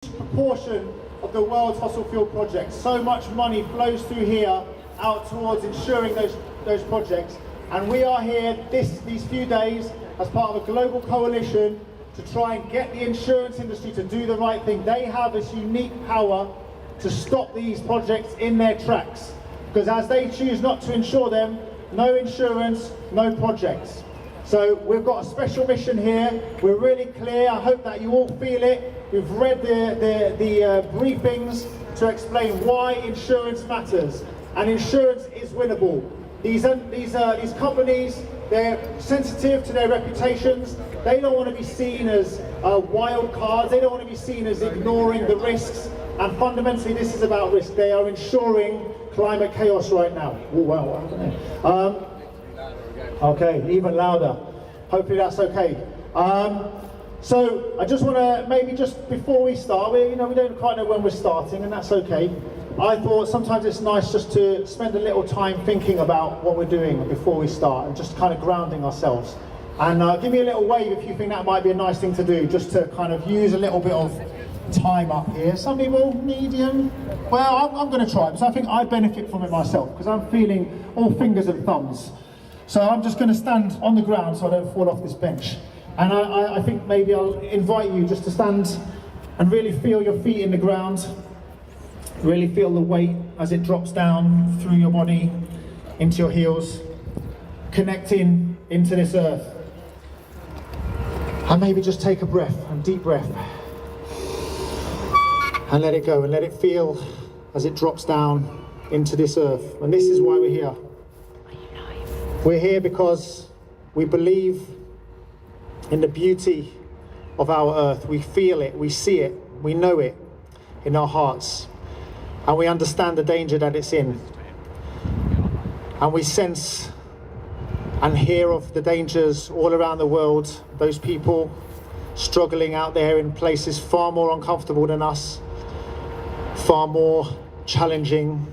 proportion of the world's fossil fuel projects. So much money flows through here out towards insuring those projects. And we are here these few days as part of a global coalition to try and get the insurance industry to do the right thing. They have this unique power to stop these projects in their tracks. Because as they choose not to insure them, no insurance, no projects. So we've got a special mission here. We're really clear. I hope that you all feel it. We've read the briefings to explain why insurance matters, and insurance is winnable. These companies, they're sensitive to their reputations. They don't want to be seen as wild cards. They don't want to be seen as ignoring the risks. And fundamentally, this is about risk. They are ensuring climate chaos right now. Oh, wow, what happened there? Okay, even louder. Hopefully that's okay. So I just want to, maybe just before we start, we don't quite know when we're starting, and that's okay. I thought sometimes it's nice just to spend a little time thinking about what we're doing before we start, and just kind of grounding ourselves. And give me a little wave if you think that might be a nice thing to do, just to kind of use a little bit of time up here. Some people, medium. Well, I'm going to try it, because I think I benefit from it myself, because I'm feeling all fingers and thumbs. So I'm just going to stand on the ground so I don't fall off this bench. And I think maybe I'll invite you just to stand and really feel your feet in the ground. Really feel the weight as it drops down through your body, into your heels, connecting into this earth. And maybe just take a breath, a deep breath. And let it go, and let it feel as it drops down into this earth. And this is why we're here. We're here because we believe in the beauty of our earth. We feel it, we see it, we know it in our hearts. And we understand the danger that it's in. And we sense and hear of the dangers all around the world. Those people struggling out there in places far more uncomfortable than us, far more challenging,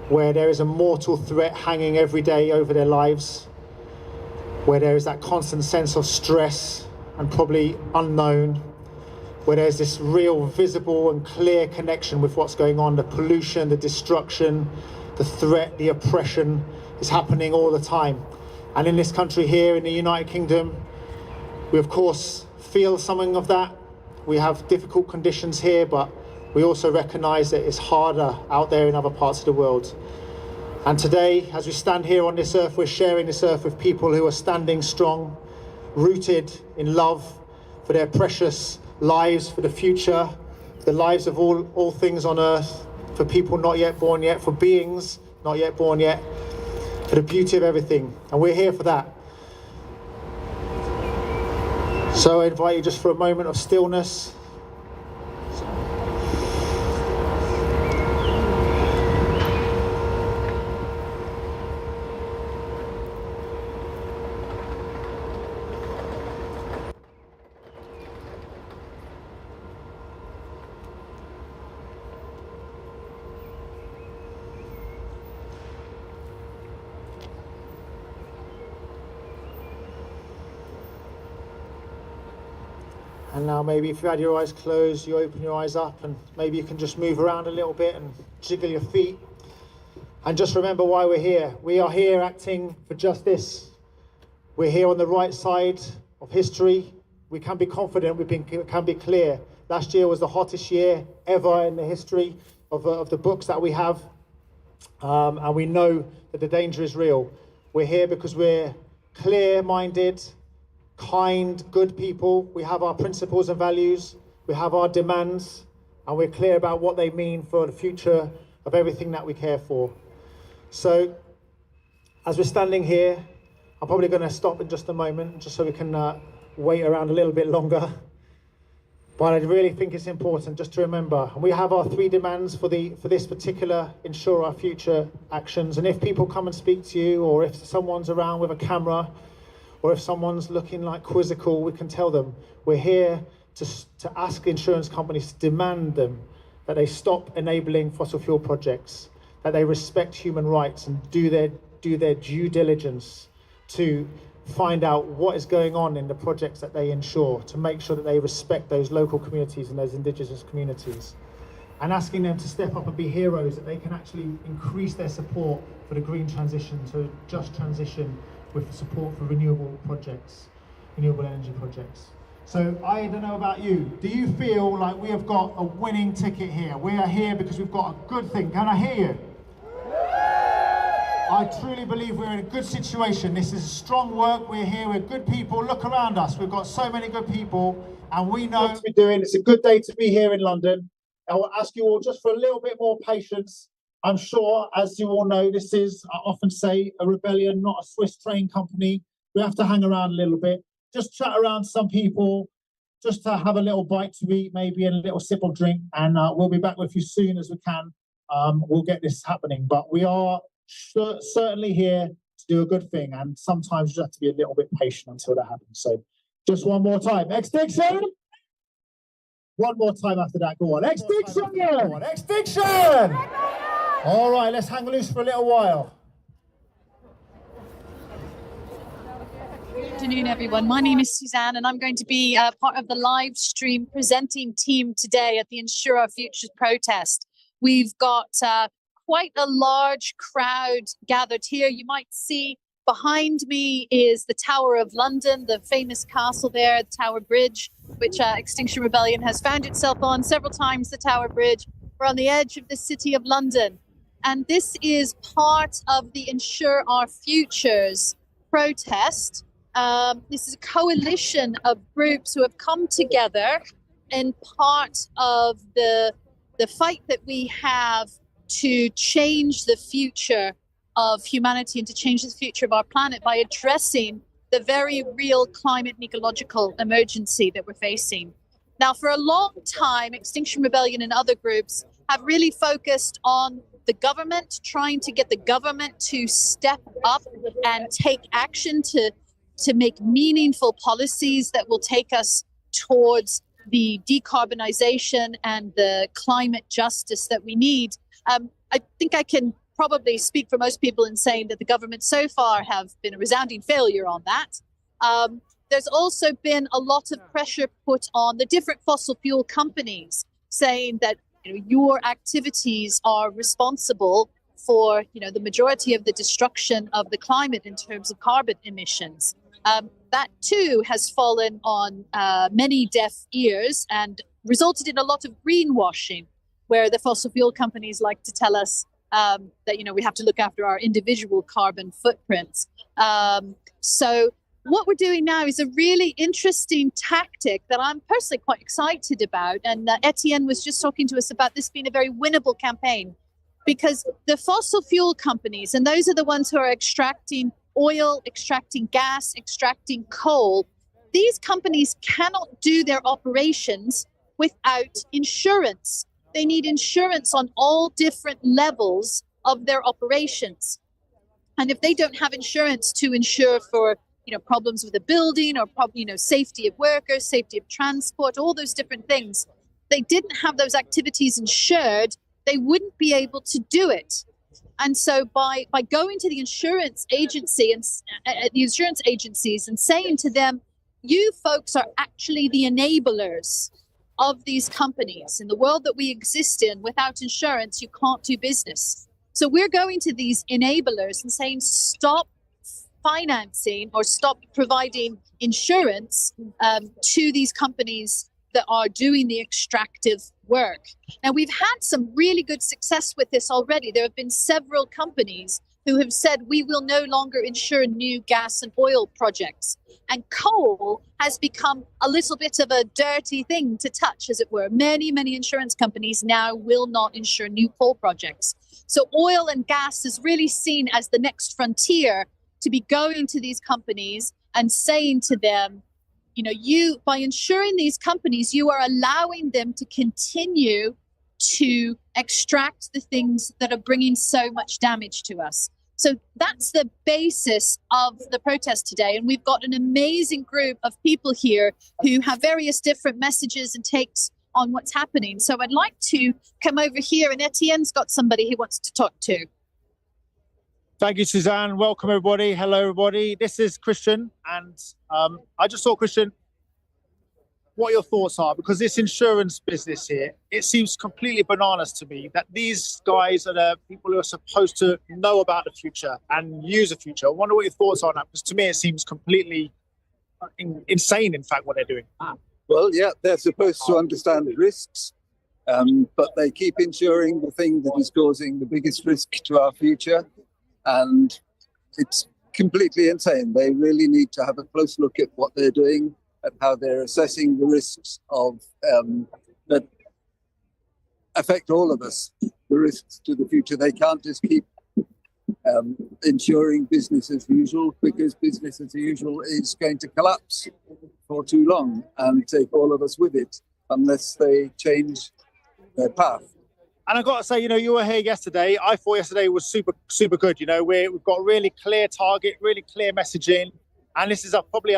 where there is a mortal threat hanging every day over their lives, where there is that constant sense of stress and probably unknown, where there's this real visible and clear connection with what's going on. The pollution, the destruction, the threat, the oppression is happening all the time. And in this country here, in the United Kingdom, we of course feel something of that. We have difficult conditions here, but we also recognise that it's harder out there in other parts of the world. And today, as we stand here on this earth, we're sharing this earth with people who are standing strong, rooted in love for their precious lives, for the future, the lives of all things on earth, for people not yet born yet, for beings not yet born yet, for the beauty of everything. And we're here for that. So I invite you just for a moment of stillness. And now maybe if you had your eyes closed, you open your eyes up, and maybe you can just move around a little bit and jiggle your feet. And just remember why we're here. We are here acting for justice. We're here on the right side of history. We can be confident, we can be clear. Last year was the hottest year ever in the history of the books that we have. And we know that the danger is real. We're here because we're clear-minded, kind, good people. We have our principles and values, we have our demands, and we're clear about what they mean for the future of everything that we care for. So as we're standing here, I'm probably going to stop in just a moment, just so we can wait around a little bit longer. But I really think it's important just to remember, and we have our 3 demands for this particular Insure Our Future actions. And if people come and speak to you, or if someone's around with a camera, or if someone's looking like quizzical, we can tell them we're here to ask insurance companies to demand them that they stop enabling fossil fuel projects, that they respect human rights and do their due diligence to find out what is going on in the projects that they insure, to make sure that they respect those local communities and those indigenous communities, and asking them to step up and be heroes, that they can actually increase their support for the green transition, to just transition with the support for renewable projects, renewable energy projects. So I don't know about you, do you feel like we have got a winning ticket here? We are here because we've got a good thing. Can I hear you? I truly believe we're in a good situation. This is strong work. We're here, we're good people. Look around us. We've got so many good people, and we know what we're doing. It's a good day to be here in London. I will ask you all just for a little bit more patience. I'm sure, as you all know, this is, I often say, a rebellion, not a Swiss train company. We have to hang around a little bit, just chat around some people, just to have a little bite to eat, maybe, and a little sip of drink. And we'll be back with you soon as we can. We'll get this happening. But we are certainly here to do a good thing, and sometimes you have to be a little bit patient until that happens. So just one more time, Extinction. One more time after that, go on, Extinction. Extinction. All right, let's hang loose for a little while. Good afternoon, everyone. My name is Suzanne, and I'm going to be part of the live stream presenting team today at the Insure Our Future protest. We've got quite a large crowd gathered here. You might see behind me is the Tower of London, the famous castle there, the Tower Bridge, which Extinction Rebellion has found itself on several times, the Tower Bridge. We're on the edge of the city of London. And this is part of the Insure Our Futures protest. This is a coalition of groups who have come together in part of the fight that we have to change the future of humanity and to change the future of our planet by addressing the very real climate and ecological emergency that we're facing. Now, for a long time, Extinction Rebellion and other groups have really focused on the government, trying to get the government to step up and take action to make meaningful policies that will take us towards the decarbonization and the climate justice that we need. I think I can probably speak for most people in saying that the government so far have been a resounding failure on that. There's also been a lot of pressure put on the different fossil fuel companies, saying that your activities are responsible for the majority of the destruction of the climate in terms of carbon emissions. That too has fallen on many deaf ears and resulted in a lot of greenwashing, where the fossil fuel companies like to tell us that we have to look after our individual carbon footprints. So what we're doing now is a really interesting tactic that I'm personally quite excited about. And Etienne was just talking to us about this being a very winnable campaign, because the fossil fuel companies, and those are the ones who are extracting oil, extracting gas, extracting coal, these companies cannot do their operations without insurance. They need insurance on all different levels of their operations. And if they don't have insurance to insure for problems with a building or safety of workers, safety of transport, all those different things, they didn't have those activities insured, they wouldn't be able to do it. And so by going to the insurance agency and the insurance agencies and saying to them, you folks are actually the enablers of these companies. In the world that we exist in, without insurance, you can't do business. So we're going to these enablers and saying, stop financing or stop providing insurance to these companies that are doing the extractive work. Now, we've had some really good success with this already. There have been several companies who have said we will no longer insure new gas and oil projects. And coal has become a little bit of a dirty thing to touch, as it were. Many, many insurance companies now will not insure new coal projects. So oil and gas is really seen as the next frontier, to be going to these companies and saying to them, you, by insuring these companies, you are allowing them to continue to extract the things that are bringing so much damage to us. So that's the basis of the protest today. And we've got an amazing group of people here who have various different messages and takes on what's happening. So I'd like to come over here, and Etienne's got somebody he wants to talk to. Thank you, Suzanne. Welcome, everybody. Hello, everybody. This is Christian, and I just saw, Christian, what your thoughts are, because this insurance business here, it seems completely bananas to me that these guys are the people who are supposed to know about the future and use the future. I wonder what your thoughts are on that, because to me it seems completely insane, in fact, what they're doing. Well, yeah, they're supposed to understand risks, but they keep insuring the thing that is causing the biggest risk to our future, and it's completely insane. They really need to have a close look at what they're doing and how they're assessing the risks of that affect all of us, the risks to the future. They can't just keep insuring business as usual, because business as usual is going to collapse for too long and take all of us with it unless they change their path. And I've got to say, you were here yesterday. I thought yesterday was super, super good. We've got a really clear target, really clear messaging. And this is probably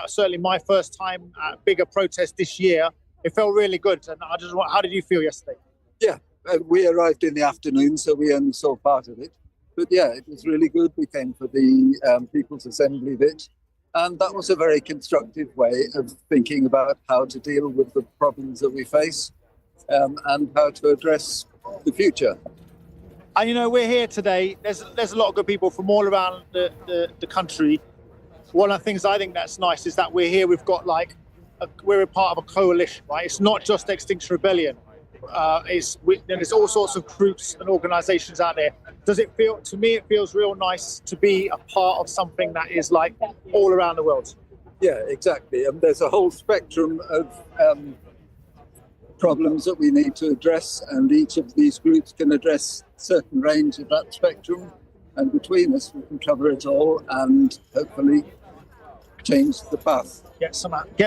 certainly my first time at a bigger protest this year. It felt really good. And how did you feel yesterday? Yeah, we arrived in the afternoon, so we only saw part of it. But yeah, it was really good. We came for the People's Assembly bit. And that was a very constructive way of thinking about how to deal with the problems that we face and how to address the future. And we're here today. There's a lot of good people from all around the country. One of the things I think that's nice is that we're here. We've got we're a part of a coalition, right? It's not just Extinction Rebellion. There's all sorts of groups and organisations out there. Does it feel? To me, it feels real nice to be a part of something that is all around the world. Yeah, exactly. And there's a whole spectrum of problems that we need to address, and each of these groups can address a certain range of that spectrum. And between us, we can cover it all and hopefully change the path. Get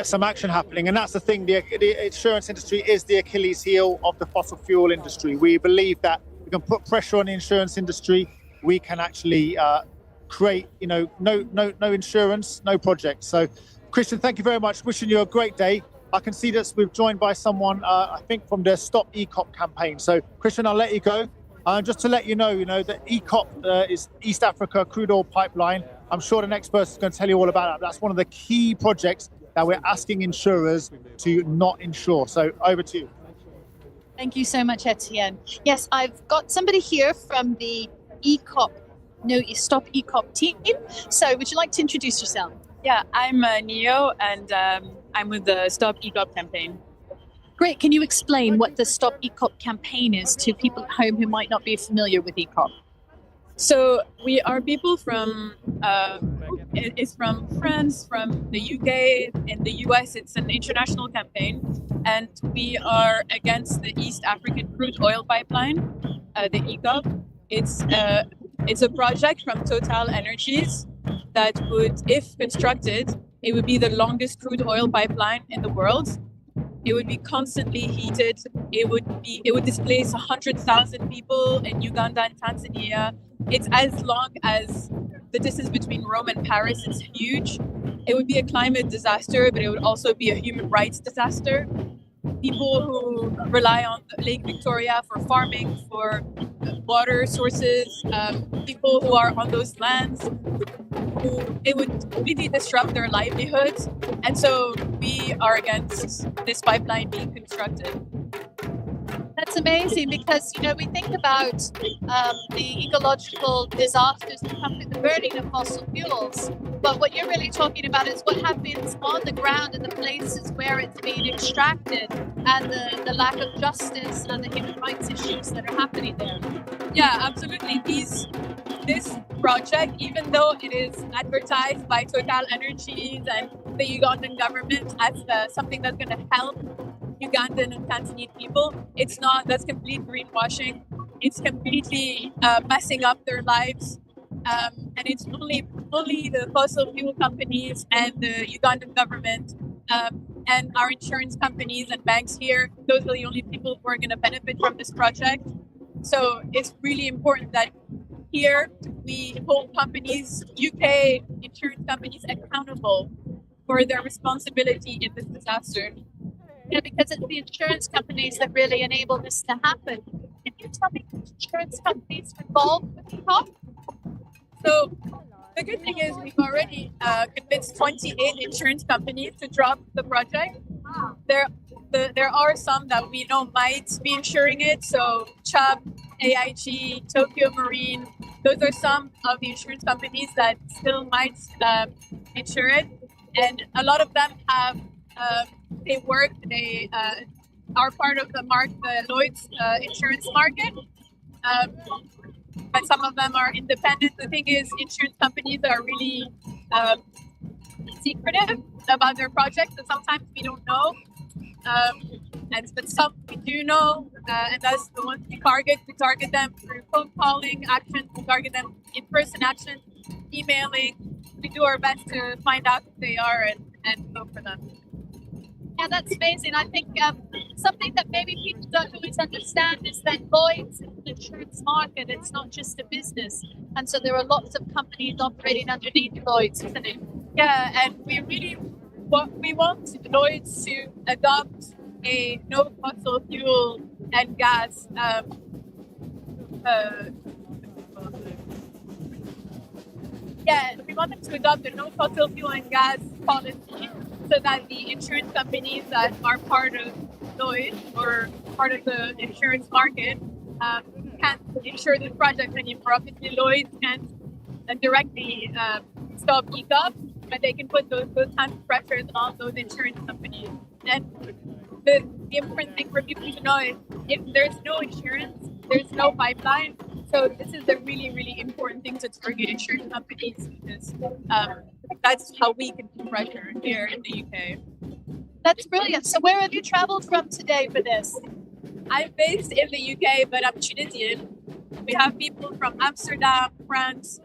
some action happening. And that's the thing, the insurance industry is the Achilles heel of the fossil fuel industry. We believe that we can put pressure on the insurance industry. We can actually create, no insurance, no project. So, Christian, thank you very much. Wishing you a great day. I can see that we've joined by someone, I think, from the Stop ECOP campaign. So, Christian, I'll let you go. Just to let you know, that ECOP is East Africa Crude Oil Pipeline. I'm sure the next person is going to tell you all about that. That's one of the key projects that we're asking insurers to not insure. So over to you. Thank you so much, Etienne. Yes, I've got somebody here from the Stop ECOP team. So would you like to introduce yourself? Yeah, I'm Neo, and I'm with the Stop ECOP campaign. Great. Can you explain what the Stop ECOP campaign is to people at home who might not be familiar with ECOP? So we are people from, it's from France, from the UK, in the US. It's an international campaign, and we are against the East African Crude Oil Pipeline, the ECOP. It's a project from Total Energies that would, if constructed, it would be the longest crude oil pipeline in the world. It would be constantly heated. It would displace 100,000 people in Uganda and Tanzania. It's as long as the distance between Rome and Paris. It's huge. It would be a climate disaster, but it would also be a human rights disaster. People who rely on Lake Victoria for farming, for water sources, people who are on those lands, it would completely disrupt their livelihoods. And so we are against this pipeline being constructed. That's amazing, because we think about the ecological disasters that come with the burning of fossil fuels, but what you're really talking about is what happens on the ground in the places where it's being extracted, and the lack of justice and the human rights issues that are happening there. Yeah, absolutely. This project, even though it is advertised by Total Energies and the Ugandan government as something that's going to help Ugandan and Tanzanian people, it's not. That's complete greenwashing. It's completely messing up their lives, and it's only the fossil fuel companies and the Ugandan government and our insurance companies and banks here. Those are the only people who are going to benefit from this project. So it's really important that here we hold companies, UK insurance companies, accountable for their responsibility in this disaster. Yeah, because it's the insurance companies that really enable this to happen. Can you tell me which insurance companies are involved with ECOP? So the good thing is we've already convinced 28 insurance companies to drop the project. There are some that we know might be insuring it. So Chubb, AIG, Tokyo Marine, those are some of the insurance companies that still might insure it. And a lot of them have, they are part of the Lloyd's insurance market. But some of them are independent. The thing is, insurance companies are really secretive about their projects, and sometimes we don't know. But some we do know, and that's the ones we target. We target them through phone calling actions, we target them in-person actions, emailing. We do our best to find out who they are and go for them. Yeah, that's amazing. I think something that maybe people don't always understand is that Lloyd's is an insurance market. It's not just a business. And so there are lots of companies operating underneath Lloyd's, isn't it? Yeah, and we want Lloyd's to adopt a no fossil fuel and gas we want them to adopt a no fossil fuel and gas policy so that the insurance companies that are part of Lloyd or part of the insurance market can't insure this project anymore. Obviously, Lloyd can't directly stop ECOP, but they can put those kinds of pressures on those insurance companies. And the important thing for people to know is if there's no insurance, there's no pipeline. So this is a really, really important thing to target insurance companies because that's how we can put pressure here in the UK. That's brilliant. So where have you traveled from today for this? I'm based in the UK, but I'm Tunisian. We have people from Amsterdam, France.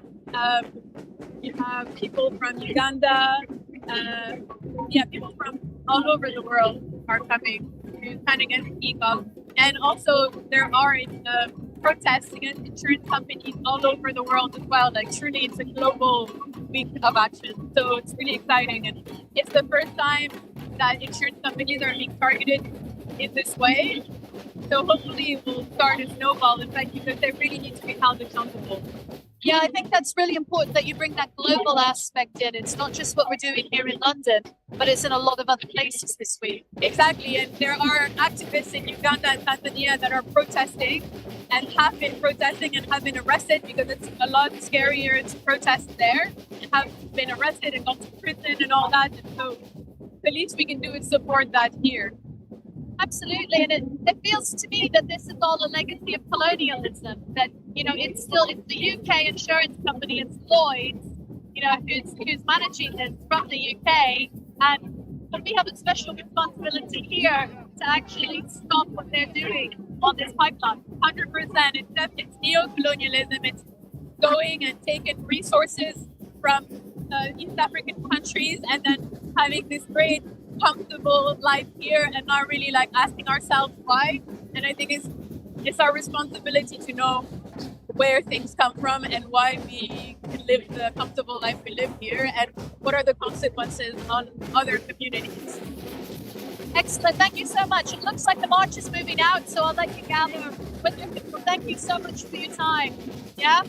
We have people from Uganda. People from all over the world are coming to stand against ECOP. And also there are protests against insurance companies all over the world as well. Like truly it's a global week of action. So it's really exciting. And it's the first time that insurance companies are being targeted in this way. So hopefully it will start a snowball effect because they really need to be held accountable. Yeah, I think that's really important that you bring that global aspect in. It's not just what we're doing here in London, but it's in a lot of other places this week. Exactly, and there are activists in Uganda and Tanzania that are protesting and have been protesting and have been arrested because it's a lot scarier to protest there and have been arrested and gone to prison and all that. And so the least we can do is support that here. Absolutely, and it feels to me that this is all a legacy of colonialism. That it's the UK insurance company, it's Lloyd's, who's managing this from the UK, and we have a special responsibility here to actually stop what they're doing on this pipeline. 100%, it's neo-colonialism. It's going and taking resources from East African countries and then having this great comfortable life here and not really asking ourselves why. And I think it's our responsibility to know where things come from and why we can live the comfortable life we live here and what are the consequences on other communities. Excellent, thank you so much. It looks like the march is moving out, so I'll let you gather with your people. Thank you so much for your time. Yeah,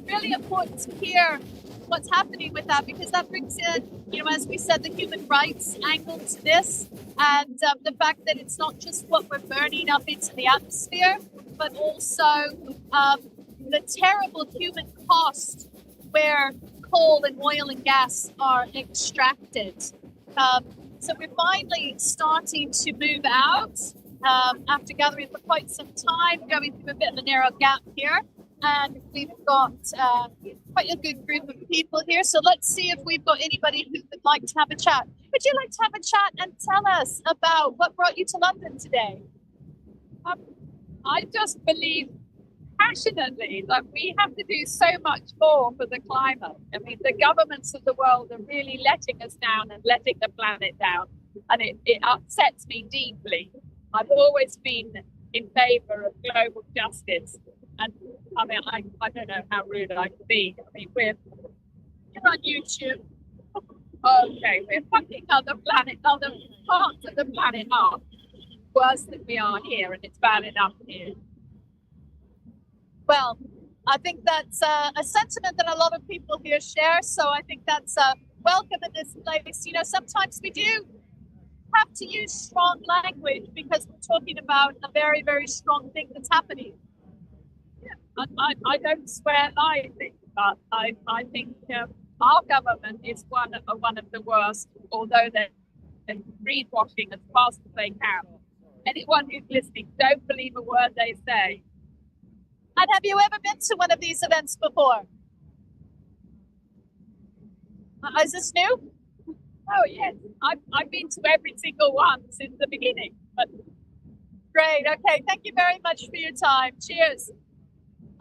really important to hear what's happening with that, because that brings in, as we said, the human rights angle to this, and the fact that it's not just what we're burning up into the atmosphere, but also the terrible human cost where coal and oil and gas are extracted. So we're finally starting to move out after gathering for quite some time, going through a bit of a narrow gap here. And we've got quite a good group of people here. So let's see if we've got anybody who would like to have a chat. Would you like to have a chat and tell us about what brought you to London today? I just believe passionately that we have to do so much more for the climate. I mean, the governments of the world are really letting us down and letting the planet down. And it upsets me deeply. I've always been in favor of global justice. And I mean, I don't know how rude I can be. I mean, you're on YouTube. Okay, we're fucking other parts of the planet up worse than we are here, and it's bad enough here. Well, I think that's a sentiment that a lot of people here share. So I think that's welcome in this place. You know, sometimes we do have to use strong language because we're talking about a very, very strong thing that's happening. I don't swear lightly, but I think our government is one of the worst, although they're greenwashing as fast as they can. Anyone who's listening, don't believe a word they say. And have you ever been to one of these events before? Is this new? Oh yes, I've been to every single one since the beginning. But great. Okay, thank you very much for your time. Cheers.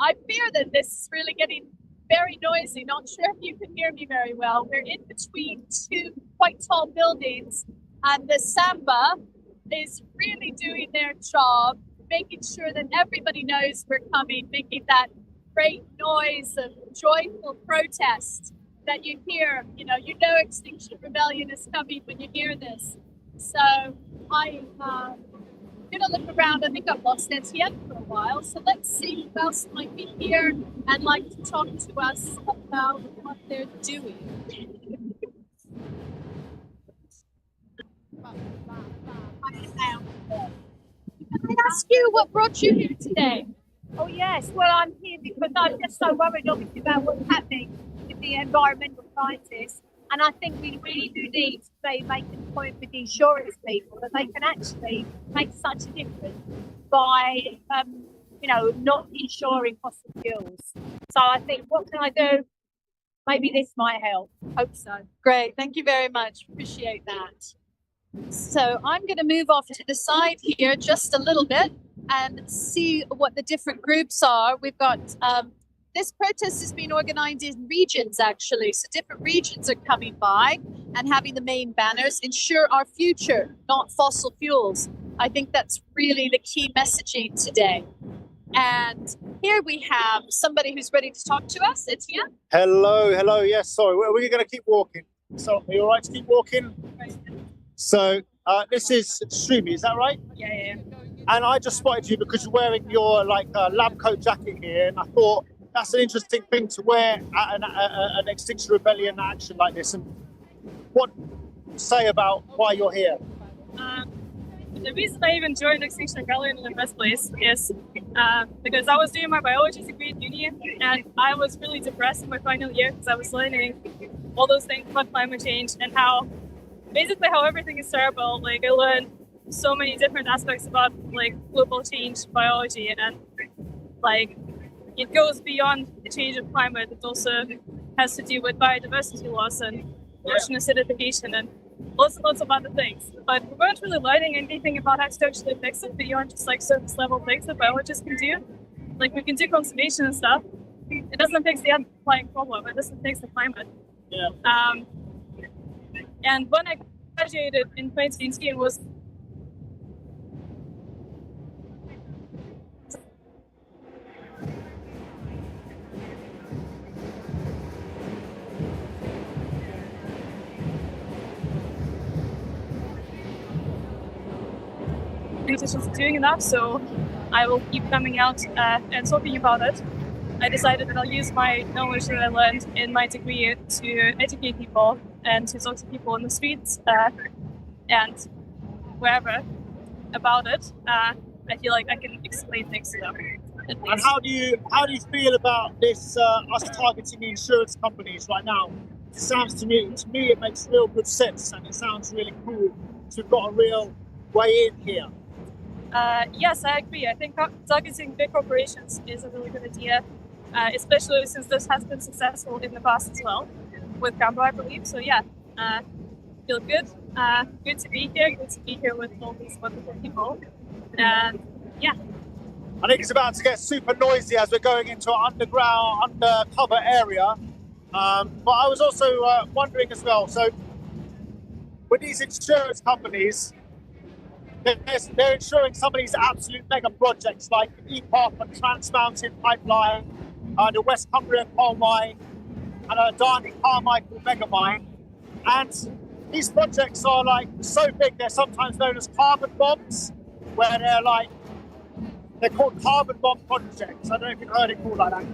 I fear that this is really getting very noisy. Not sure if you can hear me very well. We're in between two quite tall buildings, and the samba is really doing their job, making sure that everybody knows we're coming, making that great noise of joyful protest that you hear. You know Extinction Rebellion is coming when you hear this. So I'm gonna look around. I think I've lost Etienne for a while. So let's see who else might be here and like to talk to us about what they're doing. Can I ask you what brought you here today? Oh yes, well I'm here because I'm just so worried obviously about what's happening with the environmental crisis, and I think we really do need to make a point with the insurance people that they can actually make such a difference by not insuring fossil fuels. So I think, what can I do? Maybe this might help. Hope so. Great, thank you very much. Appreciate that. So I'm going to move off to the side here just a little bit and see what the different groups are. We've got this protest has been organized in regions, actually. So different regions are coming by and having the main banners, Insure Our Future, not fossil fuels. I think that's really the key messaging today. And here we have somebody who's ready to talk to us. Etienne. Hello. Yes, sorry. We're going to keep walking. So are you all right to keep walking? So this is Streamy, is that right? Yeah. And I just spotted you because you're wearing your lab coat jacket here, and I thought that's an interesting thing to wear at an Extinction Rebellion action like this. And what say about why you're here? The reason I even joined Extinction Rebellion in the first place is because I was doing my biology degree at uni, and I was really depressed in my final year because I was learning all those things about climate change and how everything is terrible. Like, I learned so many different aspects about global change biology, and it goes beyond the change of climate. It also has to do with biodiversity loss and ocean acidification and lots of other things. But we weren't really learning anything about how to actually fix it beyond just surface level things that biologists can do. Like, we can do conservation and stuff. It doesn't fix the underlying problem. It doesn't fix the climate. Yeah. And when I graduated in 2018 was just doing enough, so I will keep coming out and talking about it. I decided that I'll use my knowledge that I learned in my degree to educate people and to talk to people in the streets and wherever about it. I feel like I can explain things to them. And how do you feel about this us targeting the insurance companies right now? It sounds to me it makes real good sense, and it sounds really cool. So we've got a real way in here. Yes, I agree. I think targeting big corporations is a really good idea, especially since this has been successful in the past as well, with Gambo, I believe. So yeah, feel good. Good to be here. Good to be here with all these wonderful people. And yeah. I think it's about to get super noisy as we're going into an undercover area. But I was also wondering as well, so with these insurance companies, they're insuring some of these absolute mega projects like EPOP and Trans Mountain Pipeline, the West Cumbria Coal Mine, and Darnley Carmichael Mega Mine. And these projects are so big, they're sometimes known as carbon bombs, where they're They're called carbon bomb projects. I don't know if you've heard it called like that.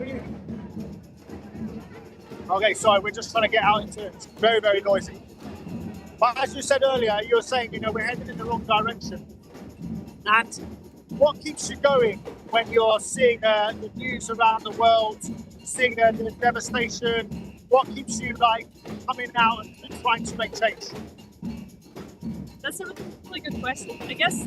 Okay, sorry, we're just trying to get out into it. It's very, very noisy. But as you said earlier, you were saying, we're headed in the wrong direction. And what keeps you going when you're seeing the news around the world, seeing the devastation? What keeps you coming out and trying to make change? That's a really good question. I guess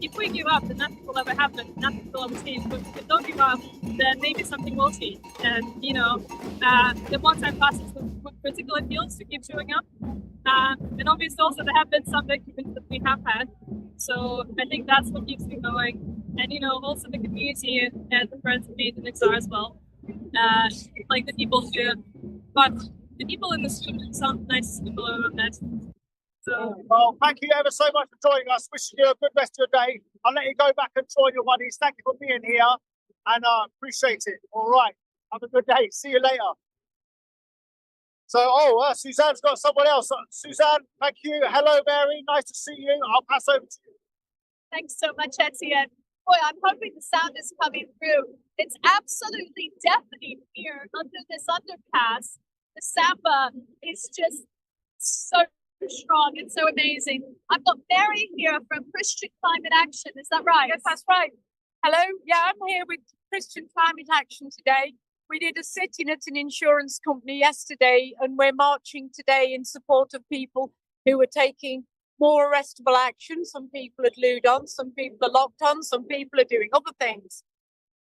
if we give up, then nothing will ever happen. Nothing will ever change. But if we don't give up, then maybe something will change. And the more time passes, the more critical it feels to keep showing up. And obviously, also there have been some documents that we have had. So I think that's what keeps me going. And also the community and the friends we made in XR as well. Like the people here, but the people in the street, some nice people I've met. So, well, thank you ever so much for joining us. Wishing you a good rest of your day. I'll let you go back and join your buddies. Thank you for being here, and appreciate it. All right, have a good day. See you later. So, Suzanne's got someone else. Suzanne, thank you. Hello, Mary. Nice to see you. I'll pass over to you. Thanks so much, Etienne. Boy, I'm hoping the sound is coming through. It's absolutely deafening here under this underpass. The samba is just so strong and so amazing. I've got Mary here from Christian Climate Action. Is that right? Yes, that's right. Hello. Yeah, I'm here with Christian Climate Action today. We did a sit-in at an insurance company yesterday, and we're marching today in support of people who are taking more arrestable action. Some people are glued on, some people are locked on, some people are doing other things.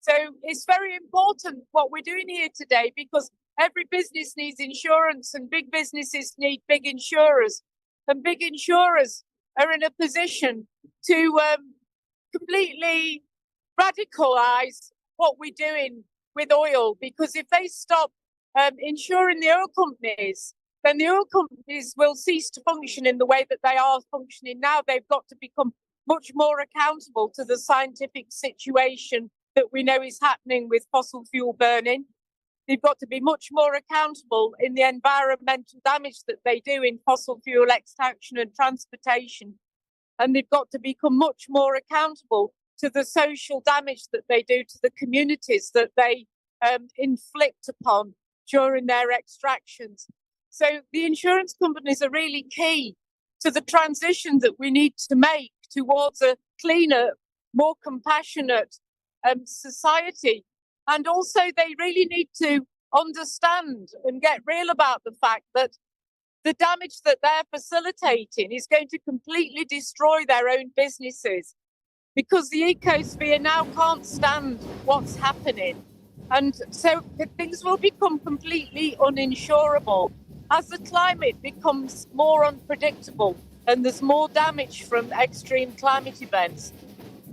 So it's very important what we're doing here today, because every business needs insurance, and big businesses need big insurers. And big insurers are in a position to completely radicalize what we're doing with oil, because if they stop insuring the oil companies, then the oil companies will cease to function in the way that they are functioning now. They've got to become much more accountable to the scientific situation that we know is happening with fossil fuel burning. They've got to be much more accountable in the environmental damage that they do in fossil fuel extraction and transportation. And they've got to become much more accountable to the social damage that they do to the communities that they inflict upon during their extractions. So the insurance companies are really key to the transition that we need to make towards a cleaner, more compassionate society. And also they really need to understand and get real about the fact that the damage that they're facilitating is going to completely destroy their own businesses, because the ecosphere now can't stand what's happening. And so things will become completely uninsurable as the climate becomes more unpredictable and there's more damage from extreme climate events.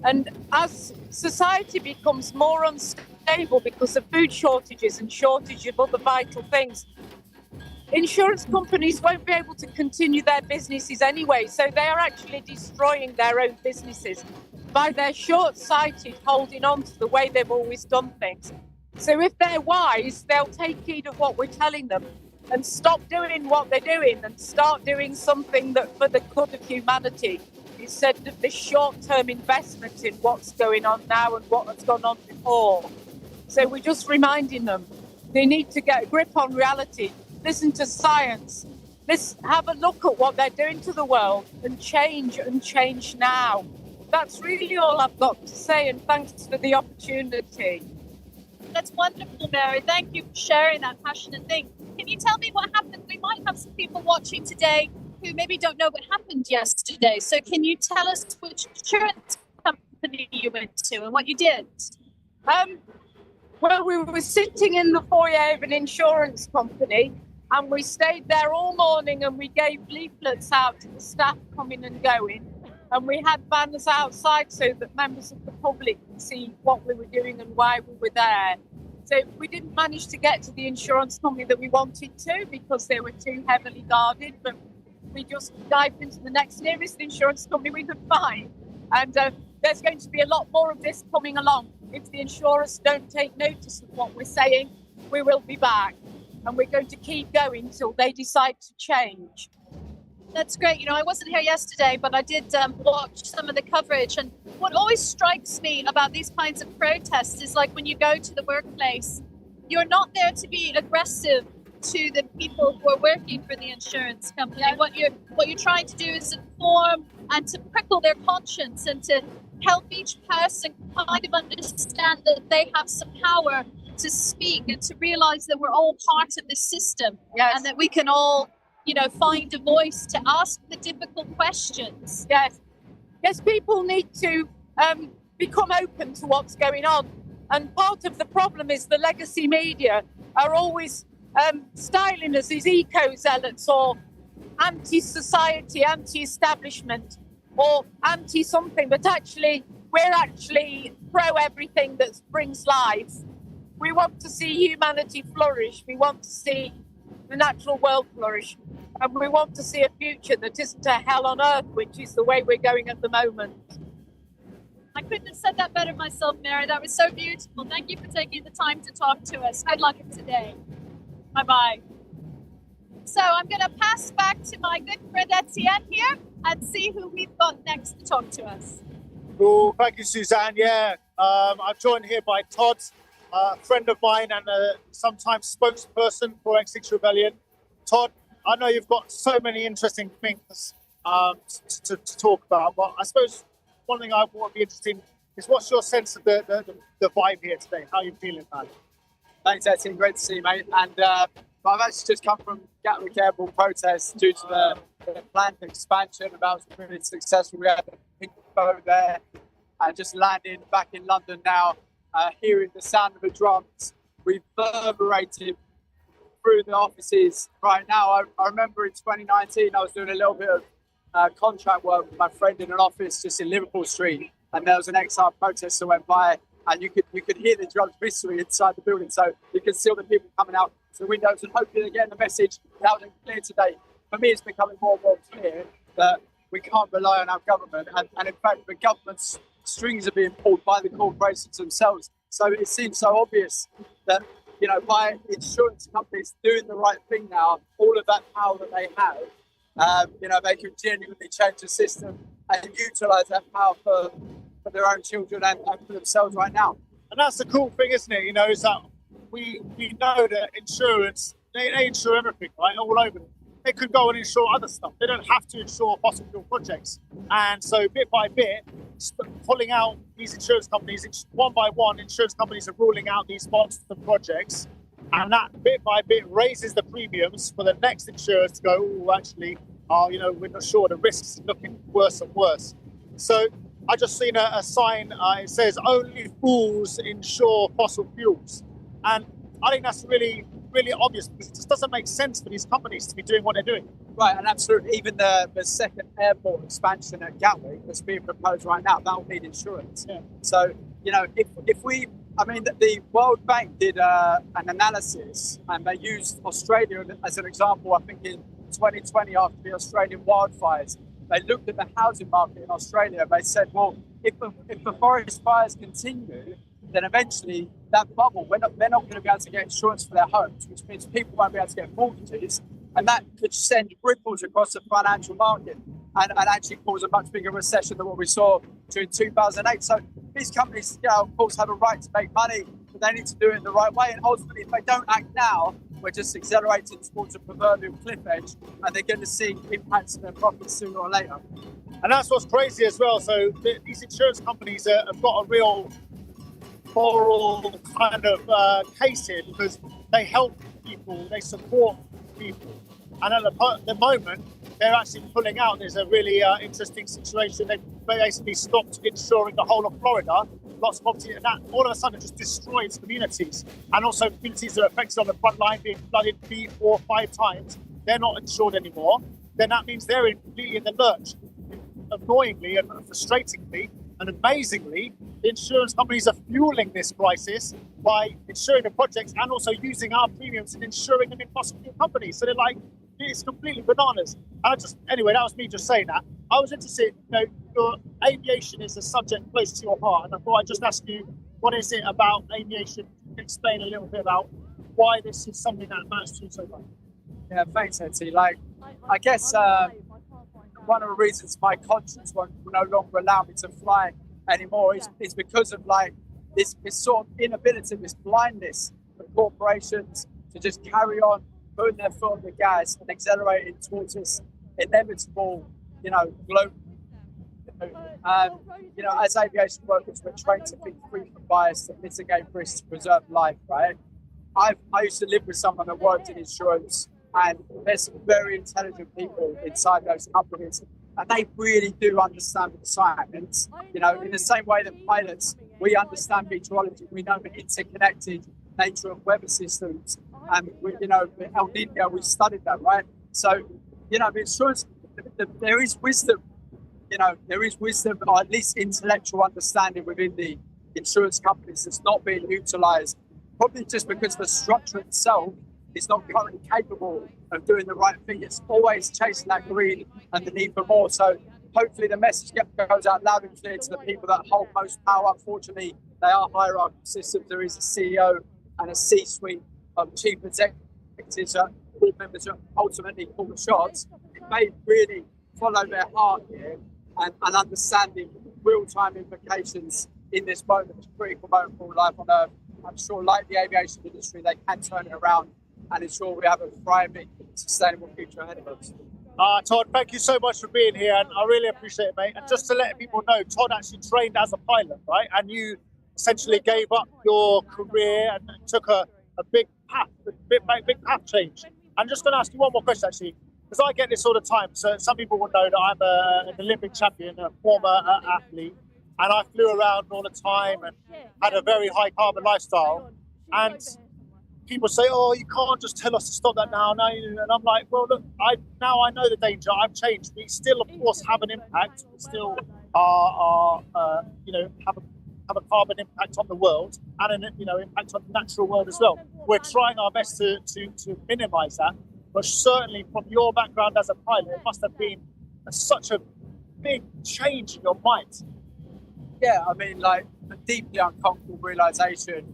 And as society becomes more unstable because of food shortages and shortage of other vital things, insurance companies won't be able to continue their businesses anyway. So they are actually destroying their own businesses by their short-sighted holding on to the way they've always done things. So if they're wise, they'll take heed of what we're telling them and stop doing what they're doing and start doing something that for the good of humanity, instead of this short-term investment in what's going on now and what has gone on before. So we're just reminding them they need to get a grip on reality, listen to science, let's have a look at what they're doing to the world and change now. That's really all I've got to say, and thanks for the opportunity. That's wonderful, Mary. Thank you for sharing that passionate thing. Can you tell me what happened? We might have some people watching today who maybe don't know what happened yesterday. So can you tell us which insurance company you went to and what you did? Well, we were sitting in the foyer of an insurance company, and we stayed there all morning, and we gave leaflets out to the staff coming and going. And we had banners outside so that members of the public could see what we were doing and why we were there. So we didn't manage to get to the insurance company that we wanted to because they were too heavily guarded, but we just dived into the next nearest insurance company we could find. And there's going to be a lot more of this coming along. If the insurers don't take notice of what we're saying, we will be back. And we're going to keep going until they decide to change. That's great. You know, I wasn't here yesterday, but I did watch some of the coverage. And what always strikes me about these kinds of protests is like when you go to the workplace, you're not there to be aggressive to the people who are working for the insurance company. Yeah. What you're trying to do is inform and to prickle their conscience and to help each person kind of understand that they have some power to speak and to realize that we're all part of the system. Yes. And that we can all, you know, find a voice to ask the difficult questions. Yes, people need to become open to what's going on. And part of the problem is the legacy media are always styling us as eco-zealots or anti-society, anti-establishment or anti-something, but actually we're actually pro-everything that brings life. We want to see humanity flourish. We want to see the natural world flourish. And we want to see a future that isn't a hell on earth, which is the way we're going at the moment. I couldn't have said that better myself, Mary. That was so beautiful. Thank you for taking the time to talk to us. Good luck today. Bye-bye. So I'm going to pass back to my good friend Etienne here and see who we've got next to talk to us. Cool. Thank you, Suzanne. Yeah, I'm joined here by Todd, a friend of mine and sometimes spokesperson for Extinction Rebellion. Todd, I know you've got so many interesting things to talk about, but I suppose one thing I would be interested in is what's your sense of the vibe here today? How are you feeling about it? Thanks, Etienne. Great to see you, mate. And I've actually just come from Gatwick Airport protests due to the planned expansion. That was really successful. We had a pink boat there and just landing back in London now, hearing the sound of the drums reverberated through the offices right now. I remember in 2019, I was doing a little bit of contract work with my friend in an office just in Liverpool Street, and there was an XR protest that went by, and you could hear the drums viscerally inside the building, so you could see all the people coming out to the windows, and hopefully they're getting the message loud and clear today. For me, it's becoming more and more clear that we can't rely on our government, and in fact, the government's strings are being pulled by the corporations themselves. So it seems so obvious that, you know, by insurance companies doing the right thing now, all of that power that they have, you know, they can genuinely change the system and utilise that power for their own children and for themselves right now. And that's the cool thing, isn't it? You know, is that we know that insurance, they insure everything, right? All over them. They could go and insure other stuff. They don't have to insure fossil fuel projects. And so bit by bit, pulling out these insurance companies, one by one, insurance companies are ruling out these monster projects. And that bit by bit raises the premiums for the next insurers to go, oh, actually, you know, we're not sure, the risks are looking worse and worse. So I just seen a sign, it says, only fools insure fossil fuels. And I think that's really obvious, because it just doesn't make sense for these companies to be doing what they're doing. Right, and absolutely, even the second airport expansion at Gatwick that's being proposed right now, that will need insurance. Yeah. So, you know, if we, I mean, the World Bank did an analysis, and they used Australia as an example, I think in 2020 after the Australian wildfires. They looked at the housing market in Australia. They said, well, if the forest fires continue, then eventually that bubble, they're not going to be able to get insurance for their homes, which means people won't be able to get mortgages. And that could send ripples across the financial market and actually cause a much bigger recession than what we saw during 2008. So these companies, you know, of course, have a right to make money, but they need to do it in the right way. And ultimately, if they don't act now, we're just accelerating towards a proverbial cliff edge, and they're going to see impacts on their profits sooner or later. And that's what's crazy as well. So these insurance companies have got a real moral kind of case here, because they help people, they support people. And at the moment, they're actually pulling out. There's a really interesting situation. They basically stopped insuring the whole of Florida, lots of property, and that all of a sudden just destroys communities. And also communities that are affected on the front line, being flooded 3, 4, 5 times, they're not insured anymore. Then that means they're completely in the lurch. Annoyingly and frustratingly and amazingly, the insurance companies are fueling this crisis by insuring the projects and also using our premiums and insuring them in fossil fuel companies. So they're like, it's completely bananas. And anyway, that was me just saying that. I was interested, you know, your aviation is a subject close to your heart, and I thought I'd just ask you, what is it about aviation? You can explain a little bit about why this is something that matters to you so much. Yeah, thanks, Etsy. Like, I guess one of the reasons my conscience will no longer allow me to fly anymore is because of like this sort of inability, this blindness of corporations to just carry on putting their foot on the gas and accelerating towards this inevitable, global. As aviation workers, we're trained to be free from bias, to mitigate risks, to preserve life, right? I used to live with someone that worked in insurance, and there's some very intelligent people inside those companies, and they really do understand the science. In the same way that pilots, we understand meteorology, we know the interconnected nature of weather systems, and El Nino, we studied that, right? So, the insurance, there is wisdom. There is wisdom, or at least intellectual understanding within the insurance companies that's not being utilised, probably just because the structure itself is not currently capable of doing the right thing. It's always chasing that greed and the need for more. So hopefully the message goes out loud and clear to the people that hold most power. Unfortunately, they are hierarchical systems. There is a CEO and a C-suite of chief executives, board members who ultimately call the shots. It may really follow their heart here and understanding real-time implications in this moment, this critical moment for life on Earth. I'm sure, like the aviation industry, they can turn it around and ensure we have a thriving, sustainable future ahead of us. Todd, thank you so much for being here, and I really appreciate it, mate. And just to let people know, Todd actually trained as a pilot, right? And you essentially gave up your career and took a big path change. I'm just going to ask you one more question, actually, because I get this all the time. So some people will know that I'm an Olympic champion, a former athlete, and I flew around all the time and had a very high carbon lifestyle. And people say, "Oh, you can't just tell us to stop that now." And I'm like, "Well, look, I know the danger. I've changed. We still, of course, have an impact. We still have a carbon impact on the world and an impact on the natural world as well. We're trying our best to minimise that. But certainly, from your background as a pilot, it must have been such a big change in your mind." Yeah, I mean, like a deeply uncomfortable realization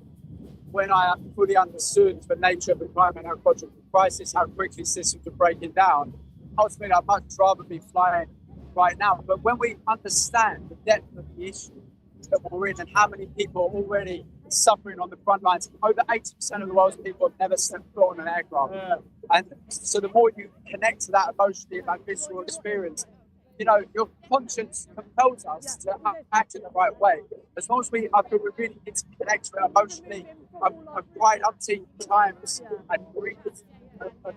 when I fully understood the nature of the climate and ecological crisis, how quickly systems are breaking down. Ultimately, I'd much rather be flying right now. But when we understand the depth of the issue that we're in and how many people are already suffering on the front lines, over 80% of the world's people have never stepped foot on an aircraft. Yeah. And so the more you connect to that emotionally and that visceral experience, your conscience compels us to act in the right way. As long as we really need to connect to it emotionally, I've cried umpteen times and breathed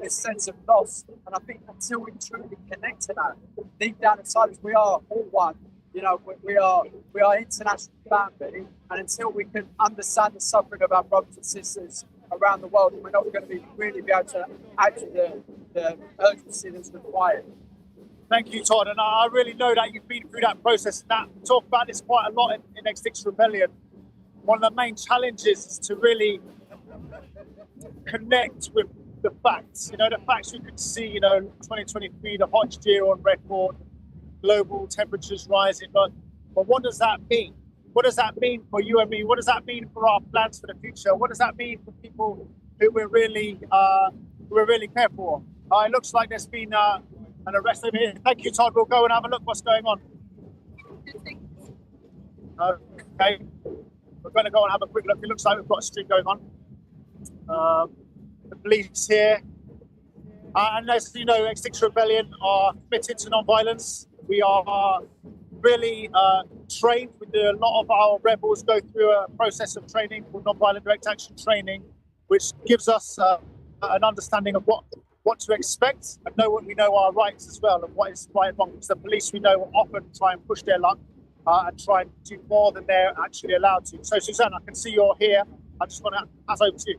this sense of loss. And I think until we truly connect to that, deep down inside us, we are all one. We are international family, and until we can understand the suffering of our brothers and sisters around the world, we're not going to really be able to act with the urgency that's required. Thank you, Todd. And I really know that you've been through that process. Now, we talk about this quite a lot in Extinction Rebellion. One of the main challenges is to really connect with the facts. The facts we could see, 2023, the hottest year on record, global temperatures rising. But what does that mean? What does that mean for you and me? What does that mean for our plans for the future? What does that mean for people who we're really care for? It looks like there's been an arrest over here. Thank you, Todd. We'll go and have a look what's going on. Okay. We're going to go and have a quick look. It looks like we've got a street going on. The police here. And as you know, Extinction Rebellion are committed to non-violence. We are really trained. A lot of our rebels go through a process of training called non-violent direct action training, which gives us an understanding of what to expect and we know our rights as well and what is right and wrong. Because the police, we know, often try and push their luck and try and do more than they're actually allowed to. So, Suzanne, I can see you're here. I just want to pass over to you.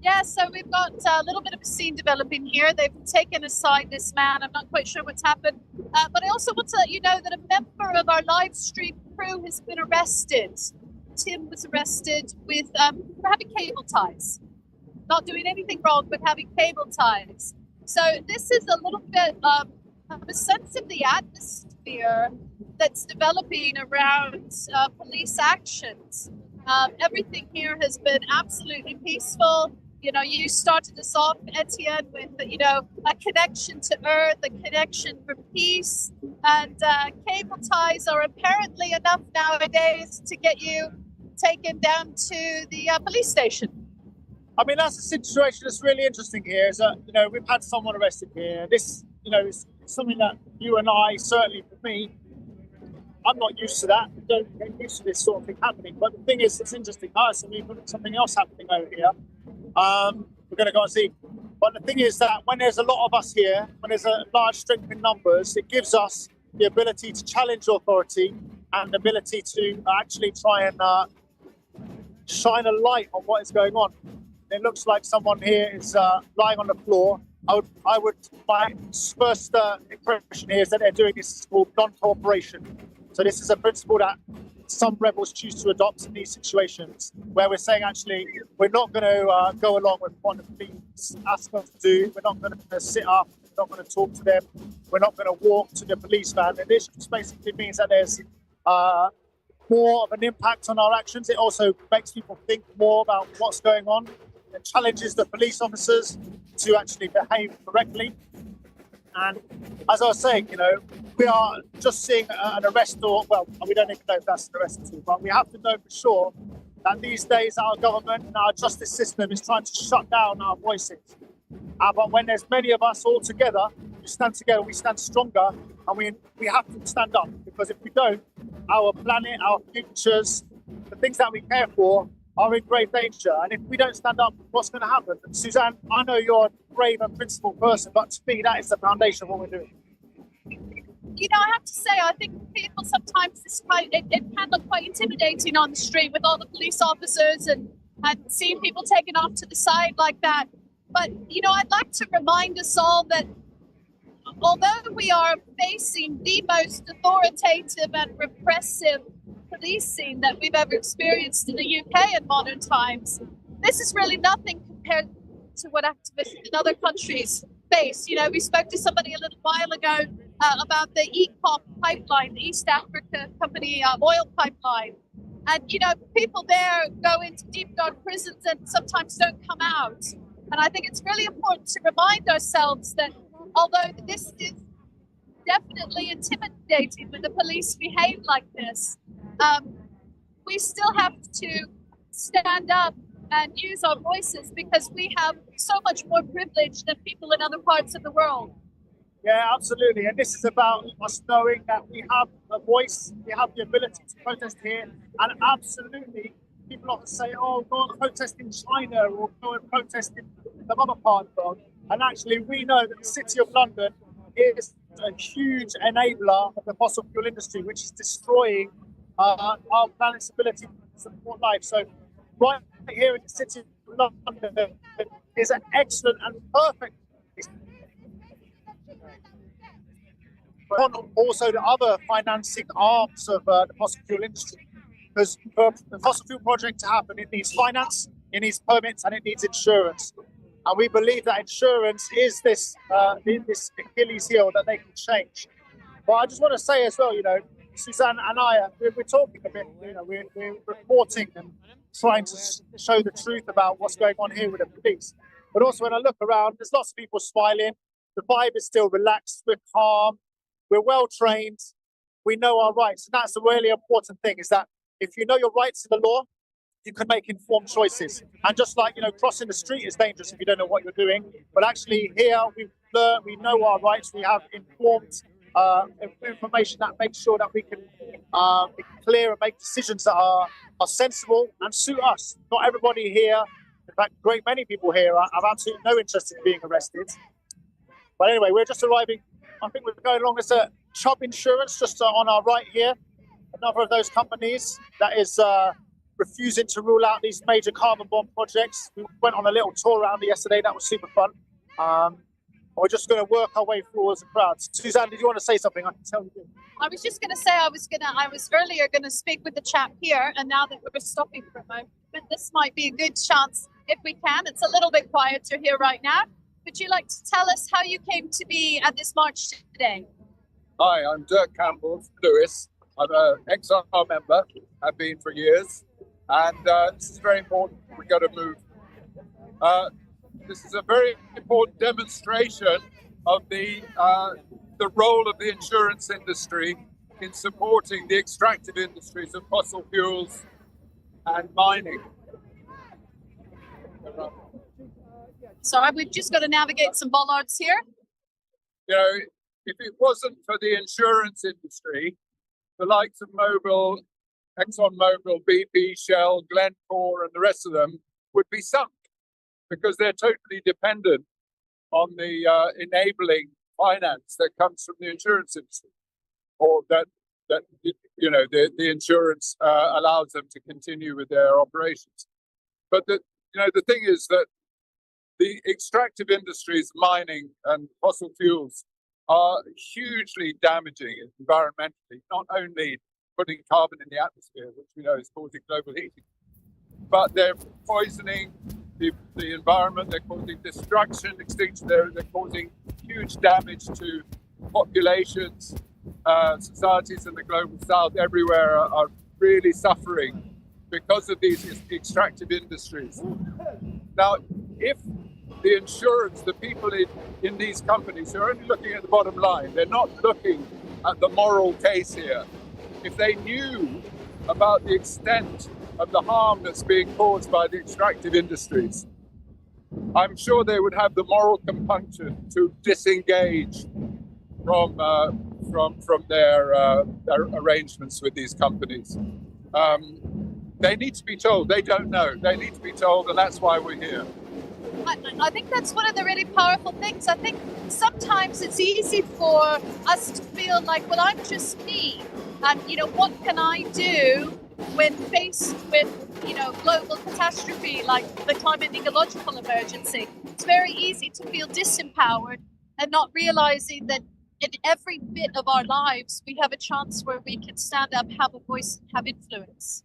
Yeah, so we've got a little bit of a scene developing here. They've taken aside this man. I'm not quite sure what's happened. But I also want to let you know that a member of our live stream crew has been arrested. Tim was arrested for having cable ties. Not doing anything wrong, but having cable ties. So this is a little bit of a sense of the atmosphere that's developing around police actions. Everything here has been absolutely peaceful. you started us off, Etienne, with a connection to Earth, a connection for peace, and cable ties are apparently enough nowadays to get you taken down to the police station. I mean, that's a situation that's really interesting here. Is that we've had someone arrested here. This is something that you and I, certainly for me, I'm not used to that. I don't get used to this sort of thing happening. But the thing is, it's interesting. We've got something else happening over here. We're going to go and see. But the thing is that when there's a lot of us here, when there's a large strength in numbers, it gives us the ability to challenge authority and the ability to actually try and shine a light on what is going on. It looks like someone here is lying on the floor. My first impression here is that they're doing this is called non-cooperation. So this is a principle that some rebels choose to adopt in these situations, where we're saying actually we're not going to go along with what the police ask us to do. We're not going to sit up. We're not going to talk to them. We're not going to walk to the police van. And this just basically means that there's more of an impact on our actions. It also makes people think more about what's going on. It challenges the police officers to actually behave correctly. And as I was saying, we are just seeing an arrest, we don't even know if that's an arrest at all, but we have to know for sure that these days our government and our justice system is trying to shut down our voices. But when there's many of us all together, we stand together, we stand stronger, and we have to stand up, because if we don't, our planet, our futures, the things that we care for are in grave danger. And if we don't stand up, what's going to happen? And Suzanne, I know you're a brave and principled person, but to me, that is the foundation of what we're doing. I have to say, I think people sometimes, it can look quite intimidating on the street with all the police officers and seeing people taken off to the side like that. But, I'd like to remind us all that although we are facing the most authoritative and repressive policing that we've ever experienced in the UK in modern times, this is really nothing compared to what activists in other countries face. We spoke to somebody a little while ago about the ECOP pipeline, the East Africa Company oil pipeline. And, people there go into deep dark prisons and sometimes don't come out. And I think it's really important to remind ourselves that although this is definitely intimidating when the police behave like this, we still have to stand up and use our voices, because we have so much more privilege than people in other parts of the world. Yeah, absolutely. And this is about us knowing that we have a voice, we have the ability to protest here. And absolutely, people often say, go and protest in China or go and protest in the other part of the world. And actually, we know that the City of London is a huge enabler of the fossil fuel industry, which is destroying our planet's ability to support life. So right here in the City of London is an excellent and perfect also the other financing arms of the fossil fuel industry. Because for the fossil fuel project to happen, it needs finance, it needs permits, and it needs insurance. And we believe that insurance is this Achilles heel that they can change. But I just want to say as well, Suzanne and I, we're talking a bit, we're reporting and trying to show the truth about what's going on here with the police. But also when I look around, there's lots of people smiling. The vibe is still relaxed, we're calm, we're well trained, we know our rights. And that's the really important thing, is that if you know your rights in the law, you can make informed choices. And just like, crossing the street is dangerous if you don't know what you're doing. But actually here, we've learned, we know our rights, we have informed information that makes sure that we can be clear and make decisions that are sensible and suit us. Not everybody here, in fact, a great many people here have absolutely no interest in being arrested. But anyway, we're just arriving. I think we're going along. There's a Chubb Insurance just on our right here. Another of those companies that is refusing to rule out these major carbon bomb projects. We went on a little tour around it yesterday. That was super fun. We're just going to work our way through as a crowd. Suzanne, did you want to say something? I can tell you. I was just going to say I was earlier going to speak with the chap here, and now that we're stopping for a moment, this might be a good chance if we can. It's a little bit quieter here right now. Would you like to tell us how you came to be at this march today? Hi, I'm Dirk Campbell, Lewis. I'm an XR member. I've been for years. And this is very important. We've got to move This is a very important demonstration of the role of the insurance industry in supporting the extractive industries of fossil fuels and mining. Sorry, we've just got to navigate some bollards here. You know, if it wasn't for the insurance industry, the likes of Mobil, ExxonMobil, BP, Shell, Glencore, and the rest of them would be sunk because they're totally dependent on the enabling finance that comes from the insurance industry, or that you know the insurance allows them to continue with their operations. But the thing is that the extractive industries, mining and fossil fuels, are hugely damaging environmentally, not only putting carbon in the atmosphere, which we know is causing global heating, but they're poisoning the environment, they're causing destruction, extinction, they're causing huge damage to populations, societies in the global south everywhere are really suffering because of these extractive industries. Now, if the insurance, the people in these companies who are only looking at the bottom line, they're not looking at the moral case here. If they knew about the extent of the harm that's being caused by the extractive industries, I'm sure they would have the moral compunction to disengage from their arrangements with these companies. They need to be told. They don't know. They need to be told, and that's why we're here. I think that's one of the really powerful things. I think sometimes it's easy for us to feel like, well, I'm just me. And, what can I do when faced with, global catastrophe like the climate and ecological emergency? It's very easy to feel disempowered and not realizing that in every bit of our lives, we have a chance where we can stand up, have a voice, and have influence.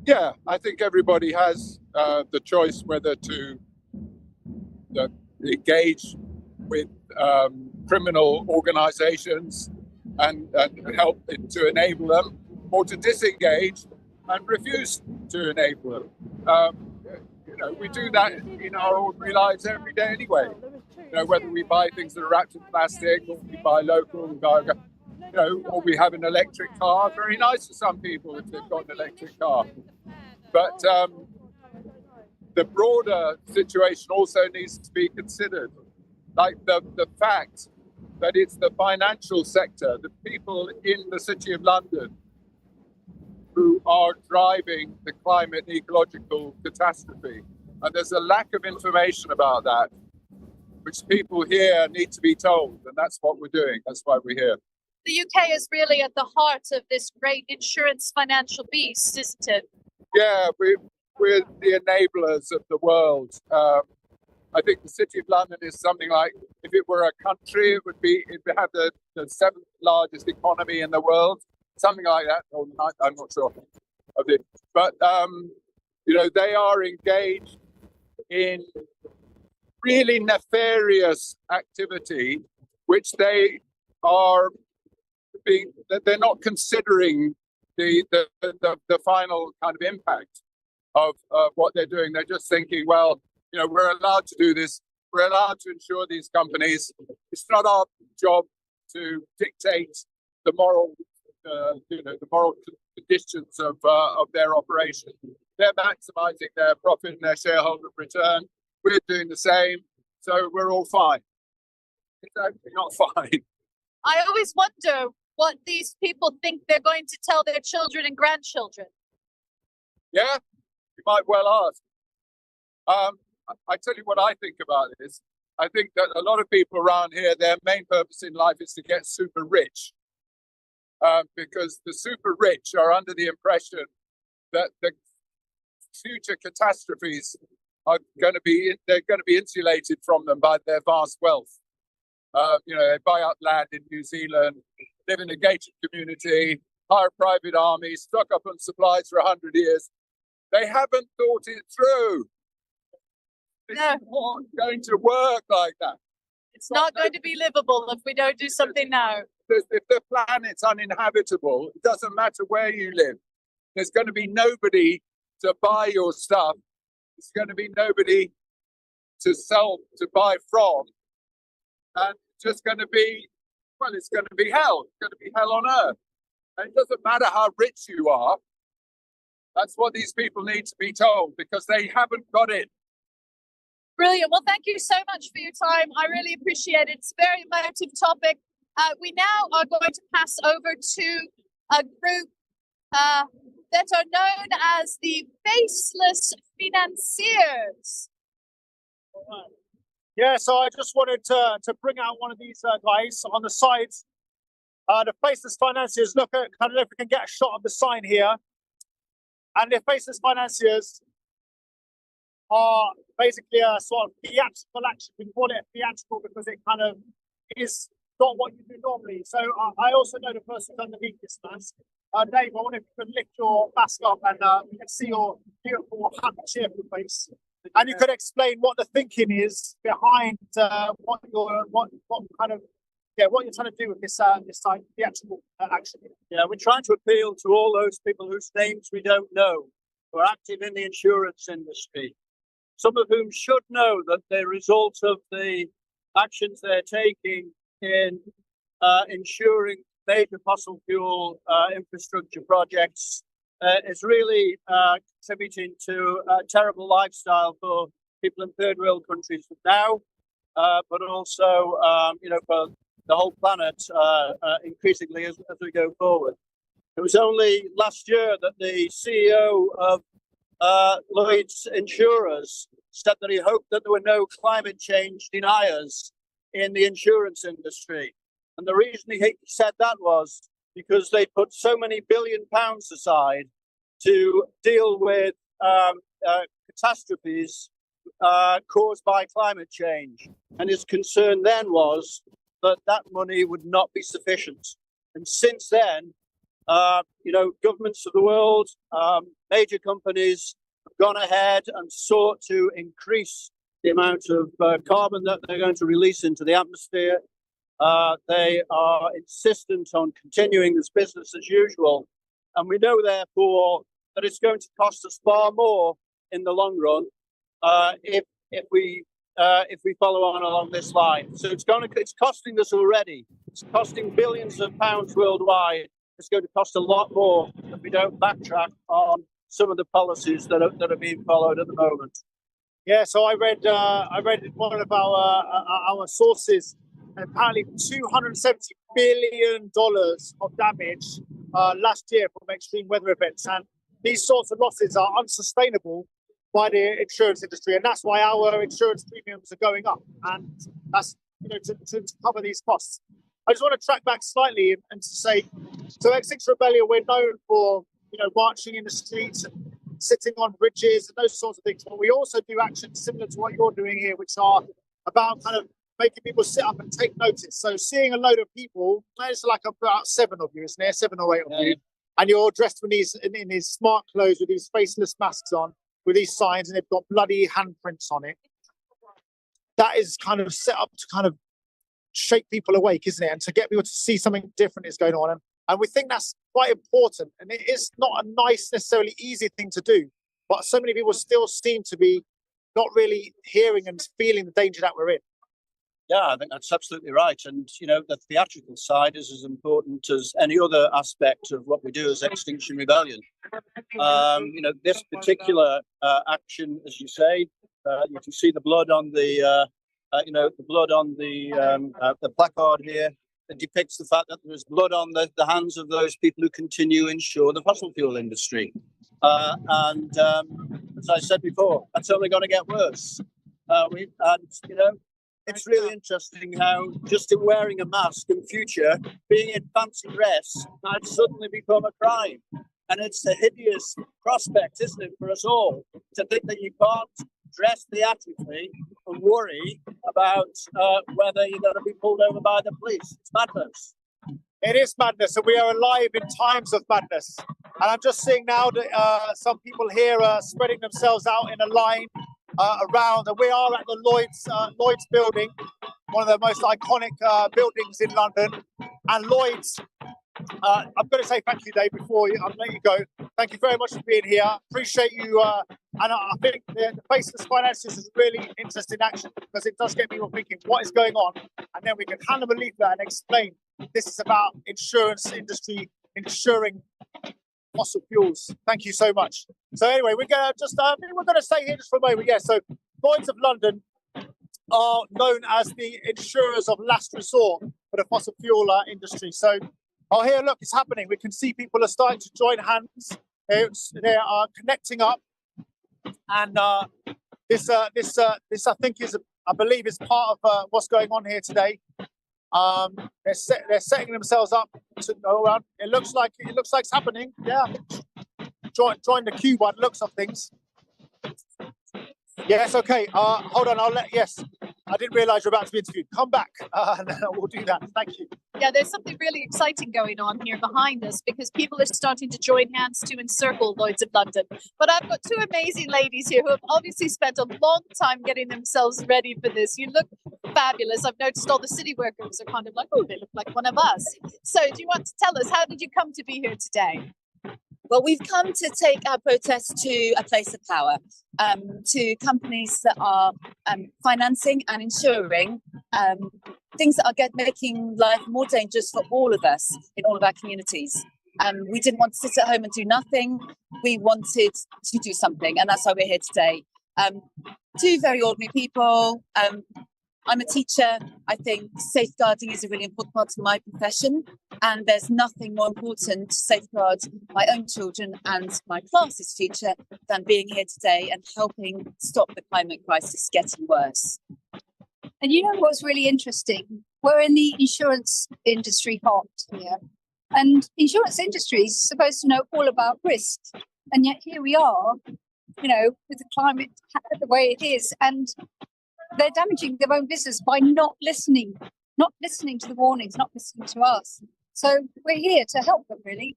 Yeah, I think everybody has the choice whether to engage with criminal organizations and help to enable them, or to disengage and refuse to enable them. We do that in our ordinary lives every day anyway. Whether we buy things that are wrapped in plastic, or we buy local, or we have an electric car. Very nice for some people if they've got an electric car. But the broader situation also needs to be considered, like the fact that it's the financial sector, the people in the City of London, who are driving the climate and ecological catastrophe. And there's a lack of information about that, which people here need to be told. And that's what we're doing. That's why we're here. The UK is really at the heart of this great insurance financial beast, isn't it? Yeah, we're the enablers of the world. I think the City of London is something like, if it were a country, it would have the seventh largest economy in the world, something like that. Or I'm not sure of it, but they are engaged in really nefarious activity, which they're not considering the final kind of impact of what they're doing. They're just thinking, well, we're allowed to do this. We're allowed to insure these companies. It's not our job to dictate the moral, the moral conditions of their operation. They're maximizing their profit and their shareholder return. We're doing the same, so we're all fine. It's actually not fine. I always wonder what these people think they're going to tell their children and grandchildren. Yeah, you might well ask. I tell you what I think about this. I think that a lot of people around here, their main purpose in life is to get super rich, because the super rich are under the impression that the future catastrophes are going to be insulated from them by their vast wealth. They buy up land in New Zealand, live in a gated community, hire a private army, stock up on supplies for 100 years. They haven't thought it through. It's not going to work like that. It's not going to be livable if we don't do something now. If the planet's uninhabitable, it doesn't matter where you live. There's going to be nobody to buy your stuff. There's going to be nobody to sell, to buy from, and it's just going to be, well, it's going to be hell. It's going to be hell on earth. And it doesn't matter how rich you are. That's what these people need to be told, because they haven't got it. Brilliant. Well, thank you so much for your time. I really appreciate it. It's a very emotive topic. We now are going to pass over to a group that are known as the Faceless financiers. Yeah, so I just wanted to bring out one of these guys on the sides. The Faceless financiers. Look at, I don't know if we can get a shot of the sign here. And the Faceless financiers are basically a sort of theatrical action. We call it theatrical because it kind of is not what you do normally. So I also know the person underneath this mask. Dave, I wonder if you could lift your mask up and we can see your beautiful, happy, cheerful face. And you could explain what the thinking is behind what you're trying to do with this theatrical action. Yeah, we're trying to appeal to all those people whose names we don't know, who are active in the insurance industry. Some of whom should know that the result of the actions they're taking in insuring major fossil fuel infrastructure projects is really contributing to a terrible lifestyle for people in third world countries now, but also, for the whole planet increasingly as we go forward. It was only last year that the CEO of Lloyd's Insurers said that he hoped that there were no climate change deniers in the insurance industry. And the reason he said that was because they put so many £1 billion aside to deal with catastrophes caused by climate change. And his concern then was that that money would not be sufficient. And since then, governments of the world, major companies have gone ahead and sought to increase the amount of carbon that they're going to release into the atmosphere. They are insistent on continuing this business as usual. And we know, therefore, that it's going to cost us far more in the long run if we follow on along this line. So it's costing us already. It's costing billions of pounds worldwide. It's going to cost a lot more if we don't backtrack on some of the policies that are being followed at the moment. Yeah, so I read in one of our sources, apparently $270 billion of damage last year from extreme weather events, and these sorts of losses are unsustainable by the insurance industry, and that's why our insurance premiums are going up, and that's to cover these costs. I just want to track back slightly and to say, so Extinction Rebellion, we're known for marching in the streets and sitting on bridges and those sorts of things, but we also do actions similar to what you're doing here, which are about kind of making people sit up and take notice. So seeing a load of people, there's like about 7 of you, isn't there? 7 or 8 of you, and you're all dressed in these smart clothes with these faceless masks on, with these signs, and they've got bloody handprints on it. That is kind of set up to kind of shake people awake, isn't it? And to get people to see something different is going on. And we think that's quite important. And it is not a nice, necessarily easy thing to do. But so many people still seem to be not really hearing and feeling the danger that we're in. Yeah, I think that's absolutely right. And, the theatrical side is as important as any other aspect of what we do as Extinction Rebellion. This particular action, as you say, you can see the blood on the placard here. It depicts the fact that there's blood on the hands of those people who continue to insure the fossil fuel industry. As I said before, that's only going to get worse. It's really interesting how just in wearing a mask in future, being in fancy dress might suddenly become a crime. And it's a hideous prospect, isn't it, for us all, to think that you can't dress theatrically and worry about whether you're going to be pulled over by the police. It's madness. It is madness, and we are alive in times of madness. And I'm just seeing now that some people here are spreading themselves out in a line around, and we are at the Lloyd's building, one of the most iconic buildings in London. And Lloyd's I'm going to say thank you, Dave, before I let you go. Thank you very much for being here. Appreciate you. And I think the Faceless financiers is really interesting action because it does get people thinking what is going on. And then we can hand them a leaflet and explain this is about insurance industry, insuring fossil fuels. Thank you so much. So anyway, we're going to stay here just for a moment. Yeah, so Lloyd's of London are known as the insurers of last resort for the fossil fuel industry. So, here, look, it's happening. We can see people are starting to join hands. They are connecting up, and this I think I believe is part of what's going on here today. They're setting themselves up to go around. It looks like it's happening. Yeah, join the queue by the looks of things. Yes, okay. Hold on. Yes, I didn't realise you're about to be interviewed. Come back, and we'll do that. Thank you. Yeah, there's something really exciting going on here behind us because people are starting to join hands to encircle Lloyd's of London. But I've got two amazing ladies here who have obviously spent a long time getting themselves ready for this. You look fabulous. I've noticed all the city workers are kind of like, oh, they look like one of us. So do you want to tell us, how did you come to be here today? Well, we've come to take our protest to a place of power, to companies that are financing and insuring things that are making life more dangerous for all of us in all of our communities. We didn't want to sit at home and do nothing. We wanted to do something, and that's why we're here today. Two very ordinary people. I'm a teacher. I think safeguarding is a really important part of my profession, and there's nothing more important to safeguard my own children and my class's future than being here today and helping stop the climate crisis getting worse. And you know what's really interesting? We're in the insurance industry hot here, and insurance industry is supposed to know all about risk, and yet here we are, with the climate the way it is, and they're damaging their own business by not listening to the warnings, not listening to us. So we're here to help them, really.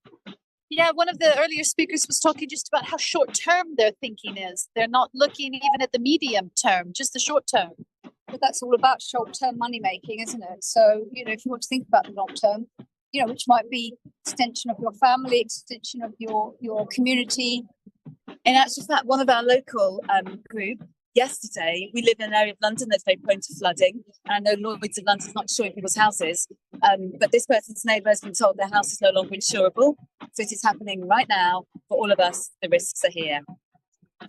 Yeah, one of the earlier speakers was talking just about how short-term their thinking is. They're not looking even at the medium term, just the short term. But that's all about short-term money making, isn't it? So, if you want to think about the long term, which might be extension of your family, extension of your community. In actual fact, one of our local group, yesterday, we live in an area of London that's very prone to flooding. And I know Lloyd's of London is not insuring people's houses, but this person's neighbour has been told their house is no longer insurable. So it is happening right now for all of us. The risks are here.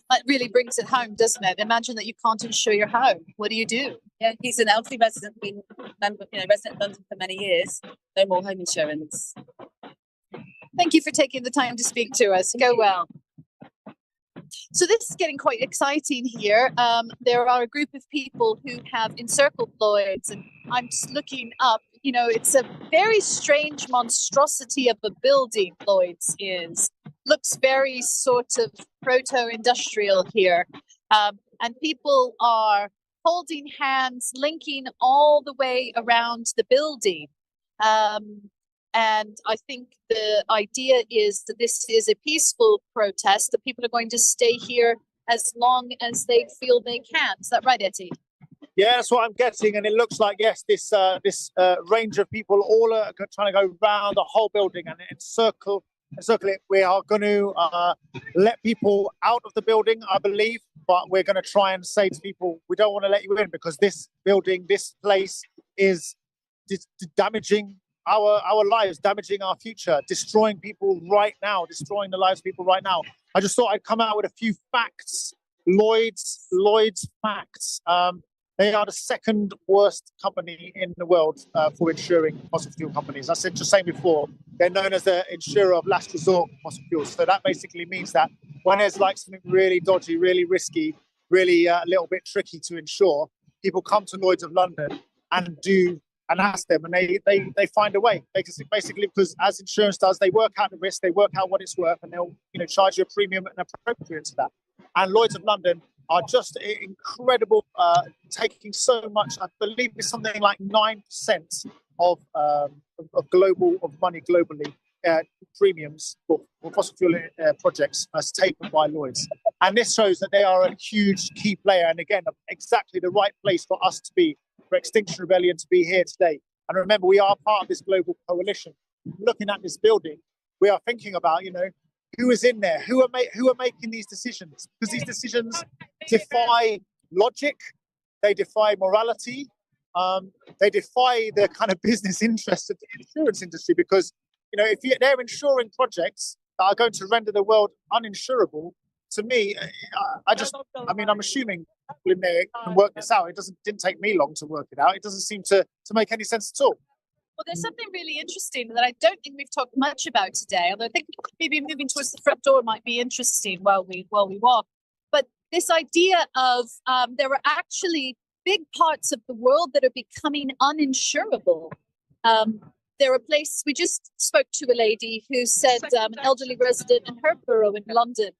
That really brings it home, doesn't it? Imagine that you can't insure your home. What do you do? Yeah, he's an elderly resident, been resident of London for many years. No more home insurance. Thank you for taking the time to speak to us. Go well. So this is getting quite exciting here. There are a group of people who have encircled Lloyd's, and I'm just looking up. It's a very strange monstrosity of a building, Lloyd's is. Looks very sort of proto-industrial here. And people are holding hands, linking all the way around the building. And I think the idea is that this is a peaceful protest, that people are going to stay here as long as they feel they can. Is that right, Etty? Yeah, that's what I'm getting. And it looks like, yes, this range of people all are trying to go around the whole building and encircle it. We are going to let people out of the building, I believe, but we're going to try and say to people, we don't want to let you in because this building, this place is damaging our lives, damaging our future, destroying people right now, destroying the lives of people right now. I just thought I'd come out with a few facts. Lloyd's facts. They are the second worst company in the world for insuring fossil fuel companies. I said just saying before, they're known as the insurer of last resort fossil fuels. So that basically means that when there's like something really dodgy, really risky, really a little bit tricky to insure, people come to Lloyd's of London and ask them, and they find a way. Basically, because as insurance does, they work out the risk, they work out what it's worth, and they'll charge you a premium and appropriate to that. And Lloyd's of London are just incredible, taking so much. I believe it's something like 9% of money globally, premiums for fossil fuel projects as taken by Lloyd's. And this shows that they are a huge key player, and again, exactly the right place for us to be, for Extinction Rebellion to be here today. And remember, we are part of this global coalition. looking at this building, we are thinking about, who is in there, who are making these decisions, because these decisions defy logic, they defy morality, they defy the kind of business interests of the insurance industry, because if they're insuring projects that are going to render the world uninsurable, to me, I'm assuming people in there can work this out. Didn't take me long to work it out. It doesn't seem to make any sense at all. Well, there's something really interesting that I don't think we've talked much about today, although I think maybe moving towards the front door might be interesting while we walk. But this idea of there are actually big parts of the world that are becoming uninsurable. There are places, we just spoke to a lady who said an elderly resident in her borough in London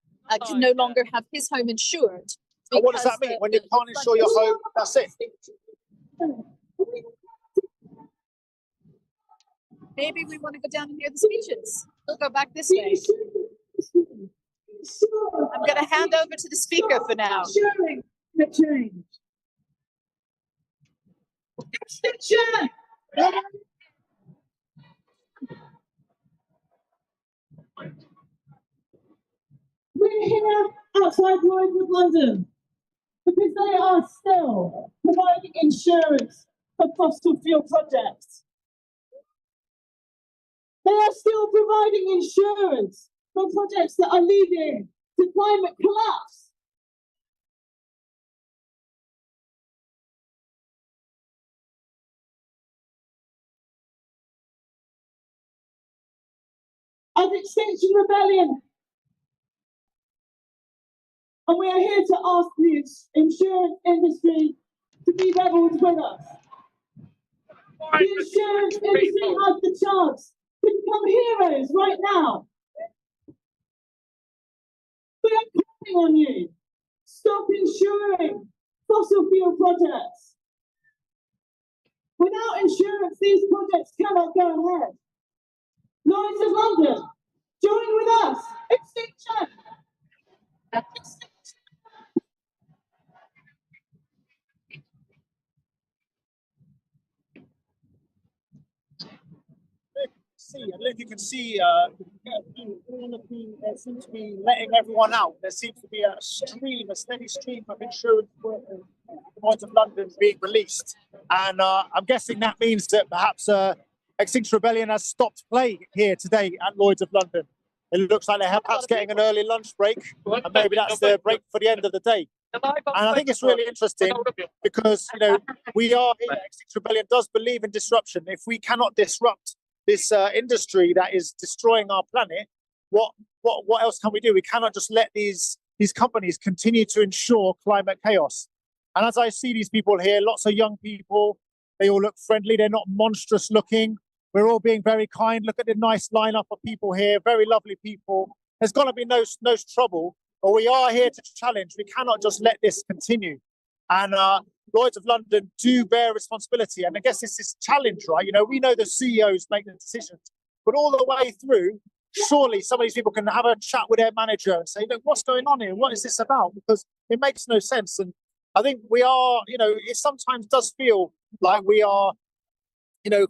can no longer have his home insured. And what does that mean? When you can't insure your home, that's it. Maybe we want to go down and hear the speeches. We'll go back this way. I'm going to hand over to the speaker for now. Insuring the change. Extinction. We're here outside Lloyd of London because they are still providing insurance for fossil fuel projects. They are still providing insurance for projects that are leading to climate collapse. As Extinction Rebellion, and we are here to ask the insurance industry to be rebels with us. The insurance industry has the chance to become heroes right now. We are calling on you. Stop insuring fossil fuel projects. Without insurance, these projects cannot go ahead. Lloyd's of London, join with us. Extinction. I don't know if you can see, there seems to be letting everyone out. There seems to be a steady stream of insurance workers in Lloyd's of London being released. And I'm guessing that means that perhaps Extinction Rebellion has stopped play here today at Lloyd's of London. It looks like they're perhaps getting an early lunch break, and maybe that's the break for the end of the day. And I think it's really interesting because, we are here, Extinction Rebellion does believe in disruption. If we cannot disrupt this industry that is destroying our planet, what else can we do? We cannot just let these companies continue to ensure climate chaos. And as I see these people here, lots of young people, they all look friendly. They're not monstrous looking. We're all being very kind. Look at the nice lineup of people here, very lovely people. There's going to be no trouble, but we are here to challenge. We cannot just let this continue. And Lloyd's of London do bear responsibility. And I guess it's this challenge, right? We know the CEOs make the decisions, but all the way through, surely some of these people can have a chat with their manager and say, look, what's going on here? What is this about? Because it makes no sense. And I think we are, it sometimes does feel like we are,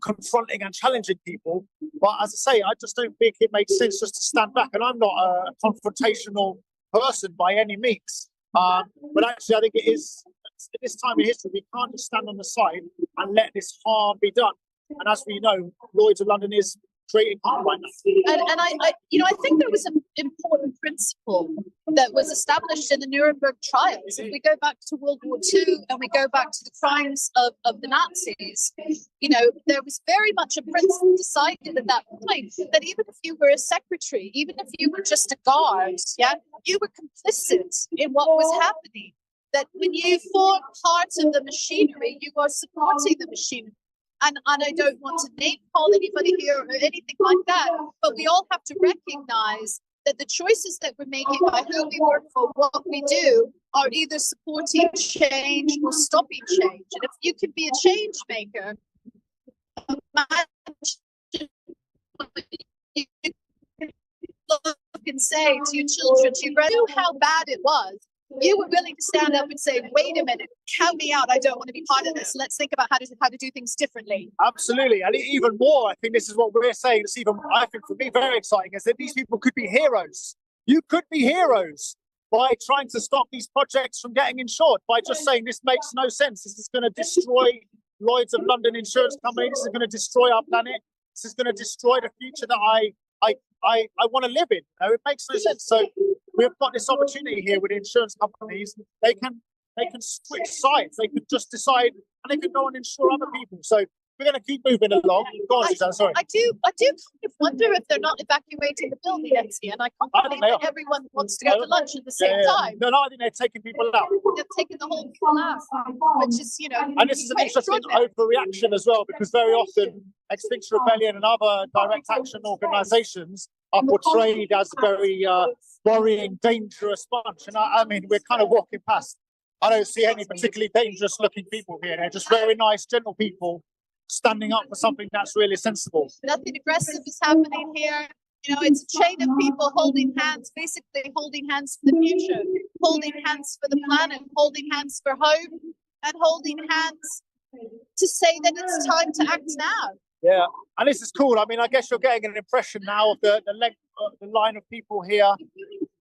confronting and challenging people. But as I say, I just don't think it makes sense just to stand back. And I'm not a confrontational person by any means. But actually, I think it is, at this time in history, we can't just stand on the side and let this harm be done. And as we know, Lloyd's of London is creating harm right now. And I think there was an important principle that was established in the Nuremberg trials. If we go back to World War II and we go back to the crimes of the Nazis, there was very much a principle decided at that point that even if you were a secretary, even if you were just a guard, you were complicit in what was happening. That when you form part of the machinery, you are supporting the machinery. And I don't want to name call anybody here or anything like that, but we all have to recognize that the choices that we're making by who we work for, what we do, are either supporting change or stopping change. And if you can be a change maker, imagine you can look and say to your children, you know how bad it was you were willing to stand up and say, wait a minute, count me out. I don't want to be part of this. Let's think about how to do things differently. Absolutely. And even more, I think this is what we're saying. It's even, I think for me, very exciting is that these people could be heroes. You could be heroes by trying to stop these projects from getting insured, by just saying this makes no sense. This is going to destroy Lloyd's of London Insurance Company. This is going to destroy our planet. This is going to destroy the future that I want to live in. No, it makes no sense. So we've got this opportunity here with insurance companies. They can switch sides. They could just decide, and they can go and insure other people. So we're going to keep moving along. Go on, Suzanne, sorry. I do kind of wonder if they're not evacuating the building, Nancy, and I can't believe that everyone wants to go to lunch at the same time. No, I think they're taking people out. They're taking the whole people out, which is, And this is an interesting overreaction as well, because very often Extinction Rebellion and other direct action organisations are portrayed as very worrying, dangerous bunch. And I mean, we're kind of walking past. I don't see any particularly dangerous looking people here. They're just very nice, gentle people standing up for something that's really sensible. Nothing aggressive is happening here. It's a chain of people holding hands, basically holding hands for the future, holding hands for the planet, holding hands for hope, and holding hands to say that it's time to act now. Yeah, and this is cool. I mean, I guess you're getting an impression now of the length of the line of people here.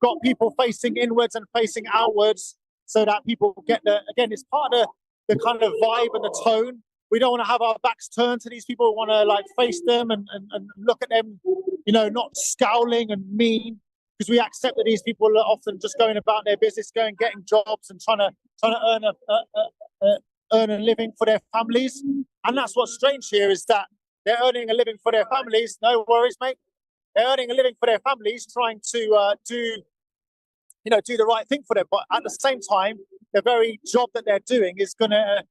Got people facing inwards and facing outwards, so that people get again, it's part of the kind of vibe and the tone. We don't want to have our backs turned to these people. We want to face them and look at them, not scowling and mean, because we accept that these people are often just going about their business, getting jobs and trying to earn a living for their families. And that's what's strange here, is that they're earning a living for their families. No worries, mate. They're earning a living for their families, trying to do the right thing for them. But at the same time, the very job that they're doing is going to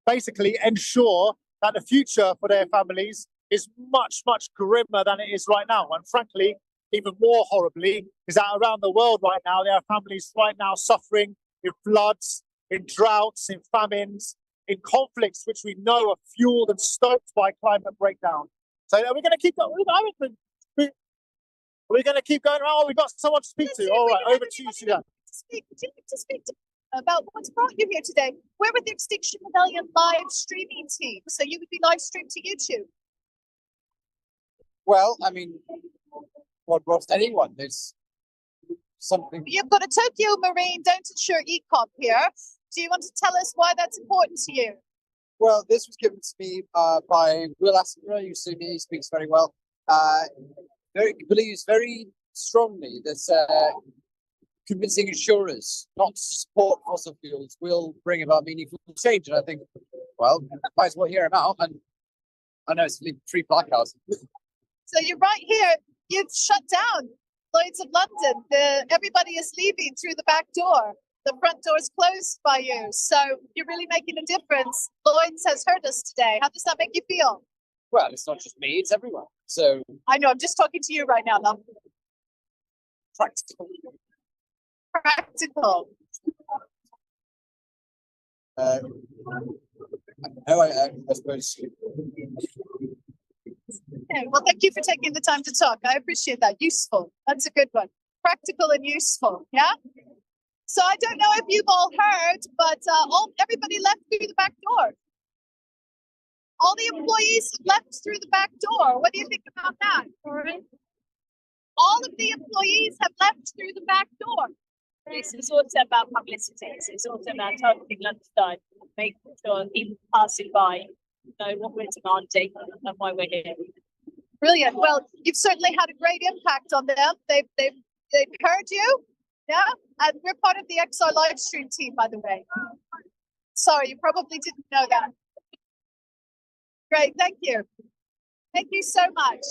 basically ensure that the future for their families is much, much grimmer than it is right now. And frankly, even more horribly, is that around the world right now, there are families right now suffering in floods, in droughts, in famines, in conflicts which we know are fueled and stoked by climate breakdown. So are we going to keep going? We're going to keep going around. Oh, we've got someone to speak to. All right, over to you, Suzanne. To speak about what's brought you here today. We're with the Extinction Rebellion live streaming team, so you would be live streamed to YouTube. Well, I mean, what brought anyone? There's something. You've got a Tokyo Marine Don't Insure ECOP here. Do you want to tell us why that's important to you? Well, this was given to me by Will Asper. You see me, he speaks very well. Believes very strongly that convincing insurers not to support fossil fuels will bring about meaningful change. And I think, well, might as well hear him out. And I know it's 3 blackouts. So you're right here. You've shut down Lloyd's of London. Everybody is leaving through the back door. The front door is closed by you. So you're really making a difference. Lloyd's has heard us today. How does that make you feel? Well, it's not just me, it's everyone. So I know, I'm just talking to you right now, love. Practical. I suppose. Okay, well, thank you for taking the time to talk. I appreciate that. Useful. That's a good one. Practical and useful. Yeah. So I don't know if you've all heard, but everybody left through the back door. All the employees left through the back door. What do you think about that? All of the employees have left through the back door. This is also about publicity. It's also about targeting lunchtime, making sure people passing by know what we're demanding and why we're here. Brilliant. Well, you've certainly had a great impact on them. They've heard you. Yeah. And we're part of the XR live stream team, by the way. Sorry, you probably didn't know that. Great. Thank you. Thank you so much.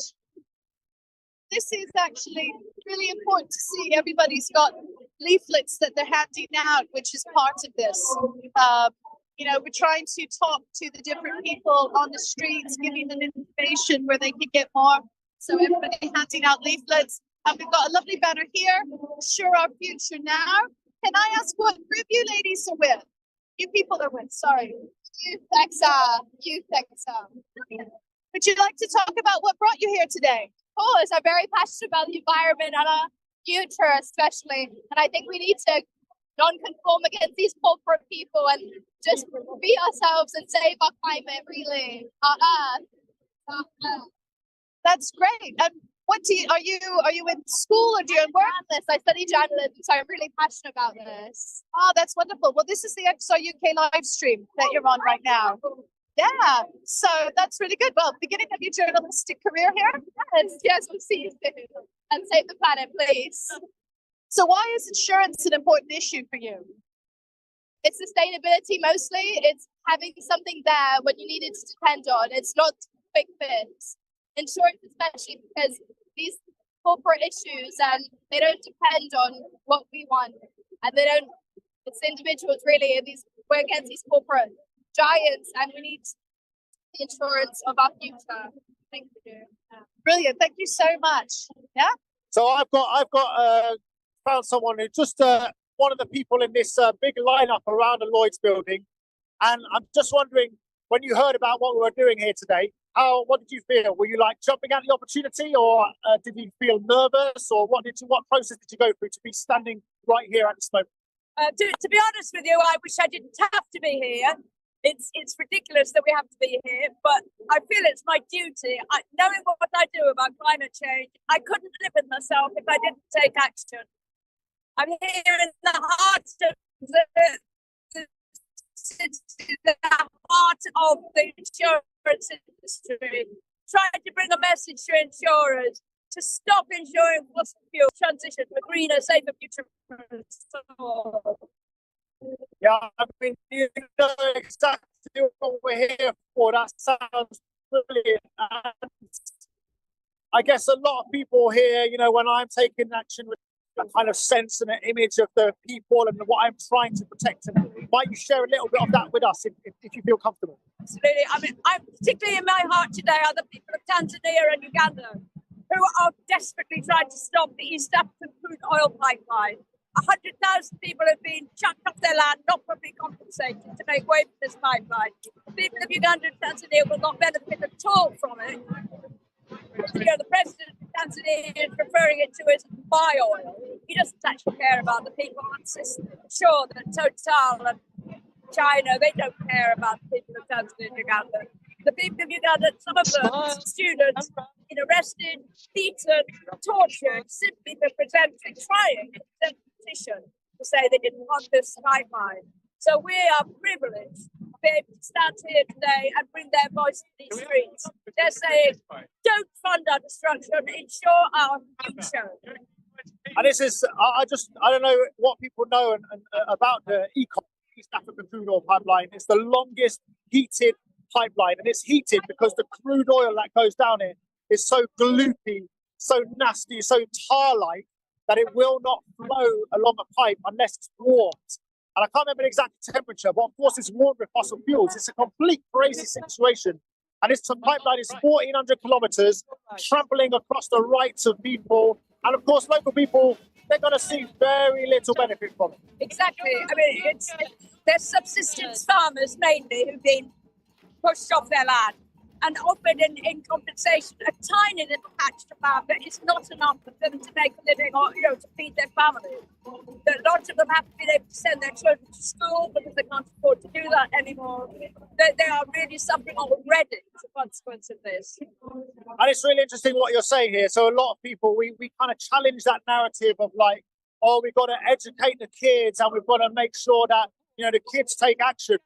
This is actually really important to see. Everybody's got leaflets that they're handing out, which is part of this. We're trying to talk to the different people on the streets, giving them information where they can get more. So everybody handing out leaflets. And we've got a lovely banner here, Insure Our Future now. Can I ask what group you ladies are with? You people are with, sorry. Youth XR. Would you like to talk about what brought you here today? Of course, I'm very passionate about the environment and our future especially. And I think we need to non-conform against these corporate people and just be ourselves and save our climate, really, our earth. That's great. And what are you in school or do you work? I study journalism, so I'm really passionate about this. Oh, that's wonderful. Well, this is the XR UK live stream that you're on right now. Yeah, so that's really good. Well, beginning of your journalistic career here? Yes, we'll see you soon. And save the planet, please. So why is insurance an important issue for you? It's sustainability mostly. It's having something there when you need it to depend on. It's not quick fix. Insurance, especially because these corporate issues and they don't depend on what we want, and it's individuals really, and we're against these corporate giants, and we need the insurance of our future. Thank you. Brilliant. Thank you so much. Yeah. So I've got found someone who just one of the people in this big lineup around the Lloyd's building, and I'm just wondering, when you heard about what we were doing here today, what did you feel? Were you like jumping at the opportunity, or did you feel nervous, or what process did you go through to be standing right here at this moment? To be honest with you, I wish I didn't have to be here. It's ridiculous that we have to be here, but I feel it's my duty. Knowing what I do about climate change, I couldn't live with myself if I didn't take action. I'm here in the heart of the insurance industry, trying to bring a message to insurers to stop insuring fossil fuel transition to a greener, safer future for us all. Yeah, I mean, you know exactly what we're here for. That sounds brilliant. And I guess a lot of people here, you know, when I'm taking action with a kind of sense and an image of the people and what I'm trying to protect, and might you share a little bit of that with us if you feel comfortable? Absolutely. I mean, I'm particularly in my heart today are the people of Tanzania and Uganda who are desperately trying to stop the East African crude oil pipeline. 100,000 people have been chucked off their land, not properly compensated, to make way for this pipeline. The people of Uganda and Tanzania will not benefit at all from it. You know, the president of Tanzania is referring it to as bio-oil. He doesn't actually care about the people. I'm sure that Total and China, they don't care about the people of Tanzania and Uganda. The people of Uganda, some of them, students, been arrested, beaten, tortured, simply for trying to present a petition to say they didn't want this pipeline. So we are privileged to be able to stand here today and bring their voice to these streets. They're saying, don't fund our destruction, ensure our future. And this is, I don't know what people know about the East African crude oil pipeline. It's the longest heated pipeline, and it's heated because the crude oil that goes down it is so gloopy, so nasty, so tar-like that it will not flow along a pipe unless it's warmed. And I can't remember the exact temperature, but of course it's warmed with fossil fuels. It's a complete crazy situation. And this pipeline is 1,400 kilometers, trampling across the rights of people. And of course, local people, they're going to see very little benefit from it. Exactly. I mean, they're subsistence farmers mainly who've been pushed off their land and offered in compensation a tiny little patch of land that is not enough for them to make a living or, you know, to feed their family. Lots of them haven't been able to send their children to school because they can't afford to do that anymore. They are really suffering already as a consequence of this. And it's really interesting what you're saying here. So a lot of people, we kind of challenge that narrative of like, oh, we've got to educate the kids and we've got to make sure that, you know, the kids take action.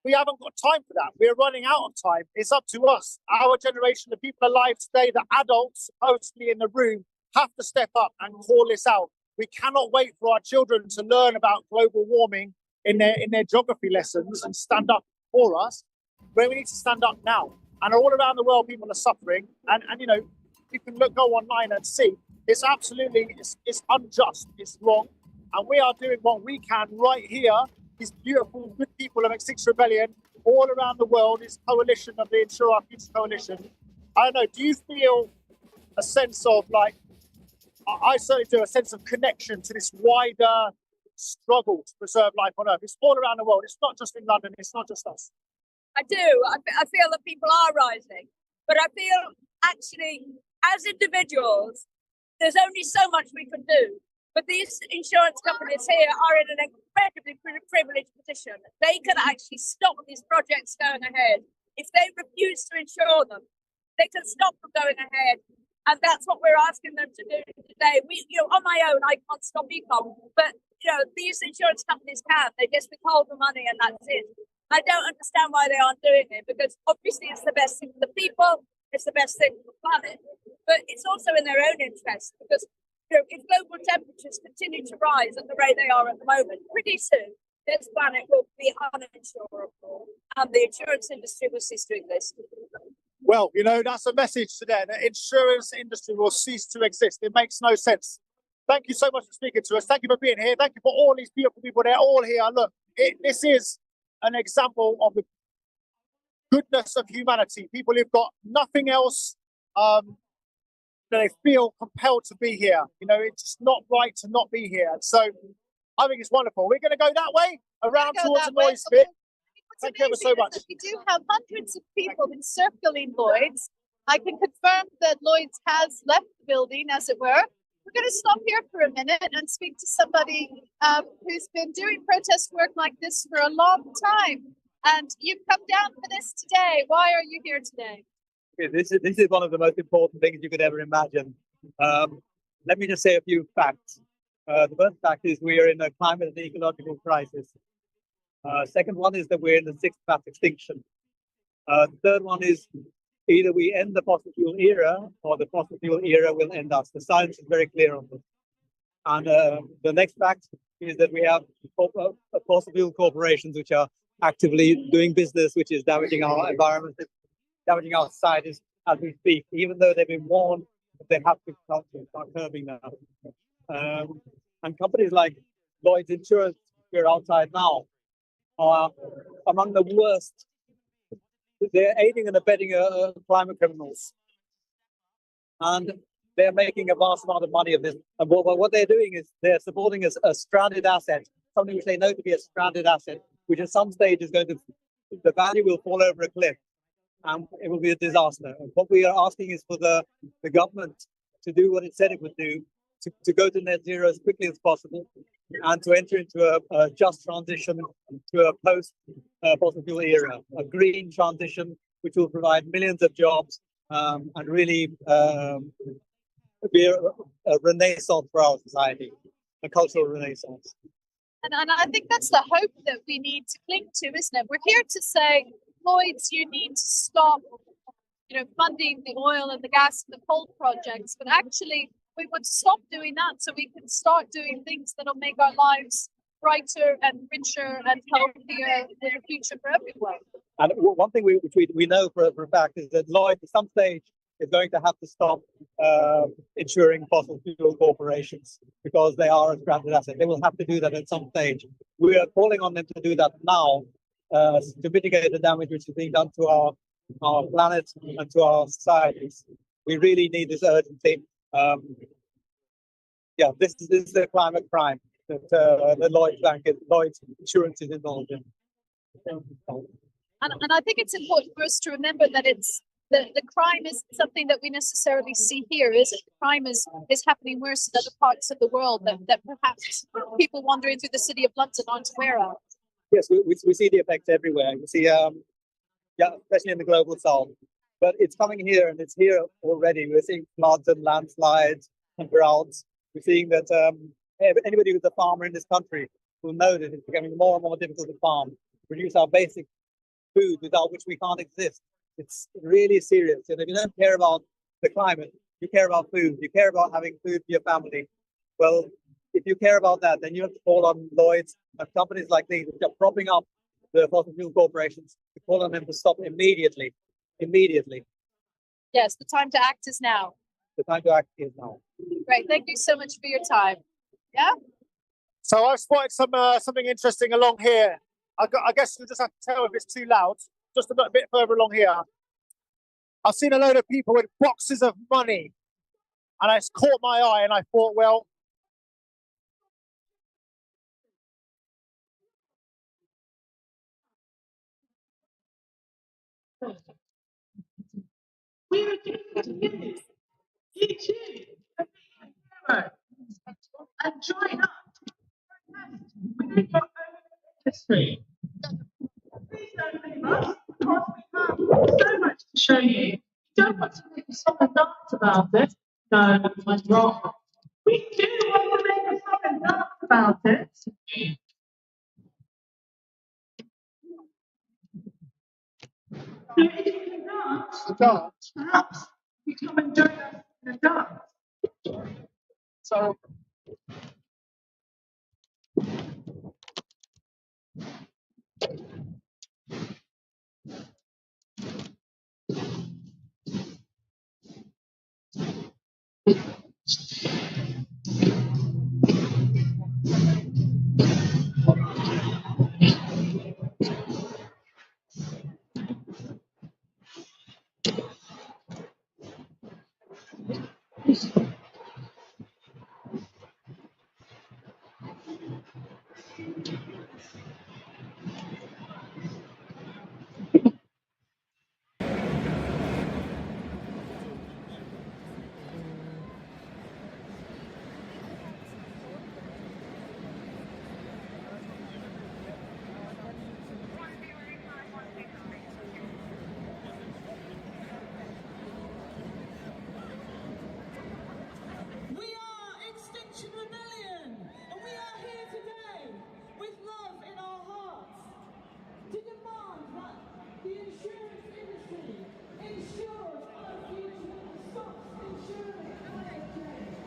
We haven't got time for that. We're running out of time. It's up to us. Our generation, the people alive today, the adults supposedly in the room, have to step up and call this out. We cannot wait for our children to learn about global warming in their geography lessons and stand up for us. But we need to stand up now. And all around the world, people are suffering. And you know, you can go online and see it's absolutely, it's unjust. It's wrong. And we are doing what we can right here. These beautiful, good people of Extinction Rebellion all around the world, this coalition of the Insure Our Future coalition. I don't know, do you feel a sense of like, I certainly do, a sense of connection to this wider struggle to preserve life on Earth? It's all around the world. It's not just in London. It's not just us. I do. I feel that people are rising. But I feel actually, as individuals, there's only so much we can do. But these insurance companies here are in an incredibly privileged position. They can actually stop these projects going ahead. If they refuse to insure them, they can stop them going ahead. And that's what we're asking them to do today. On my own, I can't stop ecom, but these insurance companies can. They just withhold the money and that's it. I don't understand why they aren't doing it, because obviously it's the best thing for the people, it's the best thing for the planet, but it's also in their own interest, because if global temperatures continue to rise at the rate they are at the moment, pretty soon this planet will be uninsurable, and the insurance industry will cease to exist. Well, that's a message today. The insurance industry will cease to exist. It makes no sense. Thank you so much for speaking to us. Thank you for being here. Thank you for all these beautiful people. They're all here. Look, this is an example of the goodness of humanity. People who've got nothing else, they feel compelled to be here. It's not right to not be here. So I think it's wonderful. We're going to go that way, around towards the noise bit. Thank you ever so much. We do have hundreds of people encircling Lloyd's. I can confirm that Lloyd's has left the building, as it were. We're going to stop here for a minute and speak to somebody who's been doing protest work like this for a long time. And you've come down for this today. Why are you here today? Okay, this is one of the most important things you could ever imagine. Let me just say a few facts. The first fact is we are in a climate and ecological crisis. Second one is that we're in the sixth mass extinction. The third one is either we end the fossil fuel era or the fossil fuel era will end us. The science is very clear on this. And the next fact is that we have fossil fuel corporations which are actively doing business, which is damaging our environment, damaging our societies as we speak, even though they've been warned that they have to start curbing now. And companies like Lloyd's Insurance, we're outside now, are among the worst. They're aiding and abetting climate criminals. And they're making a vast amount of money of this. And what they're doing is they're supporting a stranded asset, something which they know to be a stranded asset, which at some stage is the value will fall over a cliff and it will be a disaster. And what we are asking is for the government to do what it said it would do, to go to net zero as quickly as possible and to enter into a just transition to a post-fossil fuel era, a green transition which will provide millions of jobs and really be a renaissance for our society, a cultural renaissance. And I think that's the hope that we need to cling to, isn't it? We're here to say, Lloyd's, you need to stop, funding the oil and the gas and the coal projects, but actually we would stop doing that so we can start doing things that'll make our lives brighter and richer and healthier in the future for everyone. And one thing which we know for a fact is that Lloyd, at some stage, is going to have to stop insuring fossil fuel corporations because they are a stranded asset. They will have to do that at some stage. We are calling on them to do that now to mitigate the damage which is being done to our planet and to our societies. We really need this urgency. This is the climate crime that the Lloyd's Insurance is involved in. And I think it's important for us to remember that the crime is something that we necessarily see here, is it? The crime is happening worse in other parts of the world that perhaps people wandering through the city of London aren't aware of. Yes, we see the effects everywhere. We see, especially in the global south. But it's coming here, and it's here already. We're seeing floods and landslides and droughts. We're seeing that anybody who's a farmer in this country will know that it's becoming more and more difficult to farm, produce our basic food without which we can't exist. It's really serious. And if you don't care about the climate, you care about food, you care about having food for your family. Well, if you care about that, then you have to call on Lloyd's and companies like these, which are propping up the fossil fuel corporations, to call on them to stop immediately. Yes, the time to act is now. The time to act is now. Great. Thank you so much for your time. Yeah? So I've spotted something interesting along here. I guess you'll just have to tell if it's too loud. Just a bit further along here. I've seen a load of people with boxes of money. And it's caught my eye and I thought, well, We refuse to finish each year. and join us within your own industry. Please don't leave us because we have so much to show you. You don't want to make a song and dance about it. No, I'm wrong. We do want to make a song and dance about it. So if you can dance, perhaps you come and join us in a dance. So we are Extinction Rebellion, and we are here today with love in our hearts to demand that the insurance industry ensures our future and stops insuring climate change.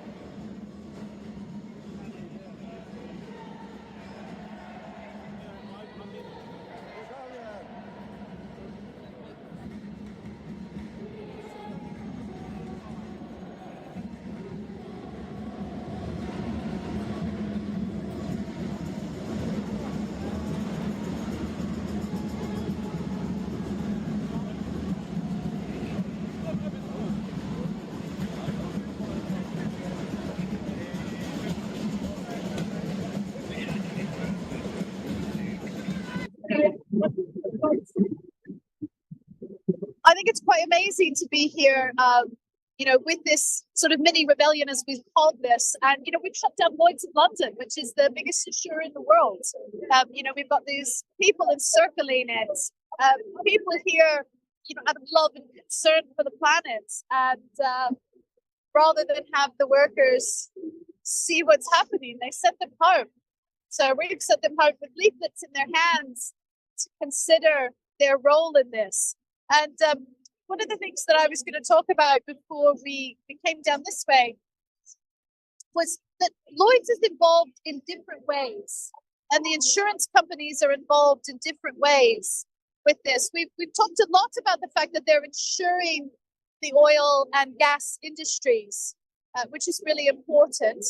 I think it's quite amazing to be here, with this sort of mini rebellion, as we've called this. And, we've shut down Lloyd's in London, which is the biggest insurer in the world. We've got these people encircling it, people here, out of love and concern for the planet. And rather than have the workers see what's happening, they sent them home. So we've sent them home with leaflets in their hands to consider their role in this. And one of the things that I was going to talk about before we came down this way was that Lloyd's is involved in different ways, and the insurance companies are involved in different ways with this. We've talked a lot about the fact that they're insuring the oil and gas industries, which is really important.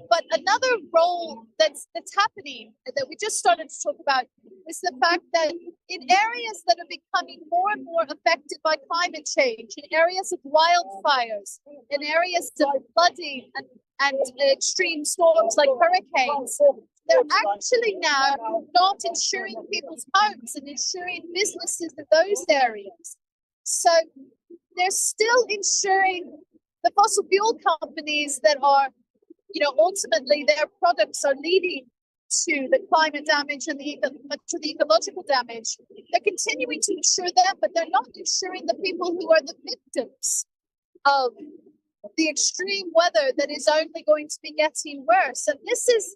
But another role that's happening that we just started to talk about is the fact that in areas that are becoming more and more affected by climate change, in areas of wildfires, in areas of flooding and extreme storms like hurricanes, they're actually now not insuring people's homes and insuring businesses in those areas. So they're still insuring the fossil fuel companies that are, ultimately their products are leading to the climate damage and to the ecological damage. They're continuing to insure them, but they're not insuring the people who are the victims of the extreme weather that is only going to be getting worse. And this is,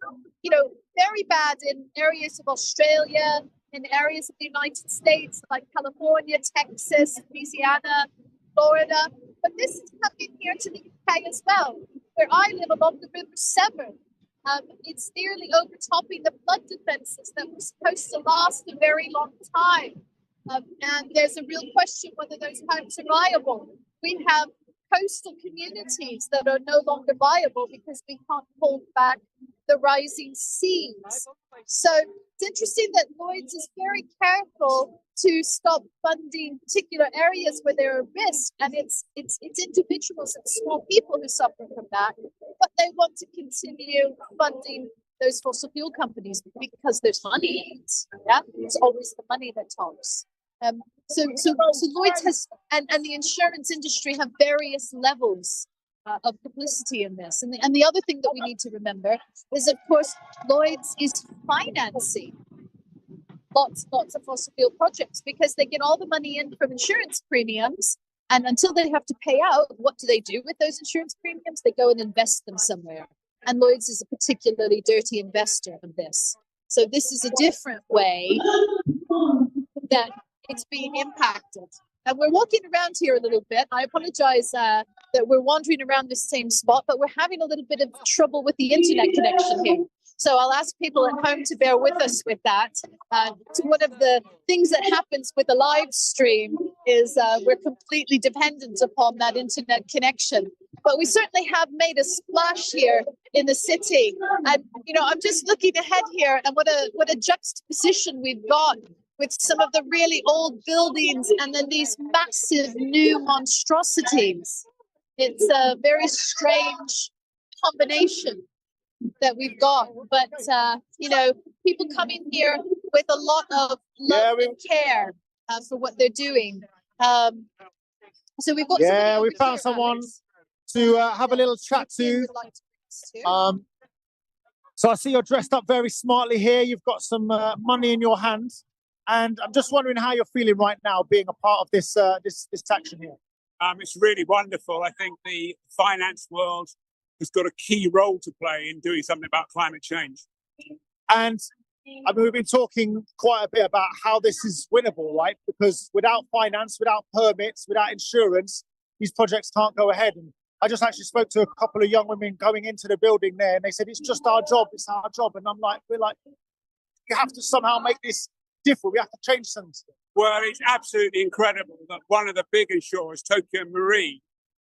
very bad in areas of Australia, in areas of the United States like California, Texas, Louisiana, Florida. But this is coming here to the UK as well, where I live along the River Severn. It's nearly overtopping the flood defences that were supposed to last a very long time. And there's a real question whether those homes are viable. We have coastal communities that are no longer viable because we can't hold back the rising seas. So it's interesting that Lloyd's is very careful to stop funding particular areas where there are risks, and it's individuals and small people who suffer from that, but they want to continue funding those fossil fuel companies because there's money. Yeah, it's always the money that talks. So Lloyd's has and the insurance industry have various levels of Complicity in this. And the other thing that we need to remember is, of course, Lloyd's is financing lots of fossil fuel projects because they get all the money in from insurance premiums. And until they have to pay out, what do they do with those insurance premiums? They go and invest them somewhere. And Lloyd's is a particularly dirty investor of this. So this is a different way that it's being impacted. And we're walking around here a little bit. I apologize that we're wandering around the same spot, but we're having a little bit of trouble with the internet connection here. So I'll ask people at home to bear with us with that. So one of the things that happens with a live stream is we're completely dependent upon that internet connection. But we certainly have made a splash here in the city. And, you know, I'm just looking ahead here and what a juxtaposition we've got with some of the really old buildings and then these massive new monstrosities. It's a very strange combination that we've got, but you know, people coming here with a lot of love and care for what they're doing. So we've got we found someone to have a little chat to. So I see you're dressed up very smartly here. You've got some money in your hand, and I'm just wondering how you're feeling right now, being a part of this this action here. It's really wonderful. I think the finance world has got a key role to play in doing something about climate change. And I mean, we've been talking quite a bit about how this is winnable, right? Because without finance, without permits, without insurance, these projects can't go ahead. And I just actually spoke to a couple of young women going into the building there, and they said, it's just our job, it's our job. And we're like, you have to somehow make this different. We have to change something. Well, it's absolutely incredible that one of the big insurers, Tokyo Marine,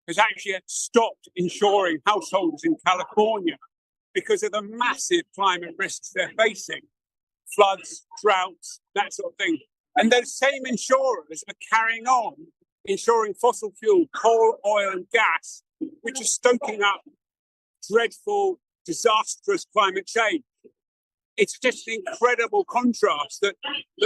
has actually stopped insuring households in California because of the massive climate risks they're facing. Floods, droughts, that sort of thing. And those same insurers are carrying on insuring fossil fuel, coal, oil and gas, which is stoking up dreadful, disastrous climate change. It's just an incredible contrast that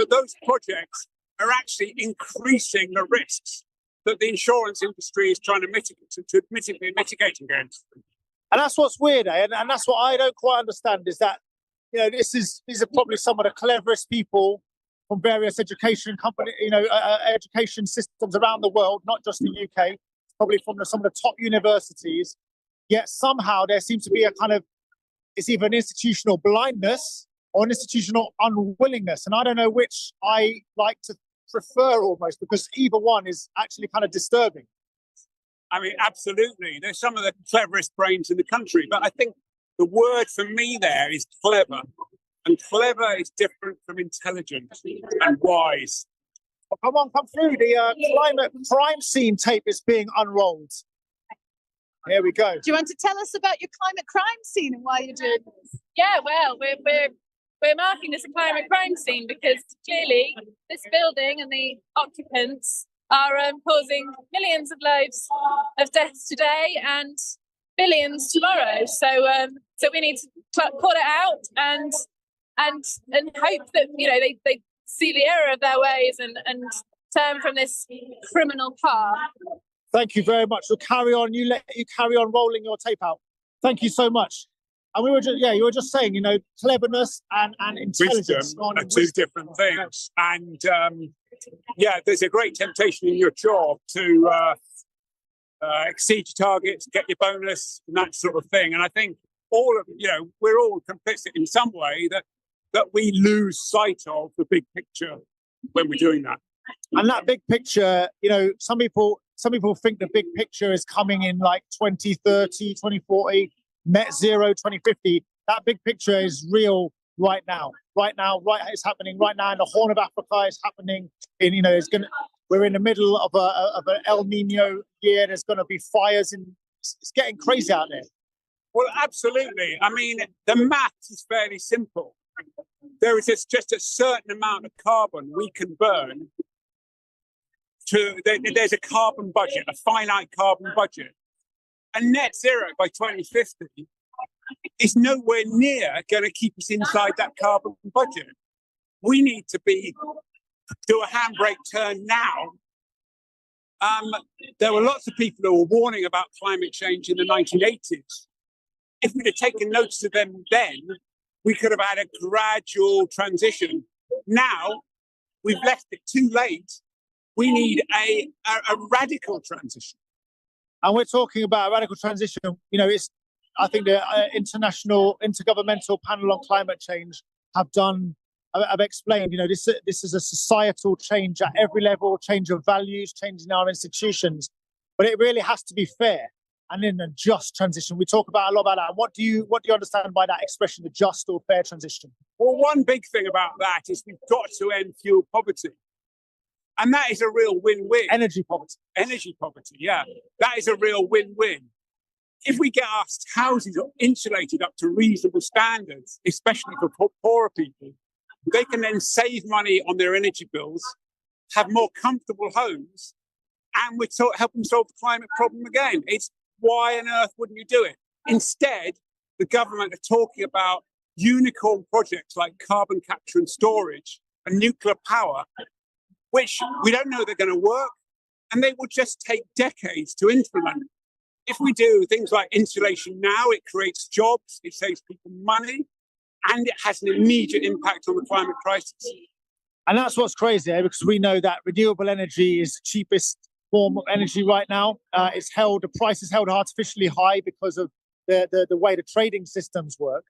those projects are actually increasing the risks that the insurance industry is trying to mitigate against. And that's what's weird, eh? And that's what I don't quite understand is that, you know, these are probably some of the cleverest people from various education education systems around the world, not just the UK, probably from some of the top universities. Yet somehow there seems to be a kind of, it's either an institutional blindness or an institutional unwillingness. And I don't know which I like to prefer almost, because either one is actually kind of disturbing. I mean, absolutely. They're some of the cleverest brains in the country. But I think the word for me there is clever. And clever is different from intelligent and wise. Well, come on, come through. The climate crime scene tape is being unrolled. Here we go. Do you want to tell us about your climate crime scene and why you're doing this? Yeah, well, we're marking this a climate crime scene because clearly this building and the occupants are causing millions of lives of deaths today and billions tomorrow. So we need to call it out and hope that, you know, they see the error of their ways and turn from this criminal path. Thank you very much. We'll carry on. You carry on rolling your tape out. Thank you so much. And we were just, you were just saying, you know, cleverness and intelligence wisdom are two different things. And there's a great temptation in your job to exceed your targets, get your bonus, and that sort of thing. And I think we're all complicit in some way that we lose sight of the big picture when we're doing that. And that big picture, you know, some people think the big picture is coming in like 2030, 2040, net zero 2050. That big picture is real right now. It's happening right now in the Horn of Africa. It's happening in, we're in the middle of an El Nino year. There's going to be fires it's getting crazy out there. Well, absolutely. I mean, the math is fairly simple. There is just a certain amount of carbon we can burn. There's a carbon budget, a finite carbon budget. And net zero by 2050 is nowhere near going to keep us inside that carbon budget. We need to do a handbrake turn now There were lots of people who were warning about climate change in the 1980s. If we'd have taken notice of them then, we could have had a gradual transition. Now, we've left it too late. We need a radical transition. And we're talking about a radical transition. You know, I think the International Intergovernmental Panel on Climate Change have explained, you know, this is a societal change at every level, change of values, change in our institutions, but it really has to be fair and in a just transition. We talk about a lot about that. What do you understand by that expression, the just or fair transition? Well, one big thing about that is we've got to end fuel poverty. And that is a real win-win. Energy poverty. Energy poverty, yeah. That is a real win-win. If we get our houses insulated up to reasonable standards, especially for poorer people, they can then save money on their energy bills, have more comfortable homes, and we'd help them solve the climate problem again. It's why on earth wouldn't you do it? Instead, the government are talking about unicorn projects like carbon capture and storage and nuclear power, which we don't know they're going to work, and they will just take decades to implement. If we do things like insulation now, it creates jobs, it saves people money, and it has an immediate impact on the climate crisis. And that's what's crazy, because we know that renewable energy is the cheapest form of energy right now. The price is held artificially high because of the way the trading systems work.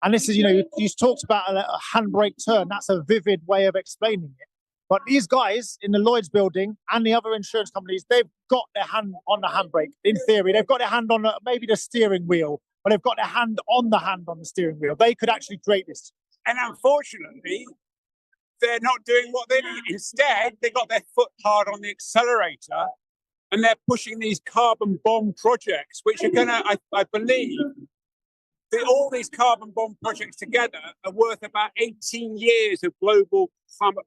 And this is, you know, you talked about a handbrake turn. That's a vivid way of explaining it. But these guys in the Lloyd's building and the other insurance companies, they've got their hand on the handbrake. In theory, they've got their hand on maybe the steering wheel, but they've got their hand on the steering wheel. They could actually create this. And unfortunately, they're not doing what they need. Instead, they got their foot hard on the accelerator, and they're pushing these carbon bomb projects, which are going to, I believe, all these carbon bomb projects together are worth about 18 years of global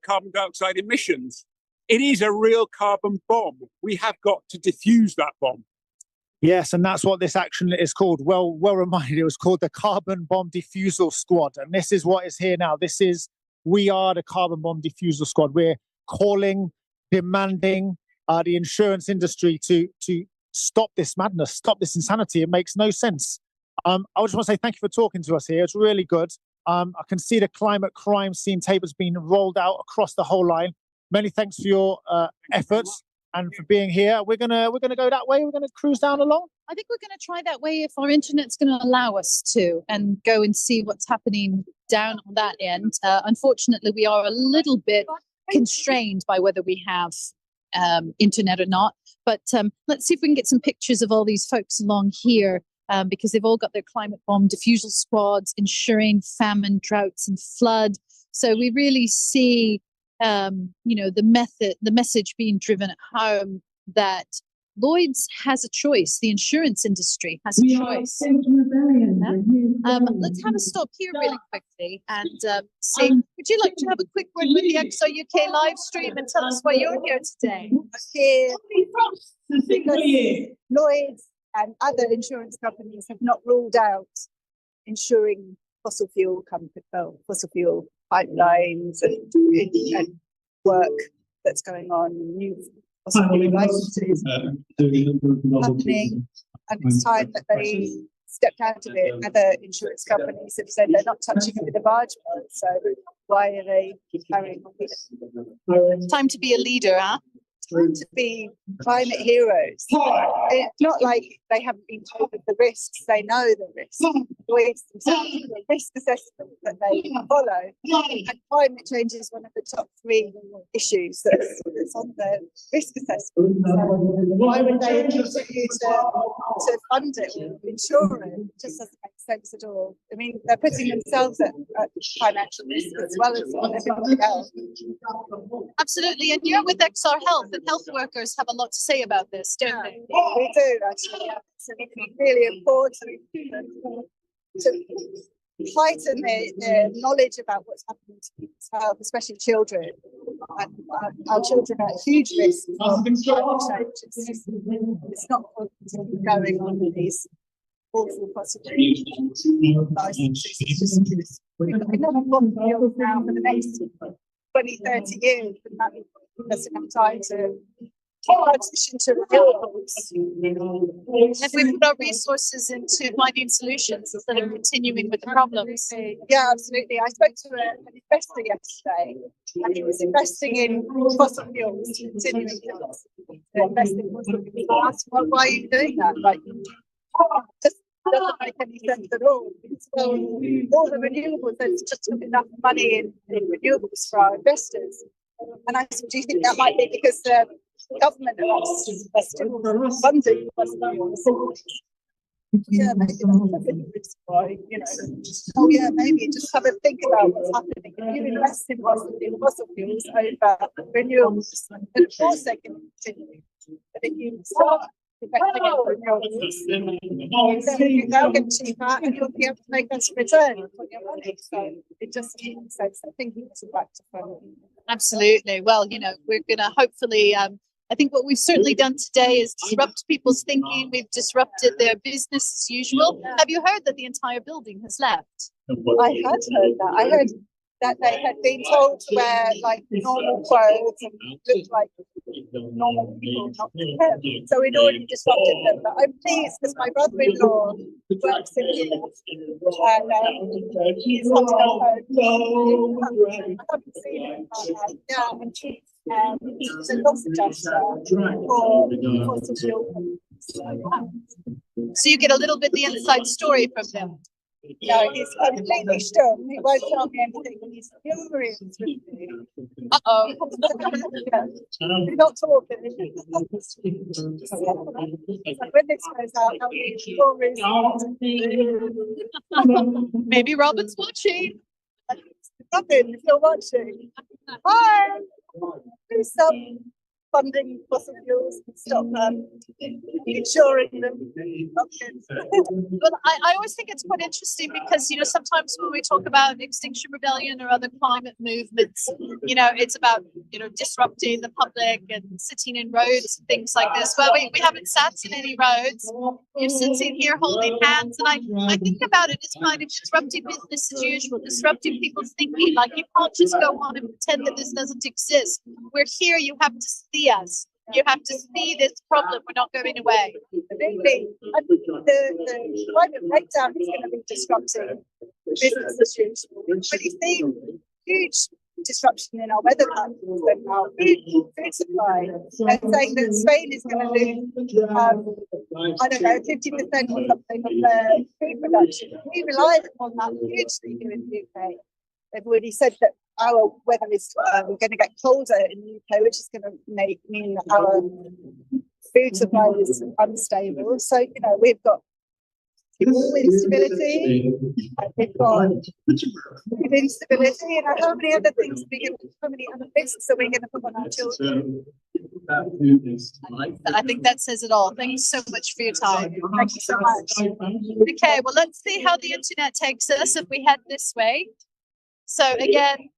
carbon dioxide emissions. It is a real carbon bomb. We have got to diffuse that bomb. Yes, and that's what this action is called. Well reminded, it was called the Carbon Bomb Defusal Squad. And this is what is here now. We are the Carbon Bomb Defusal Squad. We're calling, demanding the insurance industry to stop this madness, stop this insanity. It makes no sense. I just want to say thank you for talking to us here. It's really good. I can see the climate crime scene tape has been rolled out across the whole line. Many thanks for your efforts and for being here. We're gonna go that way. We're gonna cruise down along. I think we're going to try that way if our internet's going to allow us to, and go and see what's happening down on that end. Unfortunately, we are a little bit constrained by whether we have internet or not. But let's see if we can get some pictures of all these folks along here. Because they've all got their climate bomb diffusal squads, ensuring famine, droughts, and flood. So we really see, the message being driven at home that Lloyd's has a choice. The insurance industry has a choice. Let's have a stop here really quickly and see. Would you like to have a quick word with the XR UK live stream and tell us why you're here today? Here because Lloyd's and other insurance companies have not ruled out insuring fossil fuel pipelines and work that's going on, new fossil fuel licenses happening, and it's time that they stepped out of it. Other insurance companies have said they're not touching it with a barge pole, so why are they carrying on with it? Time to be a leader, huh? Time to be climate heroes. It's not like they haven't been told of the risks, they know the risks. Lloyd's themselves have a risk assessment that they follow. And climate change is one of the top 3 issues that's on the risk assessment. So why would they continue to fund it or insure it? It just doesn't make sense at all. I mean, they're putting themselves at financial risk as well as everybody else. Absolutely, and you're with XR Health, and health workers have a lot to say about this, don't they? We do, actually. It's really important to heighten their knowledge about what's happening to people's health, especially children. And our children are at huge risk of climate change. It's not going to keep going on with these awful possibilities. We've got enough fields now for the next 20, 30 years, and that gives us enough time to transition to renewables. If we put our resources into finding solutions instead of continuing with the problems. Yeah, absolutely. I spoke to an investor yesterday, and he was investing in fossil fuels, continuing to invest in fossil fuels. I asked, well, why are you doing that? Like, just doesn't make any sense at all. So all the renewables, there's just not enough money in renewables for our investors. And I said, do you think that might be because the government are still funding fossil fuels? Yeah, maybe that's why, oh yeah, maybe just have a think about what's happening. If you invest in fossil fuels over renewables, then of course they can continue. But if you start investing in renewables, then they'll get cheaper and you'll be able to make us return on your money. So it just makes sense. I think it's back to funding. Absolutely. Well, we're going to hopefully, I think what we've certainly done today is disrupt people's thinking. We've disrupted their business as usual. Have you heard that the entire building has left? I had heard that. I heard that they had been told to wear like normal clothes and look like normal people, not them. So we'd already disrupted them. But I'm pleased because my brother-in-law works in here and he's had to go home. I haven't seen him. Yeah, and he's a loss adjuster for fossil fuel. So you get a little bit the inside story from them. No, he's completely stunned. He won't tell me anything. He's furious with me. Uh-oh. He's not talking. So when this goes out, I'll be furious. Maybe Robin's watching. Robin, if you're watching. Hi! Do some funding fossil fuels and stop insuring them. Well, I always think it's quite interesting because, sometimes when we talk about Extinction Rebellion or other climate movements, it's about, disrupting the public and sitting in roads and things like this. Well, we haven't sat in any roads. You're sitting here holding hands. And I think about it as kind of disrupting business as usual, disrupting people's thinking. Like, you can't just go on and pretend that this doesn't exist. We're here. You have to see us. You have to see this problem. We're not going away. Absolutely. And the climate breakdown is going to be disrupting business as usual. But you see huge disruption in our weather patterns and our food supply. And saying that Spain is going to lose, 50% or something of their food production. We rely on that hugely here in the UK. They've already said that our weather is going to get colder in the UK, which is going to mean that our food supply is unstable. So, we've got instability, we've got food instability, and how many other things how many other risks are we going to put on our children? I think that says it all. Thank you so much for your time. Thank you so much. Okay, well, let's see how the internet takes us if we head this way. So again,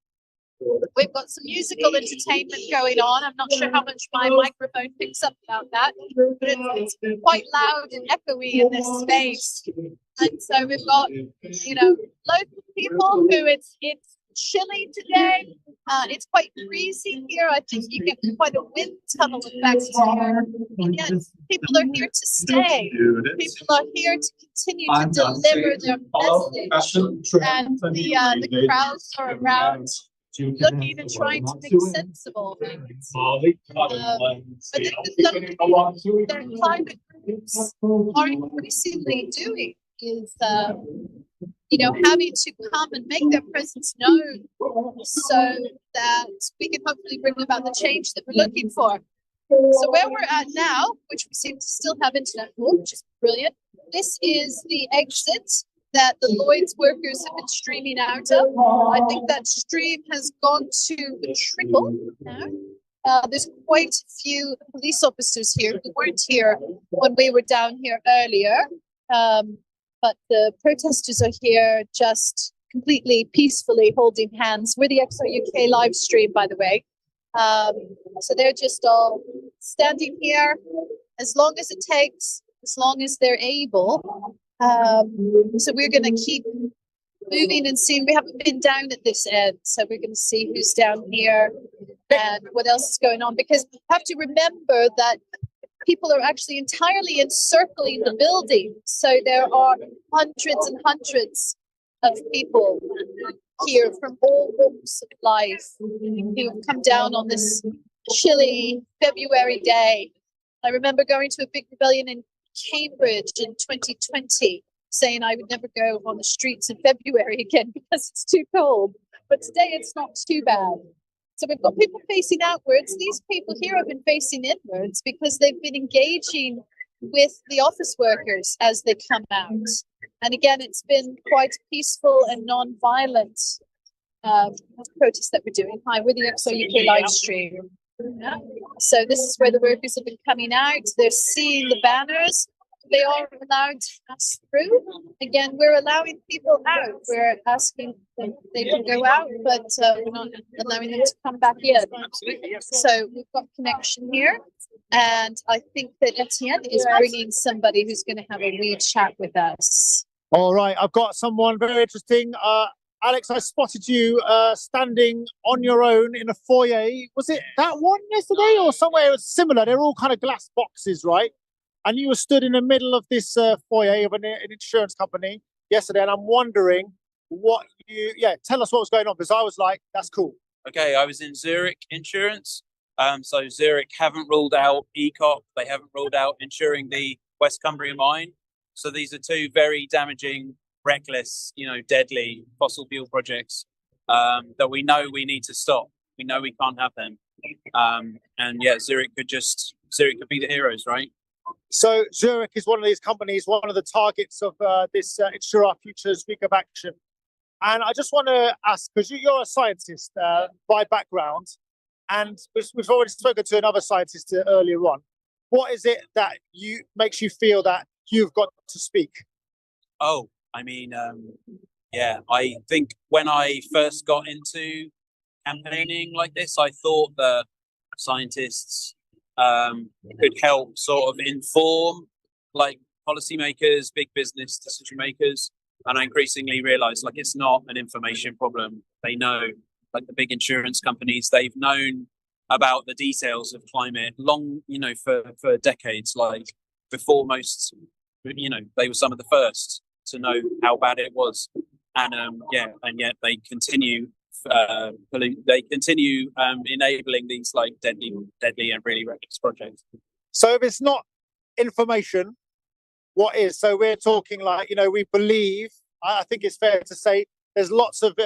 we've got some musical entertainment going on. I'm not sure how much my microphone picks up about that, but it's quite loud and echoey in this space. And so we've got, local people who it's chilly today. It's quite breezy here. I think you get quite a wind tunnel effect here. And yet people are here to stay. People are here to continue to deliver their message. And the crowds are around looking and trying to make sense of all things. But the climate groups are increasingly doing is having to come and make their presence known so that we can hopefully bring about the change that we're looking for. So where we're at now, which we seem to still have internet for, which is brilliant, this is the exit that the Lloyd's workers have been streaming out of. I think that stream has gone to a trickle now. There's quite a few police officers here who weren't here when we were down here earlier. But the protesters are here just completely peacefully holding hands. We're the XR UK live stream, by the way. So they're just all standing here as long as it takes, as long as they're able. So we're going to keep moving and seeing. We haven't been down at this end, so we're going to see who's down here and what else is going on, because you have to remember that people are actually entirely encircling the building. So there are hundreds and hundreds of people here from all walks of life who have come down on this chilly February day. I remember going to a big rebellion in Cambridge in 2020, saying I would never go on the streets in February again because it's too cold. But today it's not too bad. So we've got people facing outwards. These people here have been facing inwards because they've been engaging with the office workers as they come out. And again, it's been quite peaceful and non-violent protest that we're doing. Hi, we're the XO UK live stream. Yeah. So this is where the workers have been coming out. They're seeing the banners. They are allowed to pass through. Again, we're allowing people out. We're asking them they can go out, but we're not allowing them to come back in. So we've got connection here. And I think that Etienne is bringing somebody who's going to have a wee chat with us. All right, I've got someone very interesting. Alex, I spotted you standing on your own in a foyer. Was it that one yesterday or somewhere it was similar? They're all kind of glass boxes, right? And you were stood in the middle of this foyer of an insurance company yesterday, and I'm wondering what tell us what was going on, because I was like, that's cool. Okay, I was in Zurich Insurance. So Zurich haven't ruled out ECOP. They haven't ruled out insuring the West Cumbria mine. So these are two very damaging, reckless, deadly fossil fuel projects that we know we need to stop. We know we can't have them. And yeah, Zurich could be the heroes, right? So Zurich is one of these companies, one of the targets of this Insure Our Future week of action. And I just want to ask, because you're a scientist by background, and we've already spoken to another scientist earlier on. What is it that makes you feel that you've got to speak? Oh, I mean, I think when I first got into campaigning like this, I thought that scientists could help sort of inform like policymakers, big business decision makers. And I increasingly realized like it's not an information problem. They know, like the big insurance companies, they've known about the details of climate long, for decades, like before most, they were some of the first to know how bad it was. And yet they continue enabling these like deadly and really reckless projects. So if it's not information, what is? So we're talking like, we believe, I think it's fair to say there's lots of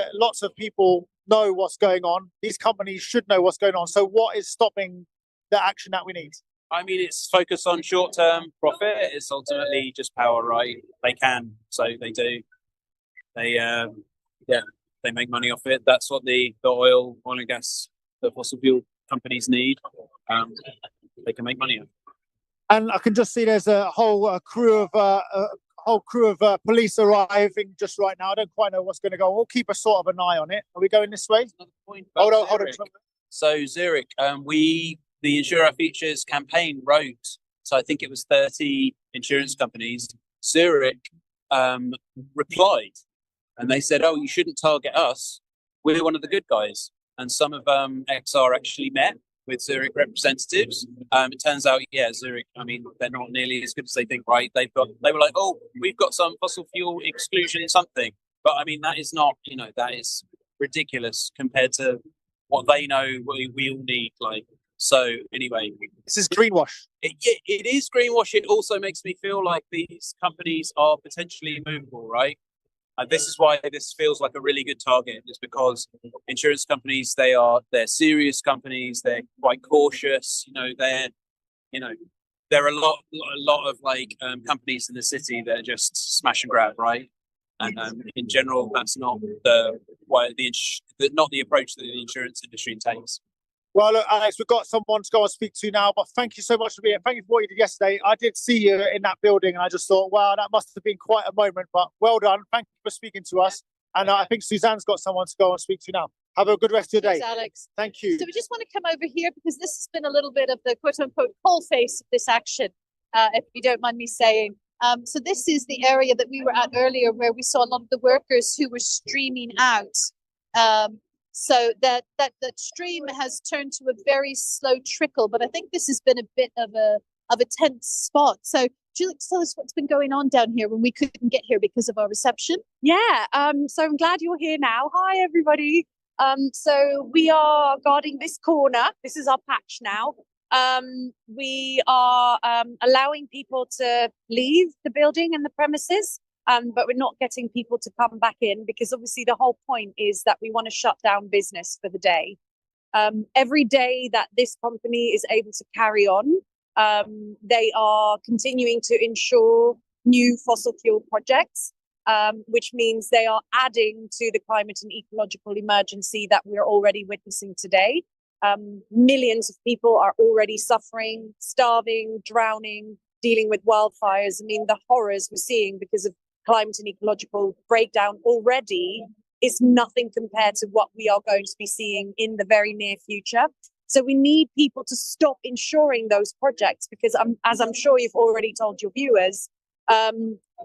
people know what's going on. These companies should know what's going on. So what is stopping the action that we need? I mean, it's focused on short-term profit. It's ultimately just power, right? They can, so they do. They make money off it. That's what the oil and gas, the fossil fuel companies need. They can make money off it. And I can just see there's a whole crew of police arriving just right now. I don't quite know what's going to go on. We'll keep a sort of an eye on it. Are we going this way? Hold on. So Zurich, the Insure Our Futures campaign wrote, so I think it was 30 insurance companies. Zurich replied, and they said, "Oh, you shouldn't target us. We're one of the good guys." And some of XR actually met with Zurich representatives. It turns out, Zurich, I mean, they're not nearly as good as they think, right? They were like, "Oh, we've got some fossil fuel exclusion something." But I mean, that is not, that is ridiculous compared to what they know we all need. Like, so anyway. This is greenwash. It is greenwash. It also makes me feel like these companies are potentially movable, right? And this is why this feels like a really good target, is because insurance companies, they're serious companies. They're quite cautious. There are a lot of like companies in the city that are just smash and grab, right? And in general, that's not the approach that the insurance industry takes. Well, look, Alex, we've got someone to go and speak to now, but thank you so much for being here. Thank you for what you did yesterday. I did see you in that building, and I just thought, wow, that must have been quite a moment, but well done. Thank you for speaking to us. And I think Suzanne's got someone to go and speak to now. Have a good rest of your day. Thanks, Alex. Thank you. So we just want to come over here because this has been a little bit of the quote-unquote coal face of this action, if you don't mind me saying. So this is the area that we were at earlier where we saw a lot of the workers who were streaming out. So that stream has turned to a very slow trickle, but I think this has been a bit of a tense spot. So do you like to tell us what's been going on down here when we couldn't get here because of our reception? Yeah, so I'm glad you're here now. Hi, everybody. So we are guarding this corner. This is our patch now. We are allowing people to leave the building and the premises, but we're not getting people to come back in because obviously the whole point is that we want to shut down business for the day. Every day that this company is able to carry on, they are continuing to insure new fossil fuel projects, which means they are adding to the climate and ecological emergency that we're already witnessing today. Millions of people are already suffering, starving, drowning, dealing with wildfires. I mean, the horrors we're seeing because of climate and ecological breakdown already is nothing compared to what we are going to be seeing in the very near future. So we need people to stop insuring those projects because, as I'm sure you've already told your viewers,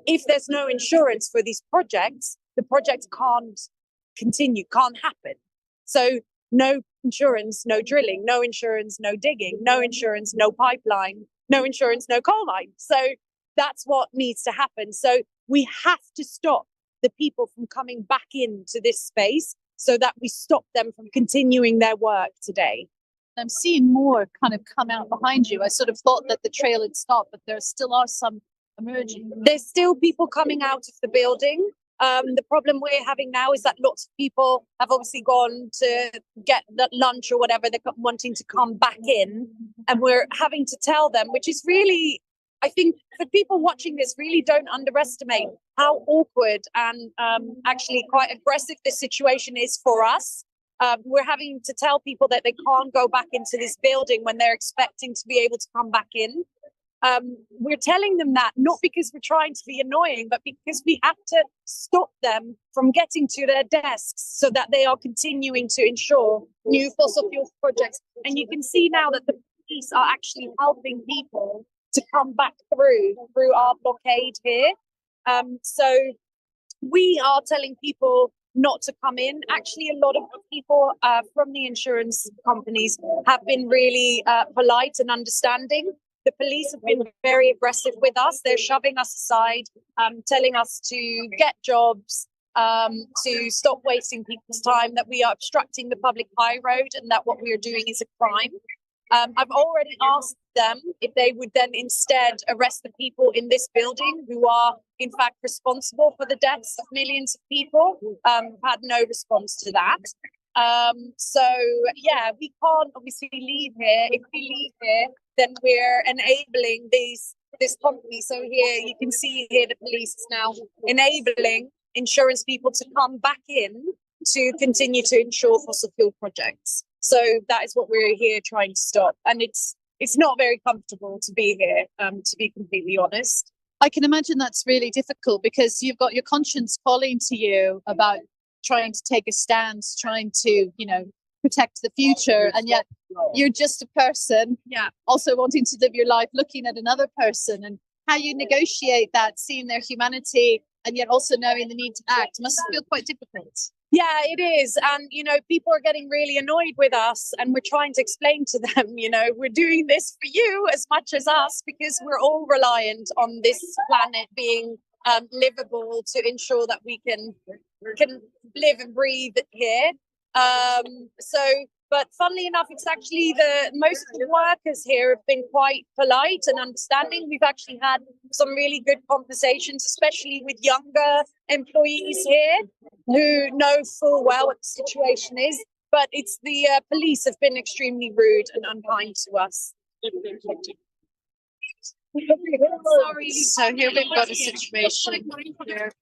if there's no insurance for these projects, the projects can't continue, can't happen. So no insurance, no drilling, no insurance, no digging, no insurance, no pipeline, no insurance, no coal mine. So that's what needs to happen. So we have to stop the people from coming back into this space so that we stop them from continuing their work today. I'm seeing more kind of come out behind you. I sort of thought that the trail had stopped, but there still are some emerging. There's still people coming out of the building. The problem we're having now is that lots of people have obviously gone to get that lunch or whatever, they're wanting to come back in, and we're having to tell them, which is really, I think for people watching this, really don't underestimate how awkward and actually quite aggressive this situation is for us. We're having to tell people that they can't go back into this building when they're expecting to be able to come back in. We're telling them that not because we're trying to be annoying, but because we have to stop them from getting to their desks so that they are continuing to insure new fossil fuel projects. And you can see now that the police are actually helping people to come back through our blockade here. So we are telling people not to come in. Actually, a lot of people from the insurance companies have been really polite and understanding. The police have been very aggressive with us. They're shoving us aside, telling us to get jobs, to stop wasting people's time, that we are obstructing the public high road and that what we are doing is a crime. I've already asked them if they would then instead arrest the people in this building who are in fact responsible for the deaths of millions of people. Had no response to that. So yeah, we can't obviously leave here. If we leave here, then we're enabling this company. So here you can see here the police is now enabling insurance people to come back in to continue to insure fossil fuel projects. So that is what we're here trying to stop. And it's not very comfortable to be here, to be completely honest. I can imagine that's really difficult because you've got your conscience calling to you about trying to take a stance, trying to, protect the future. And yet you're just a person, also wanting to live your life, looking at another person, and how you negotiate that, seeing their humanity, and yet also knowing the need to act must feel quite difficult. Yeah, it is. And, people are getting really annoyed with us, and we're trying to explain to them, we're doing this for you as much as us, because we're all reliant on this planet being livable to ensure that we can live and breathe here. But funnily enough, it's actually most of the workers here have been quite polite and understanding. We've actually had some really good conversations, especially with younger employees here who know full well what the situation is. But it's the police have been extremely rude and unkind to us. Sorry. So here we've got a situation where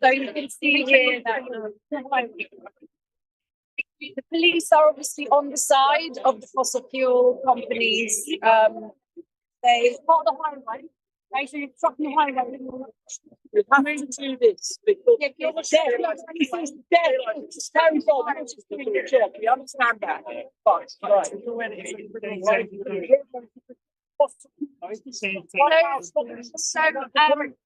so you can see here that the police are obviously on the side of the fossil fuel companies. They hold the highway. Actually, stop the highway. We have to do this because it's dead. It's terrible. We understand that. But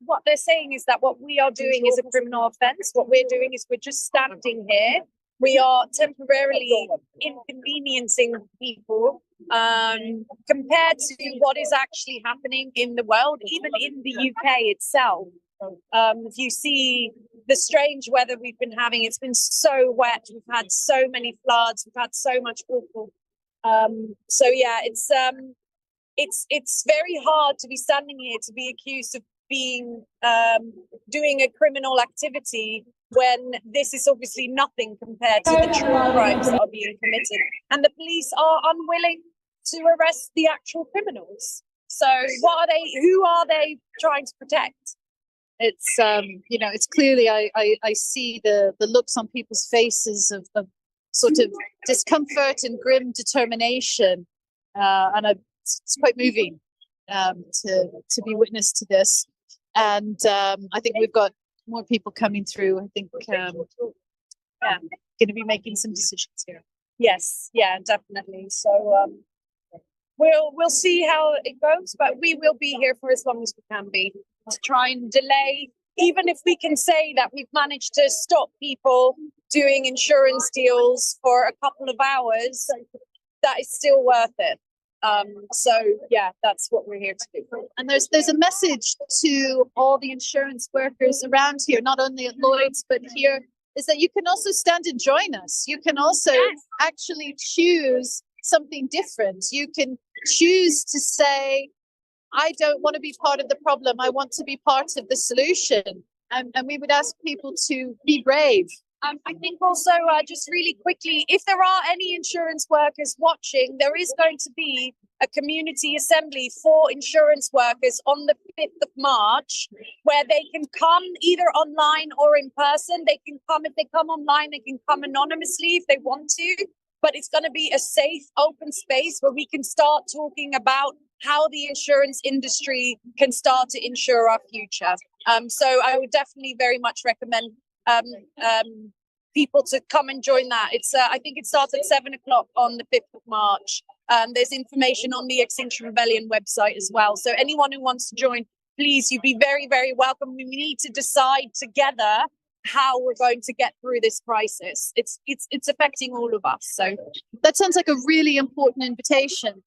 what they're saying is that what we are doing is a criminal offence. What we're doing is we're just standing here we are temporarily inconveniencing people compared to what is actually happening in the world, even in the UK itself. If you see the strange weather we've been having, it's been so wet. We've had so many floods. We've had so much awful. So yeah, it's very hard to be standing here to be accused of being doing a criminal activity when this is obviously nothing compared to the true crimes that are being committed, and the police are unwilling to arrest the actual criminals. So what are they? Who are they trying to protect? It's it's clearly I see the looks on people's faces of sort of discomfort and grim determination, and it's quite moving to be witness to this. And I think we've got more people coming through. I think going to be making some decisions here. Yes, yeah, definitely. So we'll see how it goes, but we will be here for as long as we can be to try and delay. Even if we can say that we've managed to stop people doing insurance deals for a couple of hours, that is still worth it. So yeah, that's what we're here to do. And there's a message to all the insurance workers around here, not only at Lloyd's but here, is that you can also stand and join us. You can also actually choose something different. You can choose to say, I don't want to be part of the problem. I want to be part of the solution. And we would ask people to be brave. I think also, just really quickly, if there are any insurance workers watching, there is going to be a community assembly for insurance workers on the 5th of March, where they can come either online or in person. They can come, if they come online, they can come anonymously if they want to. But it's going to be a safe, open space where we can start talking about how the insurance industry can start to insure our future. So I would definitely very much recommend people to come and join that. It's I think it starts at 7 o'clock on the 5th of March. There's information on the Extinction Rebellion website as well. So anyone who wants to join, please, you'd be very, very welcome. We need to decide together how we're going to get through this crisis. It's affecting all of us. So that sounds like a really important invitation.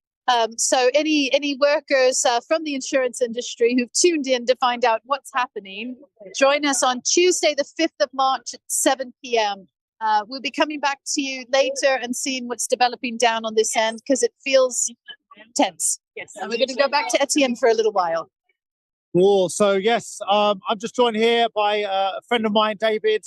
So any workers from the insurance industry who've tuned in to find out what's happening, join us on Tuesday, the 5th of March at 7 p.m. We'll be coming back to you later and seeing what's developing down on this end, because it feels tense. Yes. And we're going to go back to Etienne for a little while. Cool. So yes, I'm just joined here by a friend of mine, David.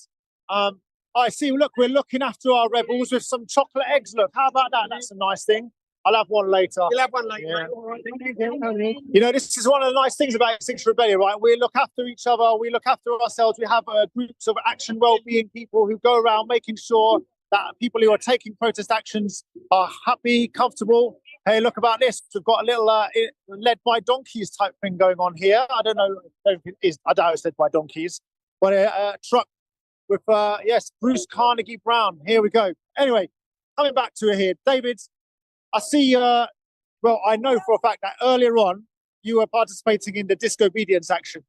I see. Look, we're looking after our rebels with some chocolate eggs. Look, how about that? That's a nice thing. I'll have one later. You'll have one later. Yeah. All right. You know, this is one of the nice things about Extinction Rebellion, right? We look after each other. We look after ourselves. We have groups of action well-being people who go around making sure that people who are taking protest actions are happy, comfortable. Hey, look about this. We've got a little led by donkeys type thing going on here. I don't know. I doubt it's led by donkeys. But a truck with, yes, Bruce Carnegie Brown. Here we go. Anyway, coming back to it here. David, I see, well, I know for a fact that earlier on, you were participating in the disobedience action.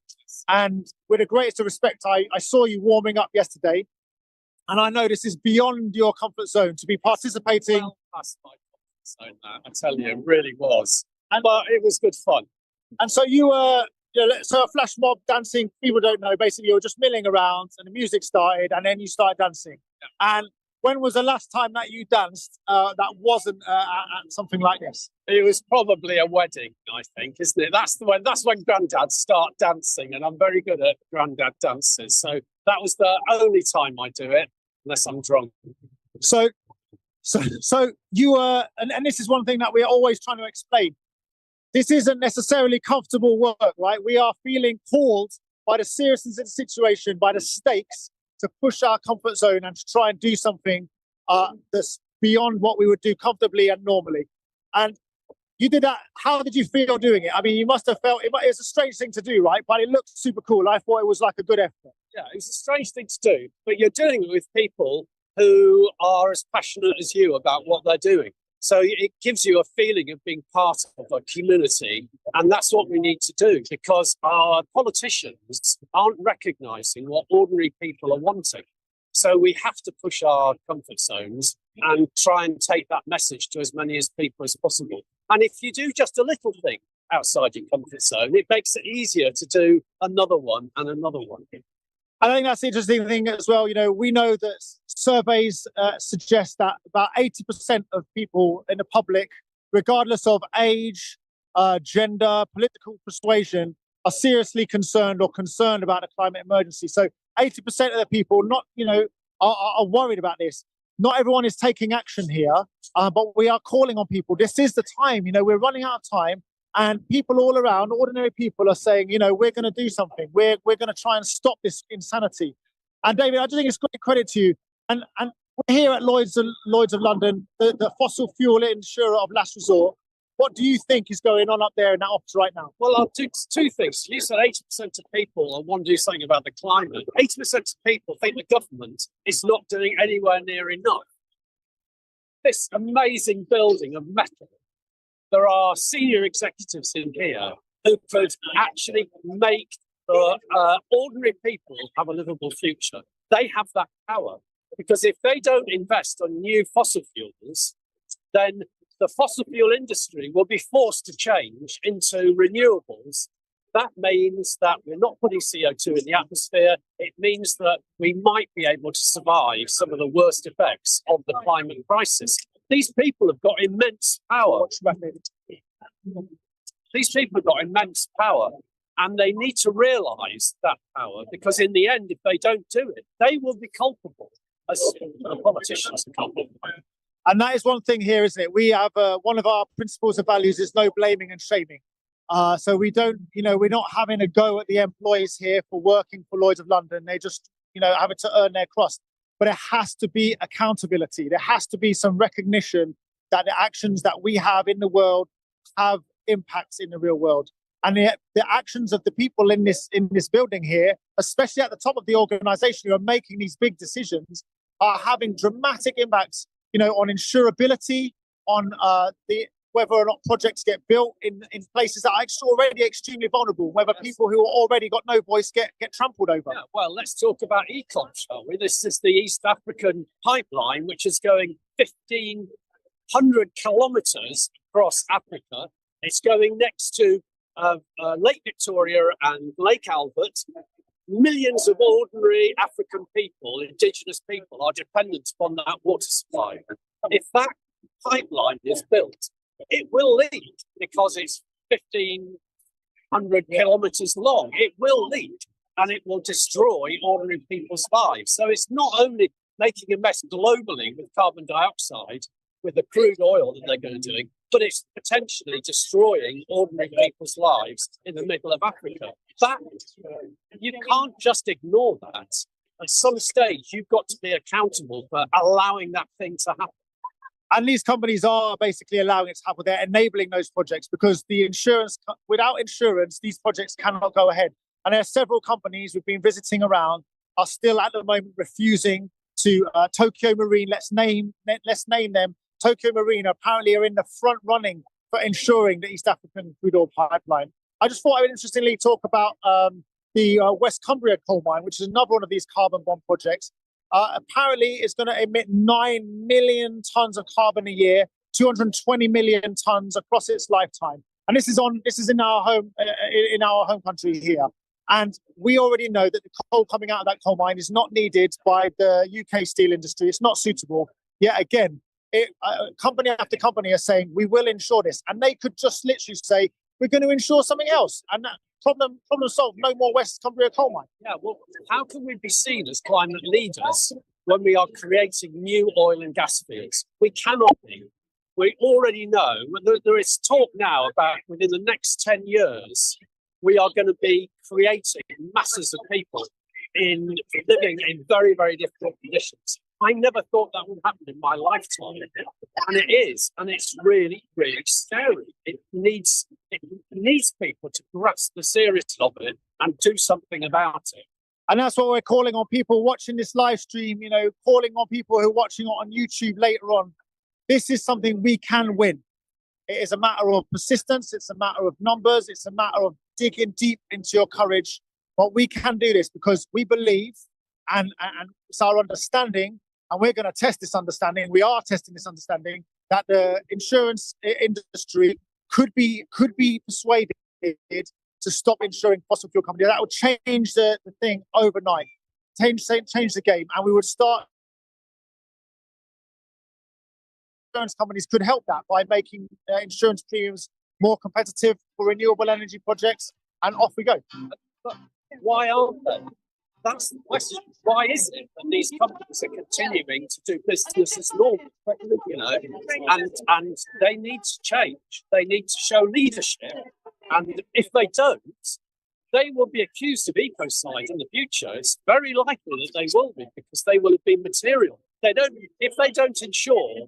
And with the greatest of respect, I saw you warming up yesterday. And I know this is beyond your comfort zone to be participating. Well, past my comfort zone, I tell you, it really was. But it was good fun. And so you were, so a flash mob dancing, people don't know, basically you were just milling around and the music started and then you started dancing. Yeah. And when was the last time that you danced that wasn't at something like this? It was probably a wedding, I think, isn't it? That's when granddads start dancing, and I'm very good at granddad dances. So that was the only time I do it, unless I'm drunk. So you were, and this is one thing that we're always trying to explain. This isn't necessarily comfortable work, right? We are feeling called by the seriousness of the situation, by the stakes, to push our comfort zone and to try and do something that's beyond what we would do comfortably and normally. And you did that. How did you feel doing it? I mean, you must have felt it was a strange thing to do, right? But it looked super cool. I thought it was like a good effort. Yeah, it's a strange thing to do, but you're doing it with people who are as passionate as you about what they're doing. So it gives you a feeling of being part of a community. And that's what we need to do, because our politicians aren't recognising what ordinary people are wanting. So we have to push our comfort zones and try and take that message to as many as people as possible. And if you do just a little thing outside your comfort zone, it makes it easier to do another one and another one. I think that's the interesting thing as well. We know that surveys suggest that about 80% of people in the public, regardless of age, gender, political persuasion, are seriously concerned about the climate emergency. So 80% of the people are worried about this. Not everyone is taking action here, but we are calling on people. This is the time. We're running out of time. And people all around, ordinary people, are saying, we're going to do something. We're going to try and stop this insanity. And David, I just think it's great credit to you. And we're here at Lloyd's of London, the fossil fuel insurer of last resort. What do you think is going on up there in that office right now? Well, I'll do two things. You said 80% of people want to do something about the climate. 80% of people think the government is not doing anywhere near enough. This amazing building of metal. There are senior executives in here who could actually make ordinary people have a livable future. They have that power, because if they don't invest on new fossil fuels, then the fossil fuel industry will be forced to change into renewables. That means that we're not putting CO2 in the atmosphere. It means that we might be able to survive some of the worst effects of the climate crisis. These people have got immense power. These people have got immense power, and they need to realise that power, because in the end, if they don't do it, they will be culpable, as the politicians are culpable. And that is one thing here, isn't it? We have one of our principles of values is no blaming and shaming. So we don't, we're not having a go at the employees here for working for Lloyd's of London. They just, having to earn their crust. But it has to be accountability. There has to be some recognition that the actions that we have in the world have impacts in the real world. And the actions of the people in this building here, especially at the top of the organisation who are making these big decisions, are having dramatic impacts, on insurability, on whether or not projects get built in places that are already extremely vulnerable, whether people who already got no voice get trampled over. Yeah, well, let's talk about Econ, shall we? This is the East African pipeline, which is going 1,500 kilometres across Africa. It's going next to Lake Victoria and Lake Albert. Millions of ordinary African people, indigenous people, are dependent upon that water supply. If that pipeline is built, it will lead, because it's 1,500 kilometres long. It will lead, and it will destroy ordinary people's lives. So it's not only making a mess globally with carbon dioxide, with the crude oil that they're going to do, but it's potentially destroying ordinary people's lives in the middle of Africa. That, you can't just ignore that. At some stage, you've got to be accountable for allowing that thing to happen. And these companies are basically allowing it to happen. They're enabling those projects, because without insurance, these projects cannot go ahead. And there are several companies we've been visiting around are still at the moment refusing to. Tokyo Marine, let's name them. Tokyo Marine apparently are in the front running for ensuring the East African crude oil pipeline. I just thought I would interestingly talk about the West Cumbria coal mine, which is another one of these carbon bomb projects. Apparently, it's going to emit 9 million tons of carbon a year, 220 million tons across its lifetime. And this is in our home country here. And we already know that the coal coming out of that coal mine is not needed by the UK steel industry. It's not suitable. Yet again, company after company are saying, we will insure this. And they could just literally say, we're going to insure something else. And that problem solved. No more West Cumbria coal mine. Yeah, well, how can we be seen as climate leaders when we are creating new oil and gas fields? We cannot be. We already know, there is talk now about within the next 10 years, we are going to be creating masses of people living in very, very difficult conditions. I never thought that would happen in my lifetime, and it is, and it's really, really scary. It needs people to grasp the seriousness of it and do something about it. And that's what we're calling on people watching this live stream, calling on people who are watching it on YouTube later on. This is something we can win. It is a matter of persistence. It's a matter of numbers. It's a matter of digging deep into your courage. But we can do this because we believe and it's our understanding, and we're going to test this understanding. We are testing this understanding that the insurance industry could be persuaded to stop insuring fossil fuel companies. That would change the thing overnight, change the game, and we would start. Insurance companies could help that by making insurance premiums more competitive for renewable energy projects, and off we go. But why aren't they? That's the question. Why is it that these companies are continuing to do business as normal? You know, and they need to change. They need to show leadership, and if they don't, they will be accused of ecocide in the future. It's very likely that they will be, because they will have been material. If they don't insure,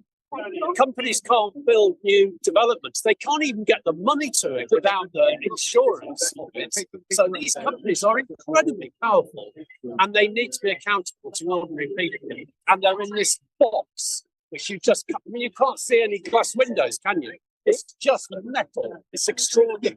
companies can't build new developments. They can't even get the money to it without the insurance of it. So these companies are incredibly powerful, and they need to be accountable to ordinary people. And they're in this box, which you can't see any glass windows, can you? It's just metal. It's extraordinary.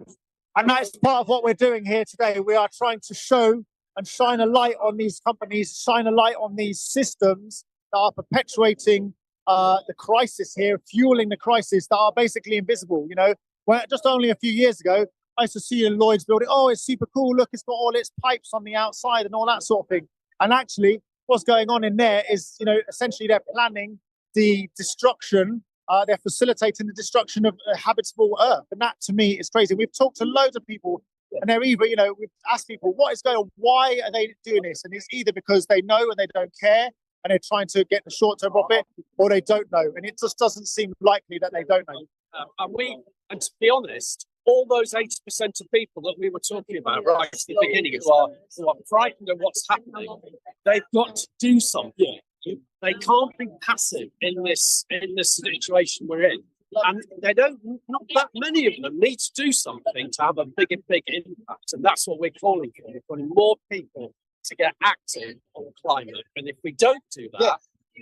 And that's part of what we're doing here today. We are trying to show and shine a light on these companies, shine a light on these systems that are perpetuating the crisis here, fueling the crisis, that are basically invisible. You know, when just only a few years ago, I used to see in Lloyd's building, oh, it's super cool. Look, it's got all its pipes on the outside and all that sort of thing. And actually, what's going on in there is, you know, essentially they're planning the destruction. They're facilitating the destruction of habitable Earth. And that, to me, is crazy. We've talked to loads of people, and they're either, you know, we've asked people, what is going on? Why are they doing this? And it's either because they know and they don't care, and they're trying to get the short-term profit, or they don't know. And it just doesn't seem likely that they don't know. And to be honest, all those 80% of people that we were talking about right at the beginning who are frightened of what's happening, they've got to do something. They can't be passive in this situation we're in. And not that many of them need to do something to have a big impact. And that's what we're calling for. We're calling more people to get active on climate. And if we don't do that,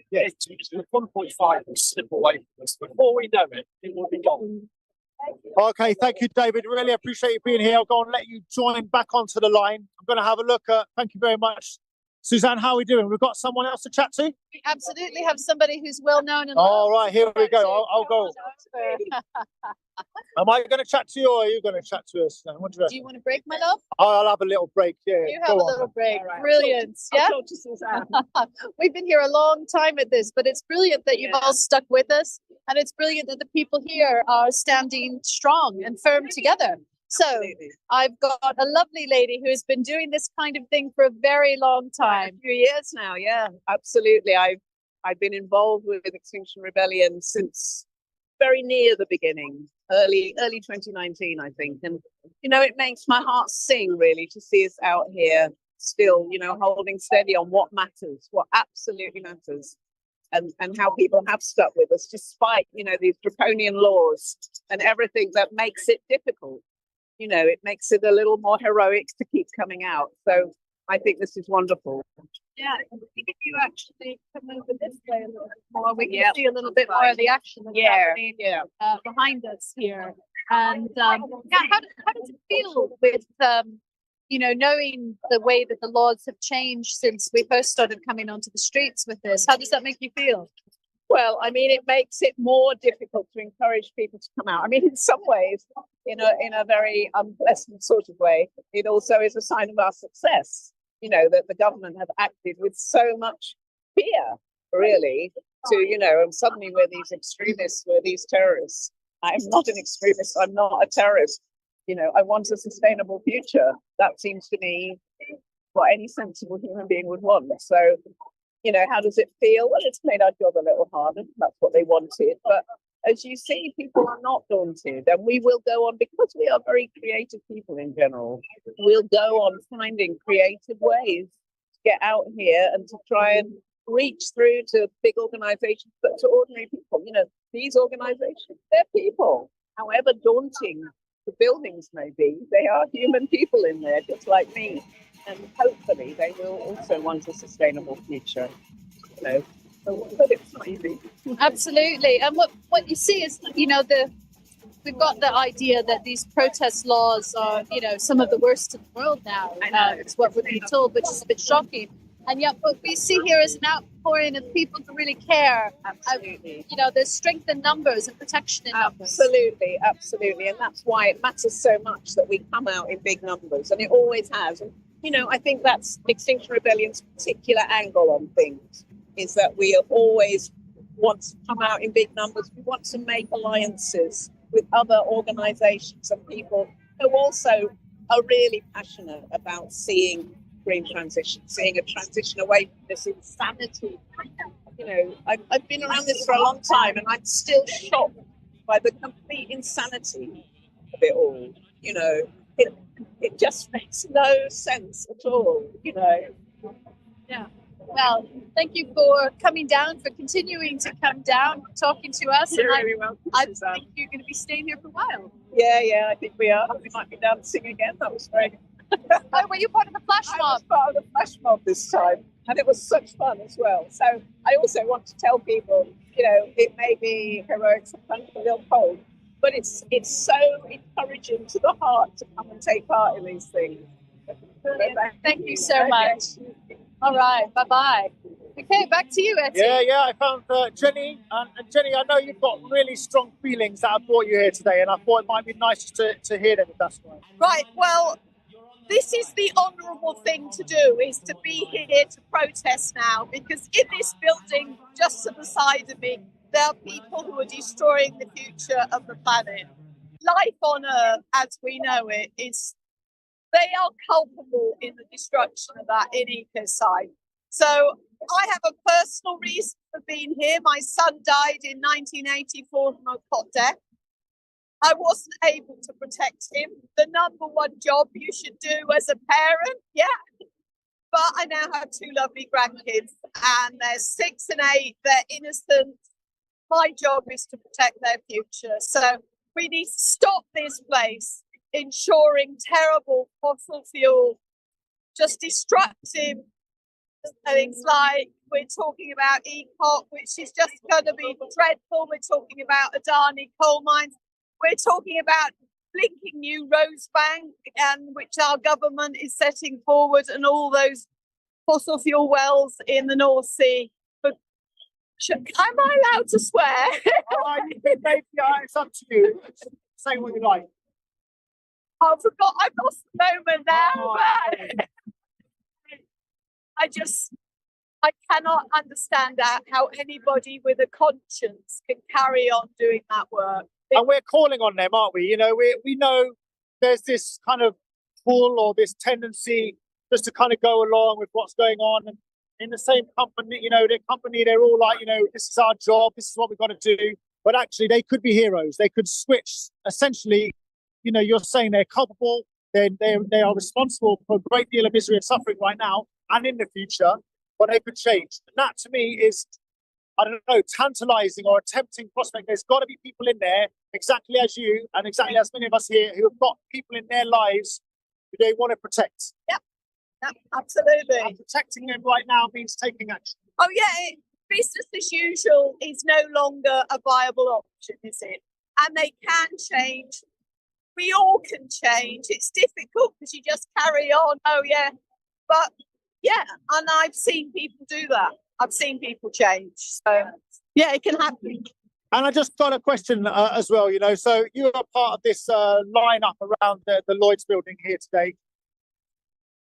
the 1.5 will slip away from us. Before we know it, it will be gone. Okay, thank you, David. Really appreciate you being here. I'll go and let you join back onto the line. I'm going to have a look at, thank you very much. Suzanne, how are we doing? We've got someone else to chat to? We absolutely have somebody who's well known. All right, here we go. I'll go. Am I going to chat to you, or are you going to chat to us? What do you want to break, my love? I'll have a little break. Yeah, you have a little break. Right. Brilliant. Yeah. We've been here a long time at this, but it's brilliant that you've all stuck with us, and it's brilliant that the people here are standing strong and firm together. So I've got a lovely lady who has been doing this kind of thing for a very long time. A few years now, yeah, absolutely. I've been involved with Extinction Rebellion since very near the beginning, early 2019, I think. And, you know, it makes my heart sing, really, to see us out here still, you know, holding steady on what matters, what absolutely matters. And how people have stuck with us despite, you know, these draconian laws and everything that makes it difficult. You know, it makes it a little more heroic to keep coming out. So I think this is wonderful. Yeah, if you actually come over this way a little bit more, we can see a little bit more of the action that's happening behind us here. And how does it feel with, you know, knowing the way that the laws have changed since we first started coming onto the streets with this? How does that make you feel? Well, I mean, it makes it more difficult to encourage people to come out. I mean, in some ways, in a very unpleasant sort of way, it also is a sign of our success, you know, that the government have acted with so much fear, really, to, you know, and suddenly we're these extremists, we're these terrorists. I'm not an extremist, I'm not a terrorist. You know, I want a sustainable future. That seems to me what any sensible human being would want. So, you know, how does it feel? Well, it's made our job a little harder. That's what they wanted. But as you see, people are not daunted, and we will go on, because we are very creative people in general. We'll go on finding creative ways to get out here and to try and reach through to big organizations, but to ordinary people. You know, these organizations, they're people. However daunting the buildings may be, they are human people in there, just like me. And hopefully they will also want a sustainable future. You know, but it's not easy. Absolutely. And what you see is, you know, we've got the idea that these protest laws are, you know, some of the worst in the world now. It's what we've been told, which is a bit shocking. And yet what we see here is an outpouring of people who really care. Absolutely. There's strength in numbers and protection in numbers. Absolutely. And that's why it matters so much that we come out in big numbers, and it always has. And, I think that's Extinction Rebellion's particular angle on things, is that we always want to come out in big numbers. We want to make alliances with other organisations and people who also are really passionate about seeing green transition, seeing a transition away from this insanity. I've been around this for a long time, and I'm still shocked by the complete insanity of it all. It just makes no sense at all. Yeah. Well, thank you for coming down, for continuing to come down, talking to us. You're very welcome. I think you're going to be staying here for a while. Yeah, I think we are. We might be dancing again. That was great. Oh, were you part of the flash mob? I was part of the flash mob this time, and it was such fun as well. So I also want to tell people, it may be heroic, sometimes a little cold, but it's so encouraging to the heart to come and take part in these things. Thank you so much. All right, bye-bye. Okay, back to you, Etty. Yeah, I found Jenny. And Jenny, I know you've got really strong feelings that have brought you here today, and I thought it might be nice to hear them, if that's right. Right, well, this is the honourable thing to do, is to be here to protest now, because in this building, just to the side of me, there are people who are destroying the future of the planet. Life on Earth, as we know it, they are culpable in the destruction of that in ecocide. So I have a personal reason for being here. My son died in 1984 from a cot death. I wasn't able to protect him. The number one job you should do as a parent, But I now have two lovely grandkids, and they're 6 and 8. They're innocent. My job is to protect their future. So we need to stop this place ensuring terrible fossil fuel, just destructive things like we're talking about ECOT, which is just going to be dreadful. We're talking about Adani coal mines. We're talking about blinking new Rosebank, and which our government is setting forward, and all those fossil fuel wells in the North Sea. But am I allowed to swear? It's up to you. Say what you like. I forgot. I've lost the moment now. I cannot understand how anybody with a conscience can carry on doing that work. And we're calling on them, aren't we? We know there's this kind of pull or this tendency just to kind of go along with what's going on. And in the same company, they're all like, this is our job, this is what we've got to do. But actually, they could be heroes. They could switch. Essentially, you're saying they're culpable. They are responsible for a great deal of misery and suffering right now and in the future. But they could change. And that, to me, is, I don't know, tantalizing or a tempting prospect. There's got to be people in there, exactly as you and exactly as many of us here, who have got people in their lives who they want to protect. Yep, absolutely. And protecting them right now means taking action. Oh, yeah. Business as usual is no longer a viable option, is it? And they can change. We all can change. It's difficult because you just carry on. Oh, yeah. But, yeah, and I've seen people do that. I've seen people change. So, yeah, it can happen. And I just got a question as well, So you are part of this lineup around the Lloyd's building here today.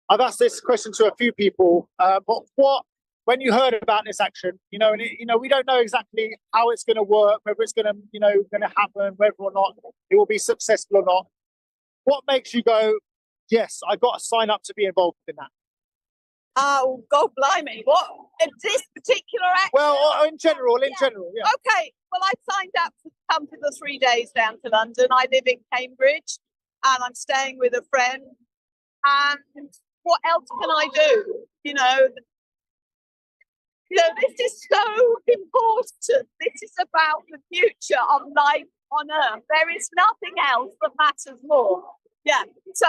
I've asked this question to a few people, but when you heard about this action, we don't know exactly how it's going to work, whether it's going to happen, whether or not it will be successful or not. What makes you go, yes, I got to sign up to be involved in that? Oh, God blimey. What? This particular action? Well, in general, yeah. Okay. Well, I signed up to come for the 3 days down to London. I live in Cambridge, and I'm staying with a friend. And what else can I do? This is so important. This is about the future of life on Earth. There is nothing else that matters more. Yeah. So,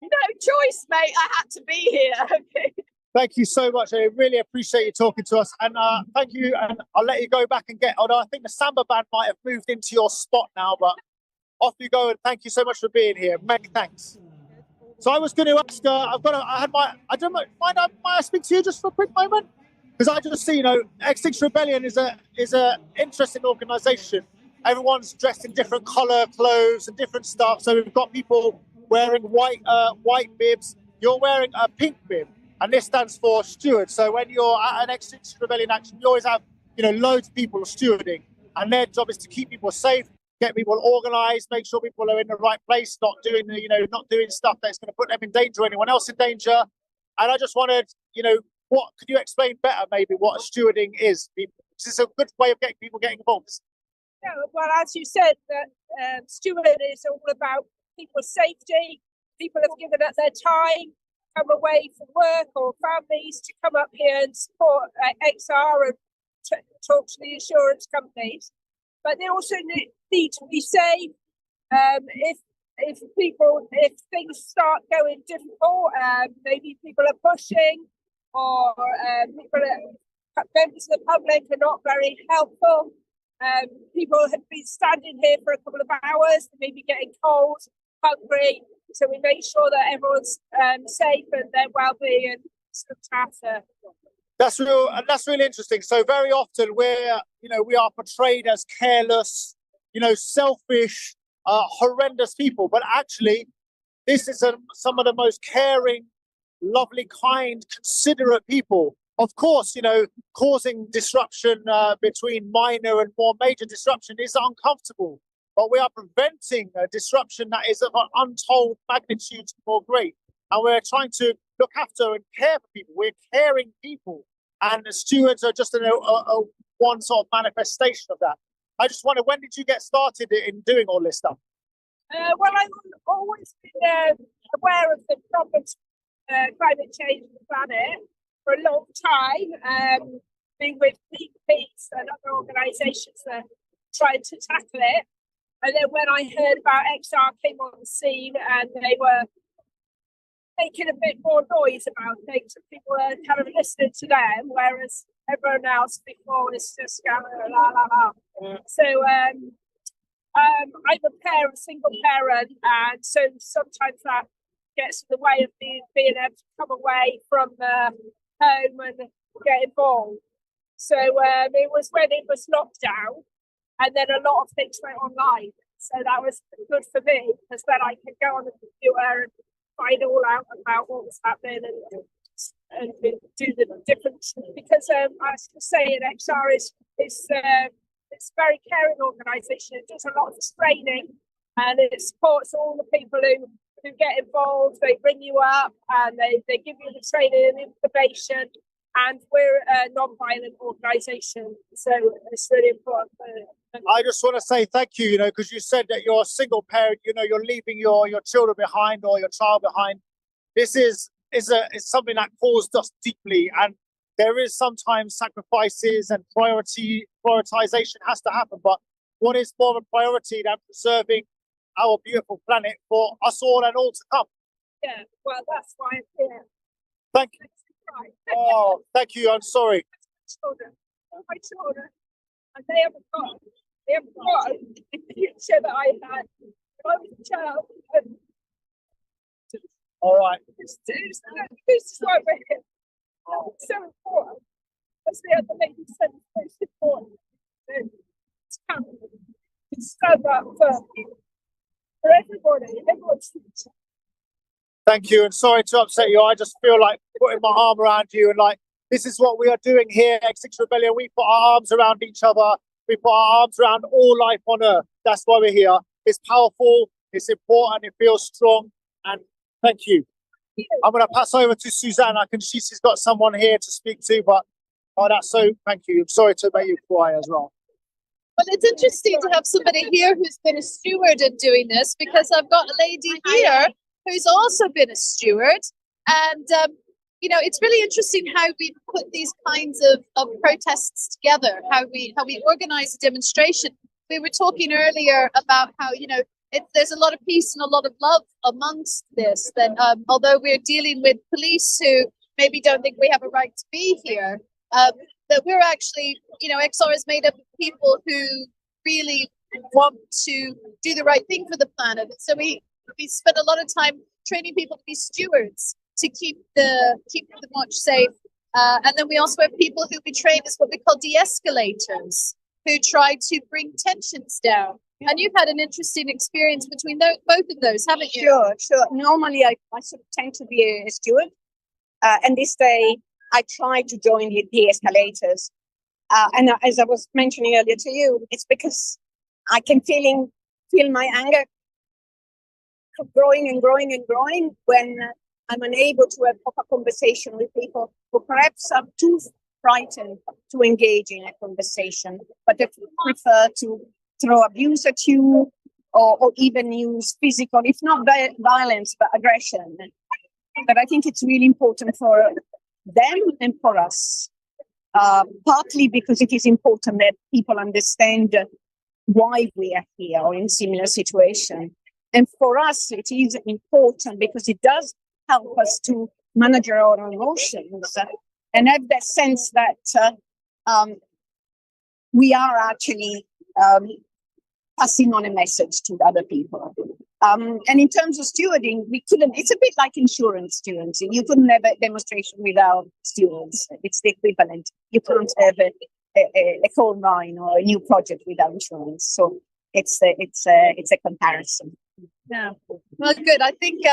no choice, mate. I had to be here. Okay. Thank you so much. I really appreciate you talking to us. And thank you. And I'll let you go back and although I think the samba band might have moved into your spot now, but off you go. And thank you so much for being here. Many thanks. So I was going to ask. I don't mind. Might I speak to you just for a quick moment? Because I just see, Extinction Rebellion is a interesting organisation. Everyone's dressed in different colour clothes and different stuff. So we've got people wearing white bibs. You're wearing a pink bib, and this stands for steward. So when you're at an Extinction Rebellion action, you always have loads of people stewarding, and their job is to keep people safe, get people organised, make sure people are in the right place, not doing stuff that's going to put them in danger or anyone else in danger. And I just wanted, what could you explain better, maybe, what stewarding is? This is a good way of getting people getting involved. Yeah, well, as you said, that stewarding is all about people's safety. People have given up their time, come away from work or families to come up here and support XR and talk to the insurance companies. But they also need to be safe. If things start going difficult, maybe people are pushing, or members of the public are not very helpful. People have been standing here for a couple of hours, maybe getting cold, hungry. So we make sure that everyone's safe and their well-being is looked after. That's really interesting. So very often we are portrayed as careless, selfish, horrendous people. But actually, this is some of the most caring, lovely, kind, considerate people. Of course, causing disruption between minor and more major disruption is uncomfortable. But we are preventing a disruption that is of an untold magnitude more great. And we're trying to look after and care for people. We're caring people. And the stewards are just one sort of manifestation of that. I just wonder, when did you get started in doing all this stuff? Well, I've always been aware of the problems climate change on the planet for a long time, being with Peace and other organisations that tried to tackle it. And then when I heard about XR came on the scene and they were making a bit more noise about things, and people are kind of listening to them, whereas everyone else before was just going la la la. So I'm a single parent, and so sometimes that gets in the way of being able to come away from the home and get involved. So it was when it was lockdown, and then a lot of things went online. So that was good for me, because then I could go on the computer and find all out about what was happening and do the different. Because I was saying, XR is it's a very caring organisation. It does a lot of training, and it supports all the people who get involved. They bring you up and they give you the training and information. And we're a non-violent organisation, so it's really important. I just want to say thank you, because you said that you're a single parent, you're leaving your children behind or your child behind. This is something that caused us deeply, and there is sometimes sacrifices and prioritization has to happen. But what is more of a priority than preserving our beautiful planet for us all and all to come? Yeah, well, that's why I'm here. Thank you. Oh, thank you. I'm sorry. My children, and they haven't got the future that I had when I was a child. All right. This is why we're here. It's so important. As the other lady said, it's most important to come and stand up for everyone's future. Thank you, and sorry to upset you. I just feel like putting my arm around you, and this is what we are doing here, Extinction Rebellion. We put our arms around each other. We put our arms around all life on Earth. That's why we're here. It's powerful. It's important. It feels strong. And thank you. I'm going to pass over to Suzanne. I can see she's got someone here to speak to, but thank you. I'm sorry to make you cry as well. Well, it's interesting to have somebody here who's been a steward in doing this, because I've got a lady here who's also been a steward. And, it's really interesting how we put these kinds of protests together, how we organize a demonstration. We were talking earlier about how, there's a lot of peace and a lot of love amongst this, that although we're dealing with police who maybe don't think we have a right to be here, that we're actually, XR is made up of people who really want to do the right thing for the planet. So we spend a lot of time training people to be stewards to keep the watch safe. And then we also have people who we train as what we call de-escalators, who try to bring tensions down. And you've had an interesting experience between both of those, haven't you? Sure. Normally, I sort of tend to be a steward. And this day, I try to join the de-escalators. And as I was mentioning earlier to you, it's because I can feel my anger growing and growing and growing when I'm unable to have proper conversation with people who perhaps are too frightened to engage in a conversation, but they prefer to throw abuse at you or even use physical, if not violence, but aggression. But I think it's really important for them and for us, partly because it is important that people understand why we are here or in similar situation. And for us, it is important because it does help us to manage our own emotions and have that sense that we are actually passing on a message to other people. And in terms of stewarding, it's a bit like insurance stewards. You couldn't have a demonstration without stewards. It's the equivalent. You can't have a coal mine or a new project without insurance. So it's a comparison. Yeah. Well, good. I think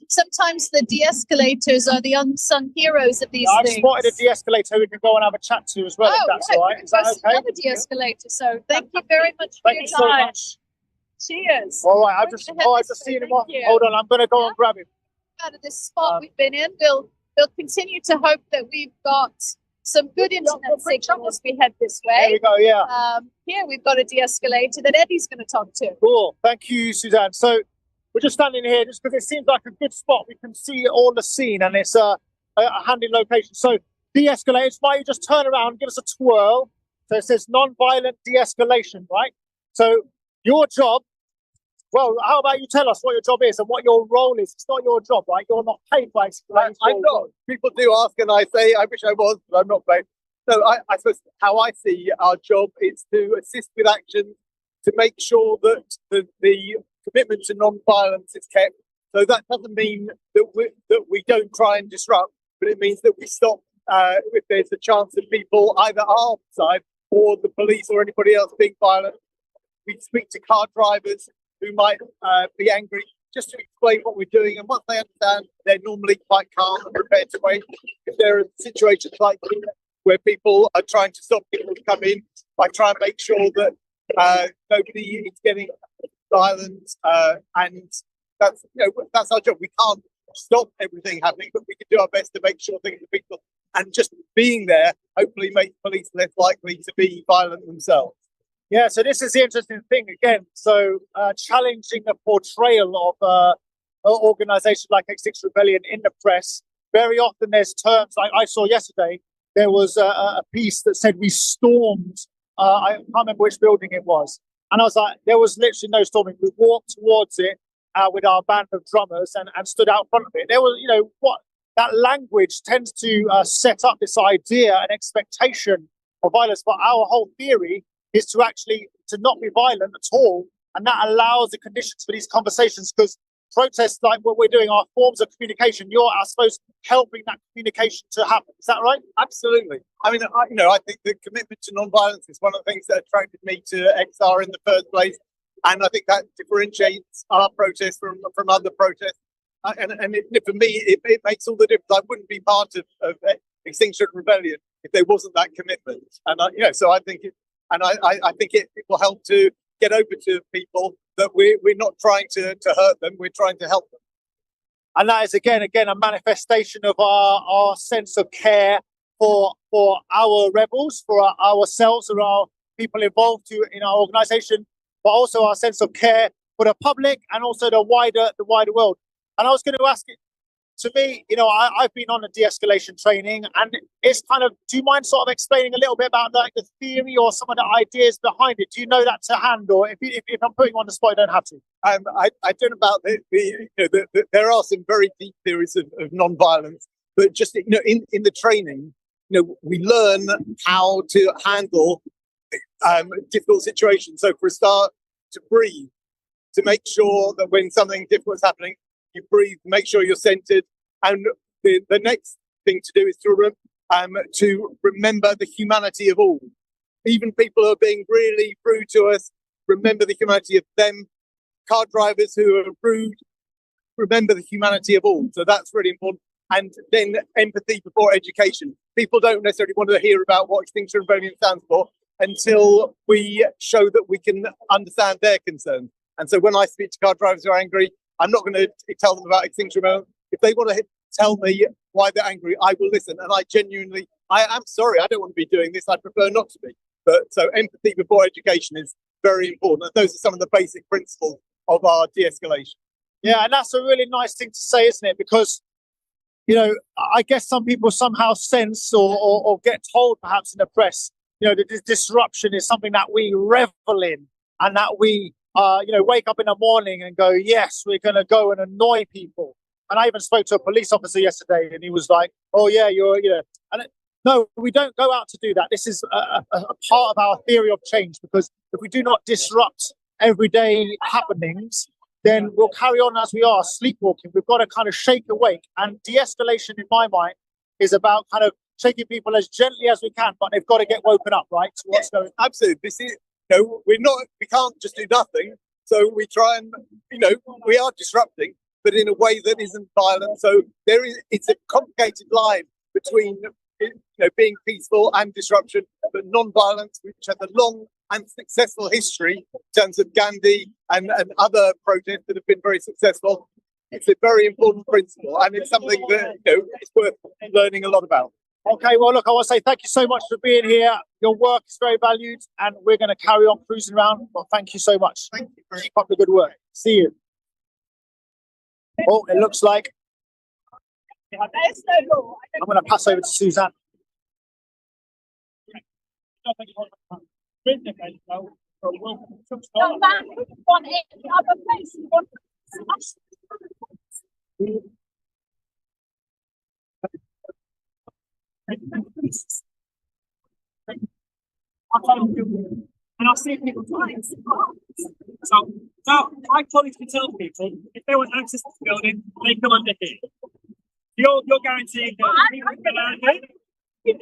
sometimes the de-escalators are the unsung heroes of these things. I've spotted a de-escalator we can go and have a chat to as well, if that's all right. Is that okay? Another de-escalator. So thank you very much for your time. So much. Cheers. All right, I've just seen him off. Hold on, I'm going to go and grab him. Out of this spot we've been in, we'll continue to hope that we've got some good internet signal as we head this way. There we go, yeah. Here we've got a de-escalator that Eddie's going to talk to. Cool. Thank you, Suzanne. So we're just standing here just because it seems like a good spot. We can see all the scene and it's a handy location. So de-escalators, might you just turn around and give us a twirl? So it says non-violent de-escalation, right? So your job, well, how about you tell us what your job is and what your role is? It's not your job, right? You're not paid by escalators. I'm not. People do ask and I say, I wish I was, but I'm not paid. So I suppose how I see our job is to assist with action to make sure that the commitment to non-violence is kept. So that doesn't mean that we don't try and disrupt, but it means that we stop if there's a chance of people, either our side or the police or anybody else, being violent. We speak to car drivers who might be angry, just to explain what we're doing. And once they understand, they're normally quite calm and prepared to wait. If there are situations like this where people are trying to stop people to come in, I try and make sure that nobody is getting violent. And that's our job. We can't stop everything happening, but we can do our best to make sure things are peaceful. And just being there hopefully makes police less likely to be violent themselves. Yeah, so this is the interesting thing again. So challenging the portrayal of an organisation like Extinction Rebellion in the press. Very often there's terms, like I saw yesterday, there was a piece that said we stormed, I can't remember which building it was. And I was like, there was literally no storming. We walked towards it with our band of drummers and stood out front of it. There was, that language tends to set up this idea and expectation of violence. But our whole theory is to not be violent at all. And that allows the conditions for these conversations, because protests like what we're doing are forms of communication. You're, I suppose, helping that communication to happen. Is that right? Absolutely. I mean, I think the commitment to non-violence is one of the things that attracted me to XR in the first place. And I think that differentiates our protest from other protests. And for me, it makes all the difference. I wouldn't be part of Extinction Rebellion if there wasn't that commitment. And so I think I think it will help to get over to people that we're not trying to hurt them, we're trying to help them. And that is again a manifestation of our sense of care for our rebels, for ourselves and our people involved in our organisation, but also our sense of care for the public and also the wider world. And I was going to ask it, to me, I've been on a de-escalation training, and it's kind of, do you mind sort of explaining a little bit about the theory or some of the ideas behind it? Do you know that to hand, or if I'm putting you on the spot, you don't have to? I don't know about there are some very deep theories of non-violence, but just in the training, we learn how to handle difficult situations. So for a start, to breathe, to make sure that when something difficult is happening, you breathe, make sure you're centered. And the next thing to do is to remember the humanity of all. Even people who are being really rude to us, remember the humanity of them. Car drivers who are rude, remember the humanity of all. So that's really important. And then empathy before education. People don't necessarily want to hear about what Extinction Rebellion stands for until we show that we can understand their concerns. And so when I speak to car drivers who are angry, I'm not going to tell them about Extinction Rebellion. If they want to tell me why they're angry, I will listen. And I am sorry, I don't want to be doing this. I prefer not to be. But so empathy before education is very important. And those are some of the basic principles of our de-escalation. Yeah, and that's a really nice thing to say, isn't it? Because, you know, I guess some people somehow sense or get told perhaps in the press, you know, that this disruption is something that we revel in and that we, wake up in the morning and go, yes, we're going to go and annoy people. And I even spoke to a police officer yesterday and he was like, oh, yeah, no, we don't go out to do that. This is a part of our theory of change, because if we do not disrupt everyday happenings, then we'll carry on as we are, sleepwalking. We've got to kind of shake awake. And de-escalation, in my mind, is about kind of shaking people as gently as we can, but they've got to get woken up, right? So what's going on? Absolutely. This is, we can't just do nothing. So we try and, we are disrupting, but in a way that isn't violent. So it's a complicated line between, being peaceful and disruption, but non-violence, which has a long and successful history in terms of Gandhi and other protests that have been very successful. It's a very important principle, and it's something that it's worth learning a lot about. Okay, well, look, I want to say thank you so much for being here. Your work is very valued, and we're going to carry on cruising around. Well, thank you so much. Thank you. Keep up the good work. See you. Oh, it looks like I'm going to pass over to Suzanne. And I've seen people trying. So now my colleagues can tell people if they want access to the building, they come under here. You're guaranteed that people can get out here.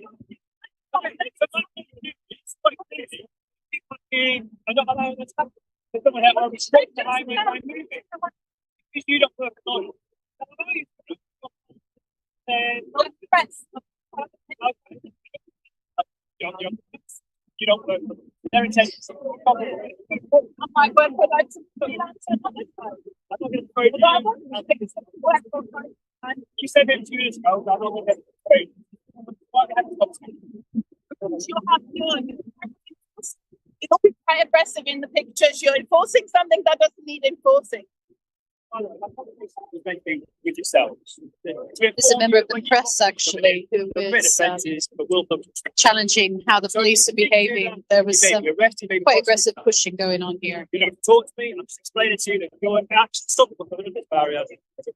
People here are not allowed to tap. They're going to have a restrict the highway by moving. If you don't work on you don't work for them. Their intentions. I might work for like I'm not going to throw you. You said maybe 2 years ago, I'm not going to throw you. You'll be quite aggressive in the pictures. You're enforcing something that doesn't need enforcing. With yourselves. There's a member of the press actually who is challenging how the police are behaving. There was some quite aggressive pushing going on here. You don't have to talk to me. I'm just explaining to you that you're actually stopping them from this barrier. It's a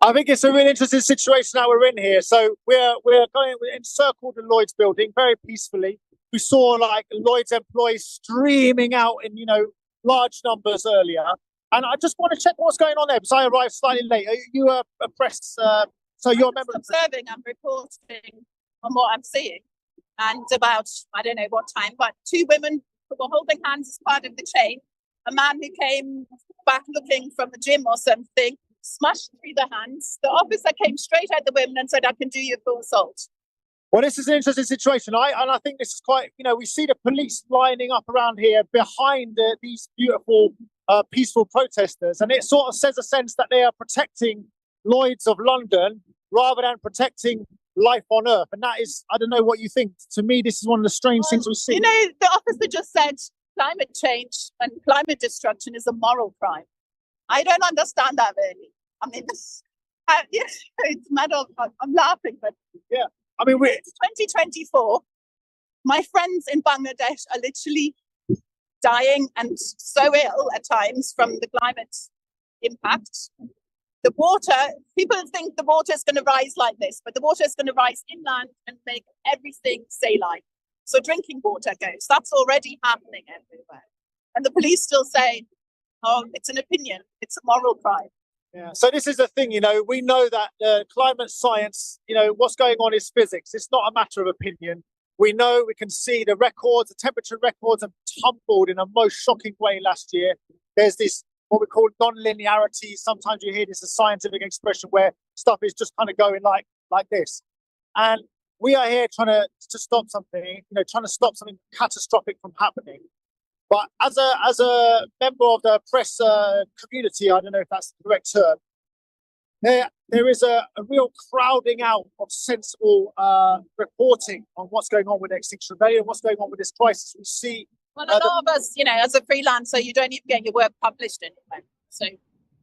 I think it's a really interesting situation that we're in here. So we're encircled in Lloyd's building very peacefully. We saw like Lloyd's employees streaming out in large numbers earlier, and I just want to check what's going on there because I arrived slightly late. Are you a press? So you're a member? Observing and reporting on what I'm seeing, and about I don't know what time, but 2 women who were holding hands as part of the chain. A man who came back looking from the gym or something smashed through the hands. The officer came straight at the women and said, "I can do you for assault." Well, this is an interesting situation. I think this is quite, we see the police lining up around here behind these beautiful, peaceful protesters. And it sort of says a sense that they are protecting Lloyd's of London rather than protecting life on Earth. And that is, I don't know what you think. To me, this is one of the strange things we see. The officer just said climate change and climate destruction is a moral crime. I don't understand that really. I mean, it's mad. I'm laughing, but yeah. I mean, it's 2024. My friends in Bangladesh are literally dying and so ill at times from the climate impact. The water, people think the water is going to rise like this, but the water is going to rise inland and make everything saline. So drinking water goes. That's already happening everywhere. And the police still say It's an opinion. It's a moral crime. Yeah. So this is the thing, we know that climate science, what's going on is physics. It's not a matter of opinion. We know, we can see the records, the temperature records have tumbled in a most shocking way last year. There's this, what we call non-linearity. Sometimes you hear this as a scientific expression where stuff is just kind of going like this. And we are here trying to stop something, trying to stop something catastrophic from happening. But as a member of the press community, I don't know if that's the correct term, there is a real crowding out of sensible reporting on what's going on with Extinction Rebellion, what's going on with this crisis. We see. Well, a lot of us, as a freelancer, you don't even get your work published anyway. So.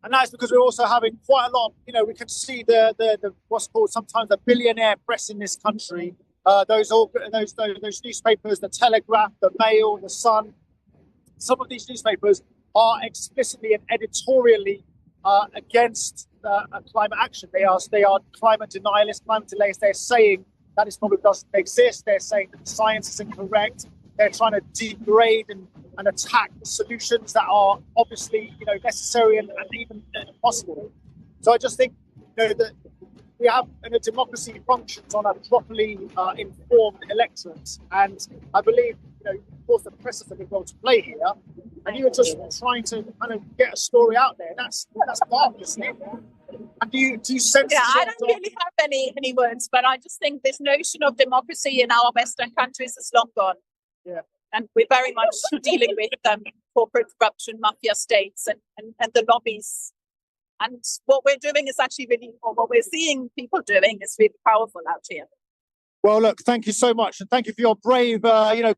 And that's because we're also having quite a lot of, we can see the what's called sometimes the billionaire press in this country. Those newspapers, the Telegraph, the Mail, the Sun. Some of these newspapers are explicitly and editorially against climate action. They are climate denialists, climate delays. They're saying that this problem doesn't exist. They're saying that the science is incorrect. They're trying to degrade and attack the solutions that are obviously necessary and even possible. So I just think that we have a democracy functions on a properly informed electorate, and I believe of course the press has a big role to play here, and you're just trying to kind of get a story out there. That's part of this thing. And do you sense? Yeah, I don't really have any words, but I just think this notion of democracy in our Western countries is long gone. Yeah. And we're very much dealing with corporate corruption, mafia states, and the lobbies. And what we're doing is actually really, or what we're seeing people doing is really powerful out here. Well, look, thank you so much. And thank you for your brave,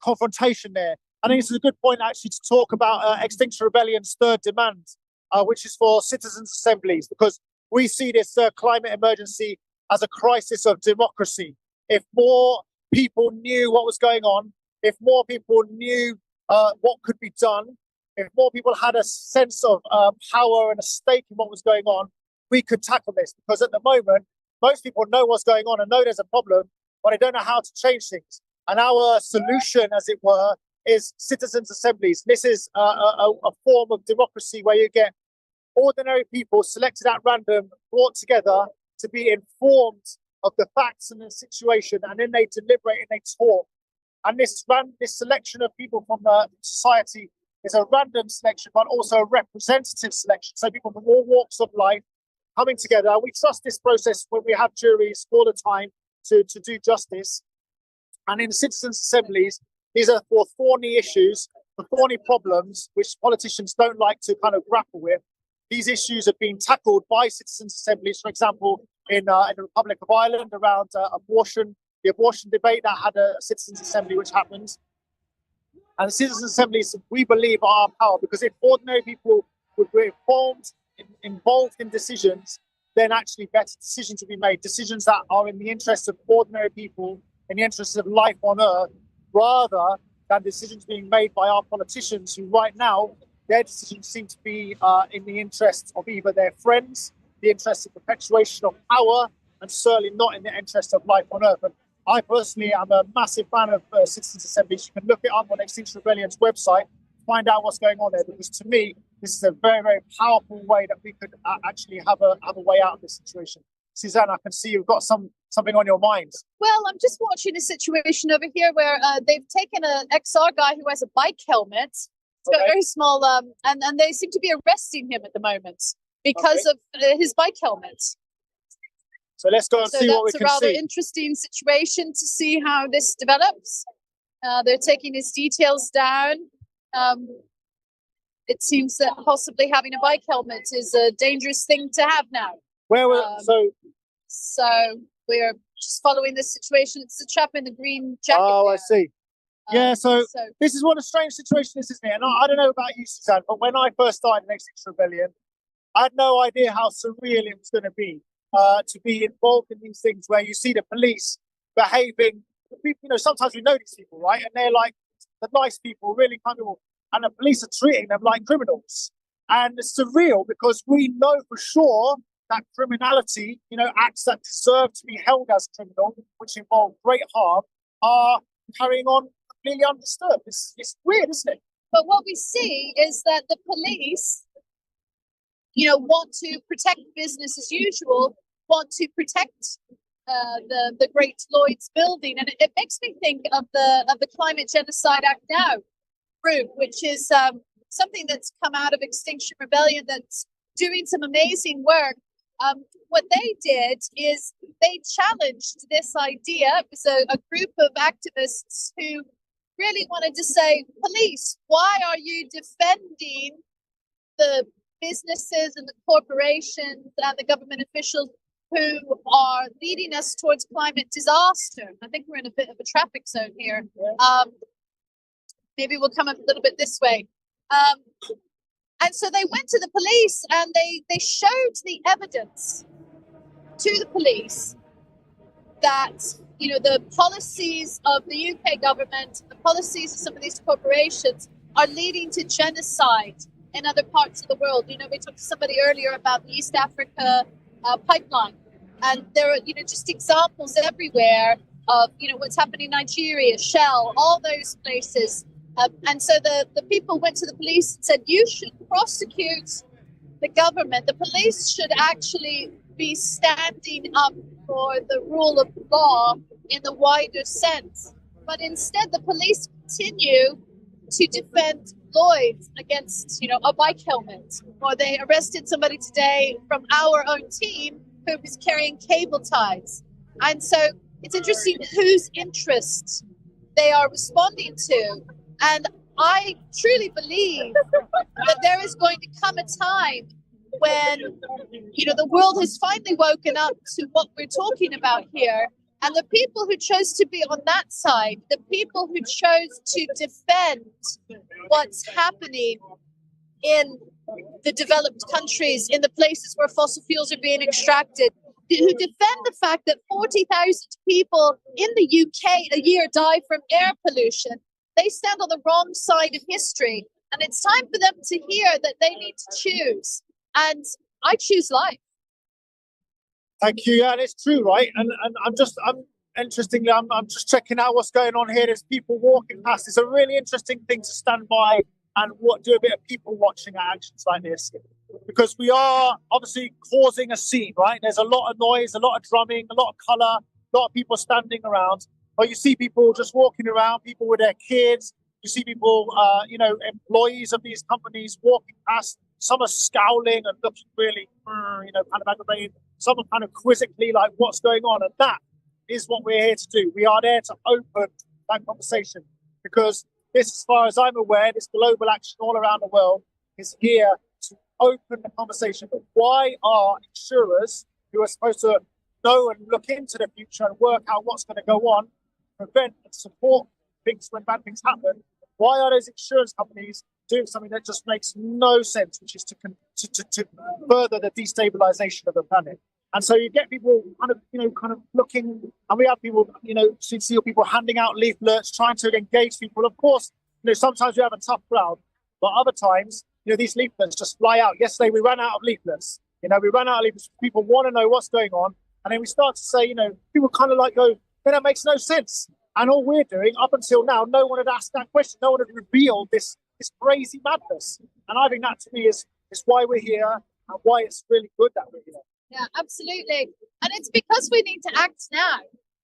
confrontation there. I think this is a good point, actually, to talk about Extinction Rebellion's third demand, which is for citizens' assemblies, because we see this climate emergency as a crisis of democracy. If more people knew what was going on, if more people knew what could be done, if more people had a sense of power and a stake in what was going on, we could tackle this. Because at the moment, most people know what's going on and know there's a problem, but they don't know how to change things. And our solution, as it were, is citizens' assemblies. This is a form of democracy where you get ordinary people selected at random, brought together to be informed of the facts and the situation, and then they deliberate and they talk. And this selection of people from society is a random selection, but also a representative selection. So people from all walks of life coming together. We trust this process when we have juries all the time to do justice. And in citizens' assemblies, these are for thorny issues, for thorny problems, which politicians don't like to kind of grapple with. These issues have been tackled by citizens' assemblies, for example, in the Republic of Ireland around abortion, the abortion debate that had a citizens' assembly which happened. And the citizens' assemblies, we believe, are our power, because if ordinary people would be informed, involved in decisions, then actually better decisions will be made, decisions that are in the interests of ordinary people, in the interests of life on Earth, rather than decisions being made by our politicians who right now, their decisions seem to be in the interests of either their friends, the interests of perpetuation of power, and certainly not in the interest of life on Earth. And I personally am a massive fan of citizens' assemblies. You can look it up on Extinction Rebellion's website, find out what's going on there, because to me, this is a very, very powerful way that we could actually have a way out of this situation. Suzanne, I can see you've got something on your mind. Well, I'm just watching a situation over here where they've taken an XR guy who has a bike helmet. It's got a very small, and they seem to be arresting him at the moment because of his bike helmet. So let's go and see what we can see. That's a rather interesting situation to see how this develops. They're taking his details down. It seems that possibly having a bike helmet is a dangerous thing to have now. So we're just following this situation. It's the chap in the green jacket. Oh, there. I see. Yeah, so this is what a strange situation this is, and I don't know about you, Suzanne, but when I first started in Extinction Rebellion, I had no idea how surreal it was going to be involved in these things where you see the police behaving. People, sometimes we know these people, right? And they're like the nice people, really kind of, and the police are treating them like criminals. And it's surreal because we know for sure that criminality, acts that deserve to be held as criminal, which involve great harm, are carrying on completely undisturbed. It's weird, isn't it? But what we see is that the police want to protect business as usual, want to protect the great Lloyd's building. And it makes me think of the Climate Genocide Act Now group, which is something that's come out of Extinction Rebellion that's doing some amazing work. What they did is they challenged this idea. It was a group of activists who really wanted to say, police, why are you defending the businesses and the corporations and the government officials who are leading us towards climate disaster? I think we're in a bit of a traffic zone here. Maybe we'll come up a little bit this way. And so they went to the police and they showed the evidence to the police that, the policies of the UK government, the policies of some of these corporations are leading to genocide in other parts of the world. We talked to somebody earlier about the East Africa pipeline, and there are, just examples everywhere of, what's happening in Nigeria, Shell, all those places. And so the people went to the police and said, you should prosecute the government. The police should actually be standing up for the rule of law in the wider sense. But instead, the police continue to defend Lloyd against, a bike helmet. Or they arrested somebody today from our own team who was carrying cable ties. And so it's interesting whose interests they are responding to. And I truly believe that there is going to come a time when, the world has finally woken up to what we're talking about here. And the people who chose to be on that side, the people who chose to defend what's happening in the developed countries, in the places where fossil fuels are being extracted, who defend the fact that 40,000 people in the UK a year die from air pollution, they stand on the wrong side of history. And it's time for them to hear that they need to choose. And I choose life. Thank you. Yeah, it's true, right? And I'm just checking out what's going on here. There's people walking past. It's a really interesting thing to stand by and do a bit of people watching at actions like this, because we are obviously causing a scene, right? There's a lot of noise, a lot of drumming, a lot of colour, a lot of people standing around. But you see people just walking around, people with their kids. You see people, employees of these companies walking past. Some are scowling and looking really, kind of aggravated. Some are kind of quizzically like, what's going on? And that is what we're here to do. We are there to open that conversation, because this, as far as I'm aware, this global action all around the world is here to open the conversation. But why are insurers, who are supposed to know and look into the future and work out what's going to go on, prevent and support things when bad things happen, why are those insurance companies doing something that just makes no sense, which is to further the destabilization of the planet? And so you get people kind of looking, and we have people, see people handing out leaflets, trying to engage people. Of course, sometimes we have a tough crowd, but other times, these leaflets just fly out. Yesterday we ran out of leaflets. We ran out of leaflets. People want to know what's going on, and then we start to say, people kind of like go, that makes no sense. And all we're doing up until now, no one had asked that question. No one had revealed this crazy madness. And I think that to me is why we're here and why it's really good that we're here. Yeah, absolutely. And it's because we need to act now.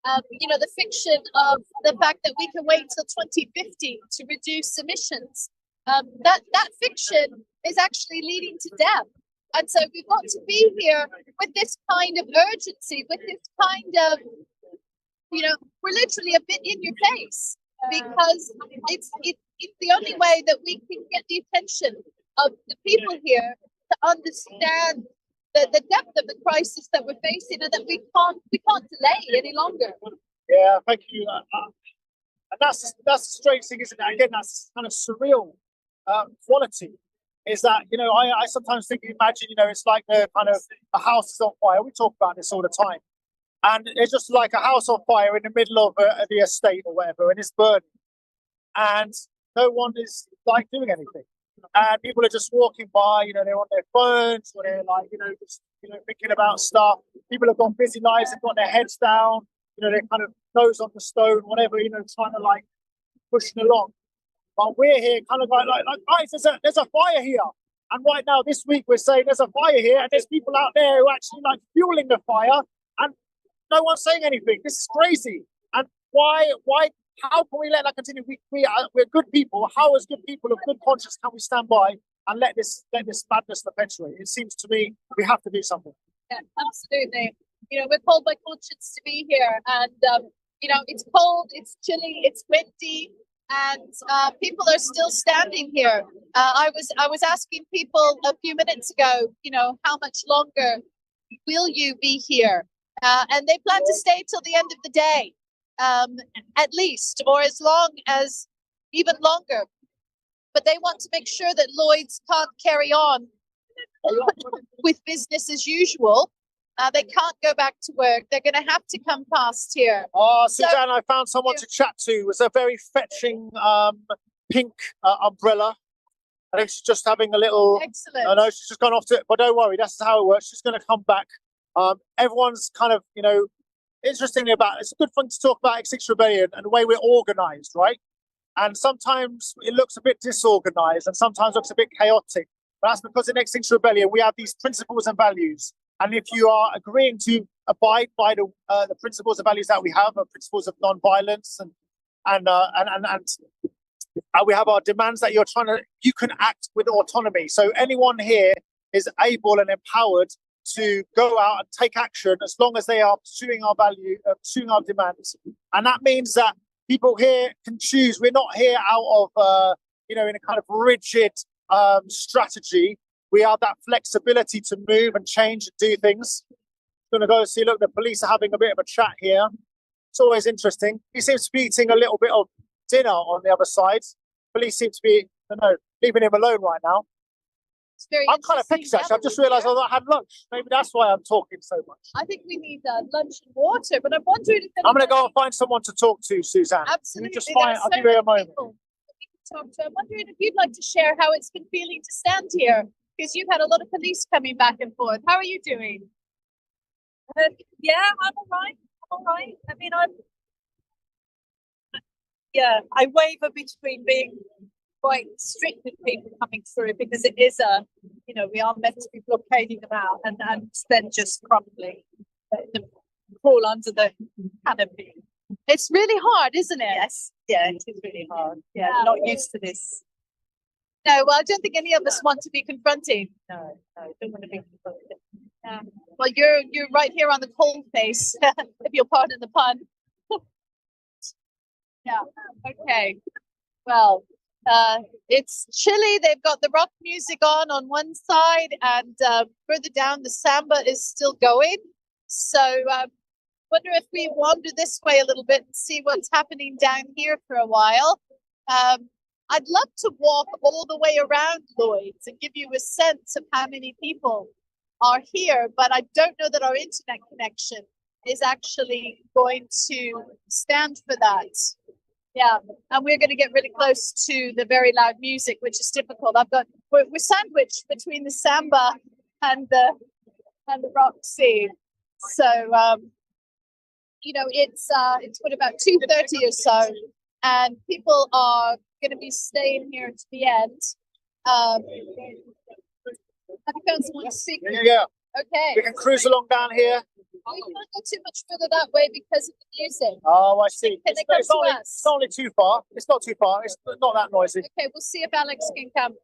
The fiction of the fact that we can wait till 2050 to reduce emissions, that fiction is actually leading to death. And so we've got to be here with this kind of urgency, with this kind of, we're literally a bit in your face, because it's the only way that we can get the attention of the people here to understand the depth of the crisis that we're facing, and that we can't delay any longer. Yeah, thank you. And that's the strange thing, isn't it? Again, that's kind of surreal quality. Is that I sometimes imagine it's like the kind of a house is on fire. We talk about this all the time, and it's just like a house on fire in the middle of the estate or whatever, and it's burning, and no one is like doing anything. And people are just walking by, they're on their phones, or they're like, just, thinking about stuff. People have got busy lives, they've got their heads down, they're kind of nose on the stone, whatever, trying to like pushing along. But we're here kind of like guys, there's a fire here. And right now, this week, we're saying there's a fire here, and there's people out there who are actually like fueling the fire, and no one's saying anything. This is crazy. And why? How can we let that continue? We're good people. How, as good people of good conscience, can we stand by and let this madness perpetuate? It seems to me we have to do something. Yeah, absolutely. You know, we're called by conscience to be here, and you know, it's cold, it's chilly, it's windy, and people are still standing here. I was asking people a few minutes ago, you know, how much longer will you be here? And they plan to stay till the end of the day, at least, or as long as even longer. But they want to make sure that Lloyd's can't carry on with business as usual. They can't go back to work. They're going to have to come past here. Oh, Suzanne, I found someone to chat to. It was a very fetching pink umbrella. I think she's just having a little... Excellent. I know she's just gone off to it, but don't worry, that's how it works. She's going to come back. Everyone's kind of, you know, interestingly about, it's a good thing to talk about Extinction Rebellion and the way we're organised, right? And sometimes it looks a bit disorganised and sometimes looks a bit chaotic. But that's because in Extinction Rebellion, we have these principles and values. And if you are agreeing to abide by the principles and values that we have, principles of non-violence, and we have our demands that you can act with autonomy. So anyone here is able and empowered to go out and take action as long as they are pursuing our pursuing our demands. And that means that people here can choose. We're not here out of, in a kind of rigid strategy. We have that flexibility to move and change and do things. I'm going to go see, look, the police are having a bit of a chat here. It's always interesting. He seems to be eating a little bit of dinner on the other side. Police seem to be, I don't know, leaving him alone right now. It's very I'm kind of peckish, actually. I've just realised I've not had lunch. Maybe that's why I'm talking so much. I think we need lunch and water, but I'm wondering if... I'm going to go and find someone to talk to, Suzanne. Absolutely. I'll give you a moment. Talk to. I'm wondering if you'd like to share how it's been feeling to stand here, because you've had a lot of police coming back and forth. How are you doing? Yeah, I'm all right. I mean, I waver between being quite strict with people coming through, because it is we are meant to be blockading them out, and then just crumbling, crawl under the canopy. It's really hard, isn't it? Yes, yeah, it is really hard. Yeah, not used to this. No, well, I don't think any of us want to be confronting. No, don't want to be confronted. Yeah. Well, you're right here on the cold face, if you'll pardon the pun. Yeah. Okay. Well, it's chilly. They've got the rock music on one side, and further down the samba is still going. So, wonder if we wander this way a little bit and see what's happening down here for a while. I'd love to walk all the way around Lloyd's and give you a sense of how many people are here, but I don't know that our internet connection is actually going to stand for that. Yeah, and we're going to get really close to the very loud music, which is difficult. We're sandwiched between the samba and the rock scene. So it's what, about 2:30 or so, and people are going to be staying here to the end. Have you found someone speaking? Yeah. Okay. We can cruise along down here. We can't go too much further that way because of the music. Oh, I see. Can they come to us? It's only too far. It's not too far. It's not that noisy. Okay, we'll see if Alex can come.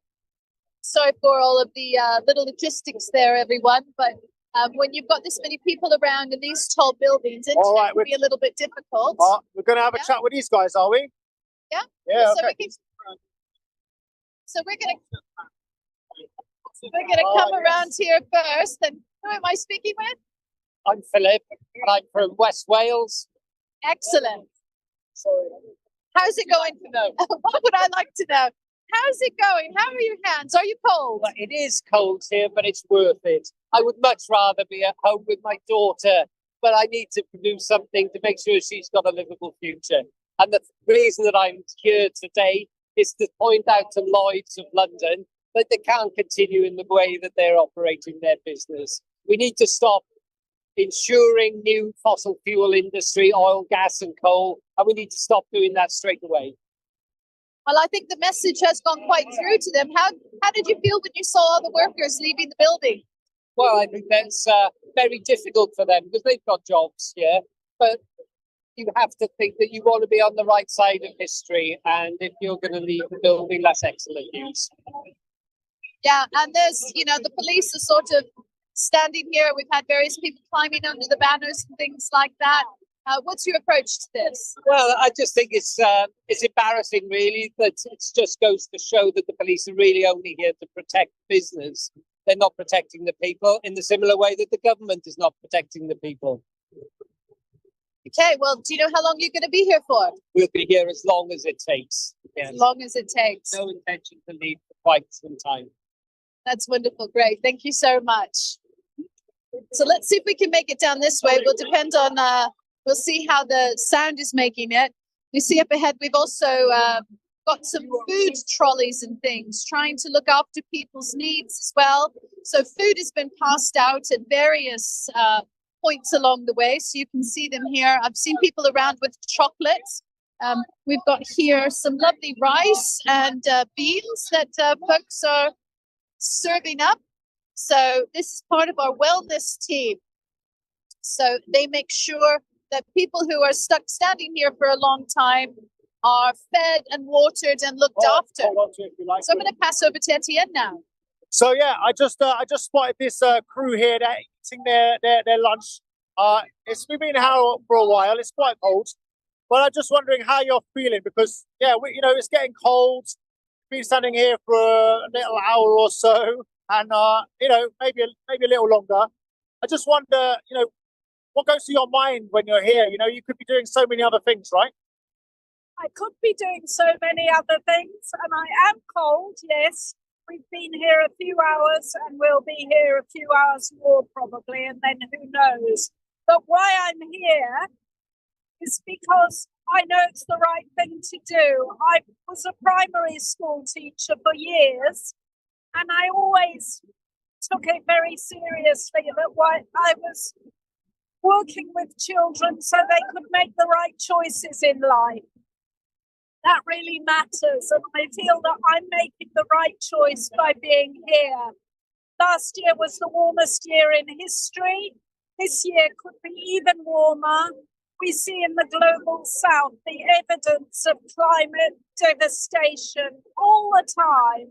Sorry for all of the little logistics there, everyone. But when you've got this many people around in these tall buildings, it can be a little bit difficult. We're going to have a chat with these guys, are we? Yeah. Yeah. So Okay. we're gonna come around here first. And who am I speaking with? I'm Philip, and I'm from West Wales. Excellent. How's it going? What would I like to know? How's it going? How are your hands? Are you cold? Well, it is cold here, but it's worth it. I would much rather be at home with my daughter, but I need to do something to make sure she's got a livable future. And the reason that I'm here today is to point out to Lloyd's of London that they can't continue in the way that they're operating their business. We need to stop insuring new fossil fuel industry, oil, gas and coal, and we need to stop doing that straight away. Well, I think the message has gone quite through to them. How did you feel when you saw all the workers leaving the building? Well, I think that's very difficult for them because they've got jobs here, but you have to think that you want to be on the right side of history, and if you're going to leave the building, that's excellent news. Yeah, and there's, you know, the police are sort of standing here. We've had various people climbing under the banners and things like that. What's your approach to this? Well, I just think it's embarrassing, really, that it just goes to show that the police are really only here to protect business. They're not protecting the people in the similar way that the government is not protecting the people. Okay, well, do you know how long you're going to be here for? We'll be here as long as it takes. Yes. As long as it takes. No intention to leave for quite some time. That's wonderful. Great. Thank you so much. So let's see if we can make it down this way. We'll depend on, we'll see how the sound is making it. You see up ahead, we've also got some food trolleys and things, trying to look after people's needs as well. So food has been passed out at various points along the way. So you can see them here. I've seen people around with chocolates. We've got here some lovely rice and beans that folks are serving up. So this is part of our wellness team. So they make sure that people who are stuck standing here for a long time are fed and watered and looked after. So I'm going to pass over to Etienne now. So yeah, I just spotted this crew here. They're eating their lunch. We've been here for a while. It's quite cold, but I'm just wondering how you're feeling because yeah, it's getting cold. We've been standing here for a little hour or so, and maybe a little longer. I just wonder, what goes through your mind when you're here? You could be doing so many other things, right? I could be doing so many other things, and I am cold, yes. We've been here a few hours, and we'll be here a few hours more probably, and then who knows. But why I'm here is because I know it's the right thing to do. I was a primary school teacher for years, and I always took it very seriously that I was working with children so they could make the right choices in life. That really matters, and I feel that I'm making the right choice by being here. Last year was the warmest year in history. This year could be even warmer. We see in the global south the evidence of climate devastation all the time.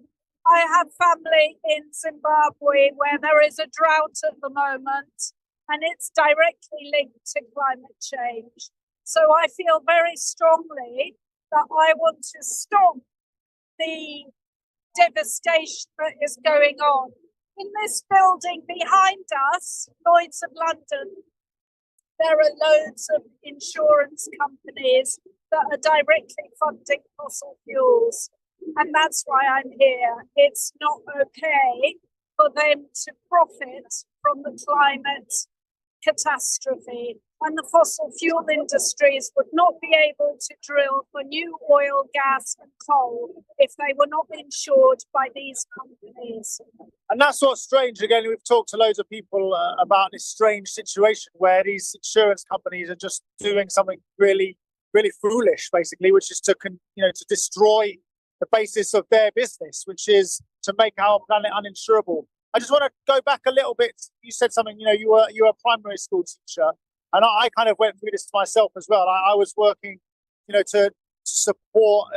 I have family in Zimbabwe where there is a drought at the moment, and it's directly linked to climate change. So I feel very strongly that I want to stop the devastation that is going on. In this building behind us, Lloyd's of London, there are loads of insurance companies that are directly funding fossil fuels. And that's why I'm here. It's not okay for them to profit from the climate catastrophe. And the fossil fuel industries would not be able to drill for new oil, gas and coal if they were not insured by these companies. And that's what's strange. Again, we've talked to loads of people about this strange situation where these insurance companies are just doing something really, really foolish, basically, which is to destroy the basis of their business, which is to make our planet uninsurable. I just want to go back a little bit. You said something, you were a primary school teacher. And I kind of went through this myself as well. I was working, to support,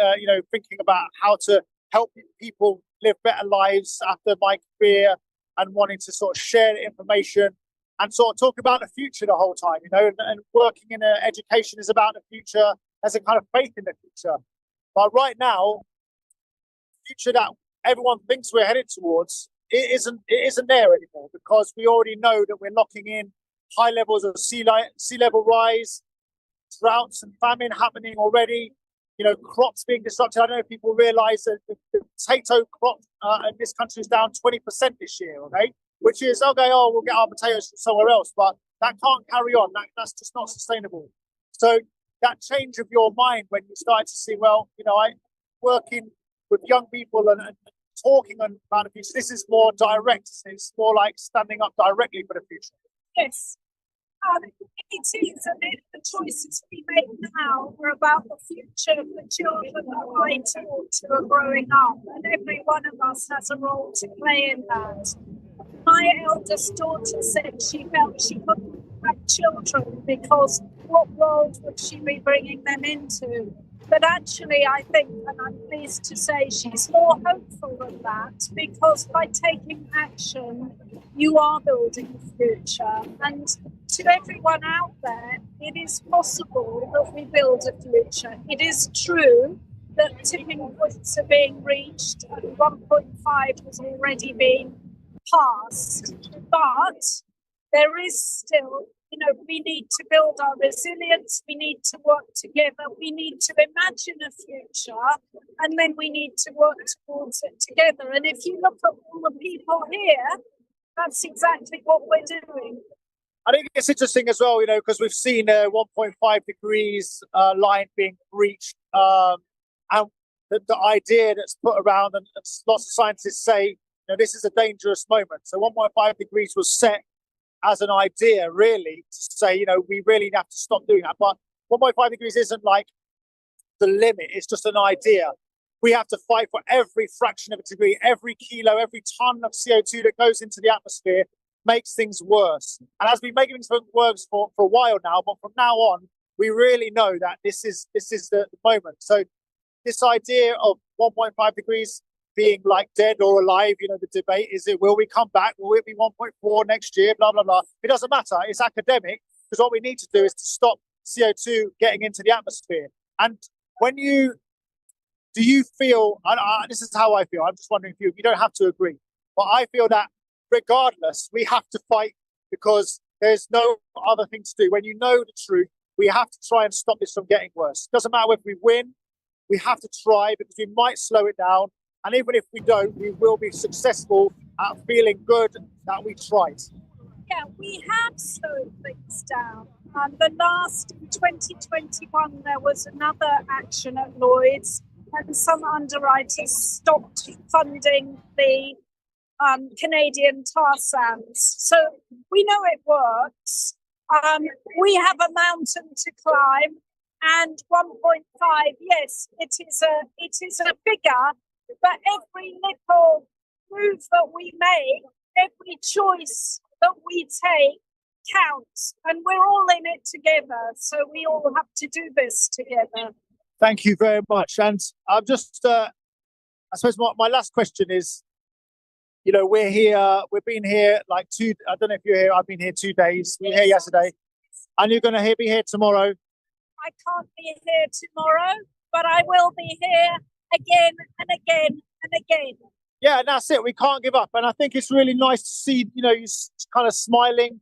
thinking about how to help people live better lives after my career and wanting to sort of share the information and sort of talk about the future the whole time, and working in education is about the future as a kind of faith in the future. But right now, the future that everyone thinks we're headed towards, it isn't there anymore because we already know that we're locking in high levels of sea level rise, droughts and famine happening already, crops being disrupted. I don't know if people realise that the potato crop in this country is down 20% this year, okay? Which is, we'll get our potatoes from somewhere else, but that can't carry on. That's just not sustainable. So that change of your mind when you start to see, I working with young people and talking about the future, this is more direct. It's more like standing up directly for the future. Yes. It is, and the choices we make now are about the future of the children that I talk to are growing up, and every one of us has a role to play in that. My eldest daughter said she felt she couldn't have children because what world would she be bringing them into? But actually, I think, and I'm pleased to say, she's more hopeful than that, because by taking action, you are building the future. And to everyone out there, it is possible that we build a future. It is true that tipping points are being reached and 1.5 has already been passed. But there is still, we need to build our resilience, we need to work together, we need to imagine a future, and then we need to work towards it together. And if you look at all the people here, that's exactly what we're doing. I think it's interesting as well, because we've seen a 1.5 degrees line being breached, and the idea that's put around, and lots of scientists say, this is a dangerous moment. So 1.5 degrees was set as an idea, really, to say, we really have to stop doing that. But 1.5 degrees isn't like the limit. It's just an idea. We have to fight for every fraction of a degree, every kilo, every ton of CO2 that goes into the atmosphere makes things worse. And as we make things worse for a while now, but from now on, we really know that this is the moment. So this idea of 1.5 degrees being like dead or alive, the debate is, will we come back? Will it be 1.4 next year? Blah, blah, blah. It doesn't matter. It's academic, because what we need to do is to stop CO2 getting into the atmosphere. And do you feel, this is how I feel, I'm just wondering if you don't have to agree, but I feel that regardless, we have to fight, because there's no other thing to do. When you know the truth, we have to try and stop this from getting worse. Doesn't matter if we win, we have to try, because we might slow it down. And even if we don't, we will be successful at feeling good that we tried. Yeah, we have slowed things down. The last, in 2021, there was another action at Lloyd's, and some underwriters stopped funding the Canadian tar sands. So we know it works. We have a mountain to climb, and 1.5, yes, it is a figure. But every little move that we make, every choice that we take counts, and we're all in it together. So we all have to do this together. Thank you very much. And I'm just, I suppose my last question is, we're here, we've been here like I don't know if you're here, I've been here 2 days. We were here yesterday, and you're going to be here tomorrow. I can't be here tomorrow, but I will be here again and again and again. Yeah, and that's it. We can't give up. And I think it's really nice to see, you kind of smiling.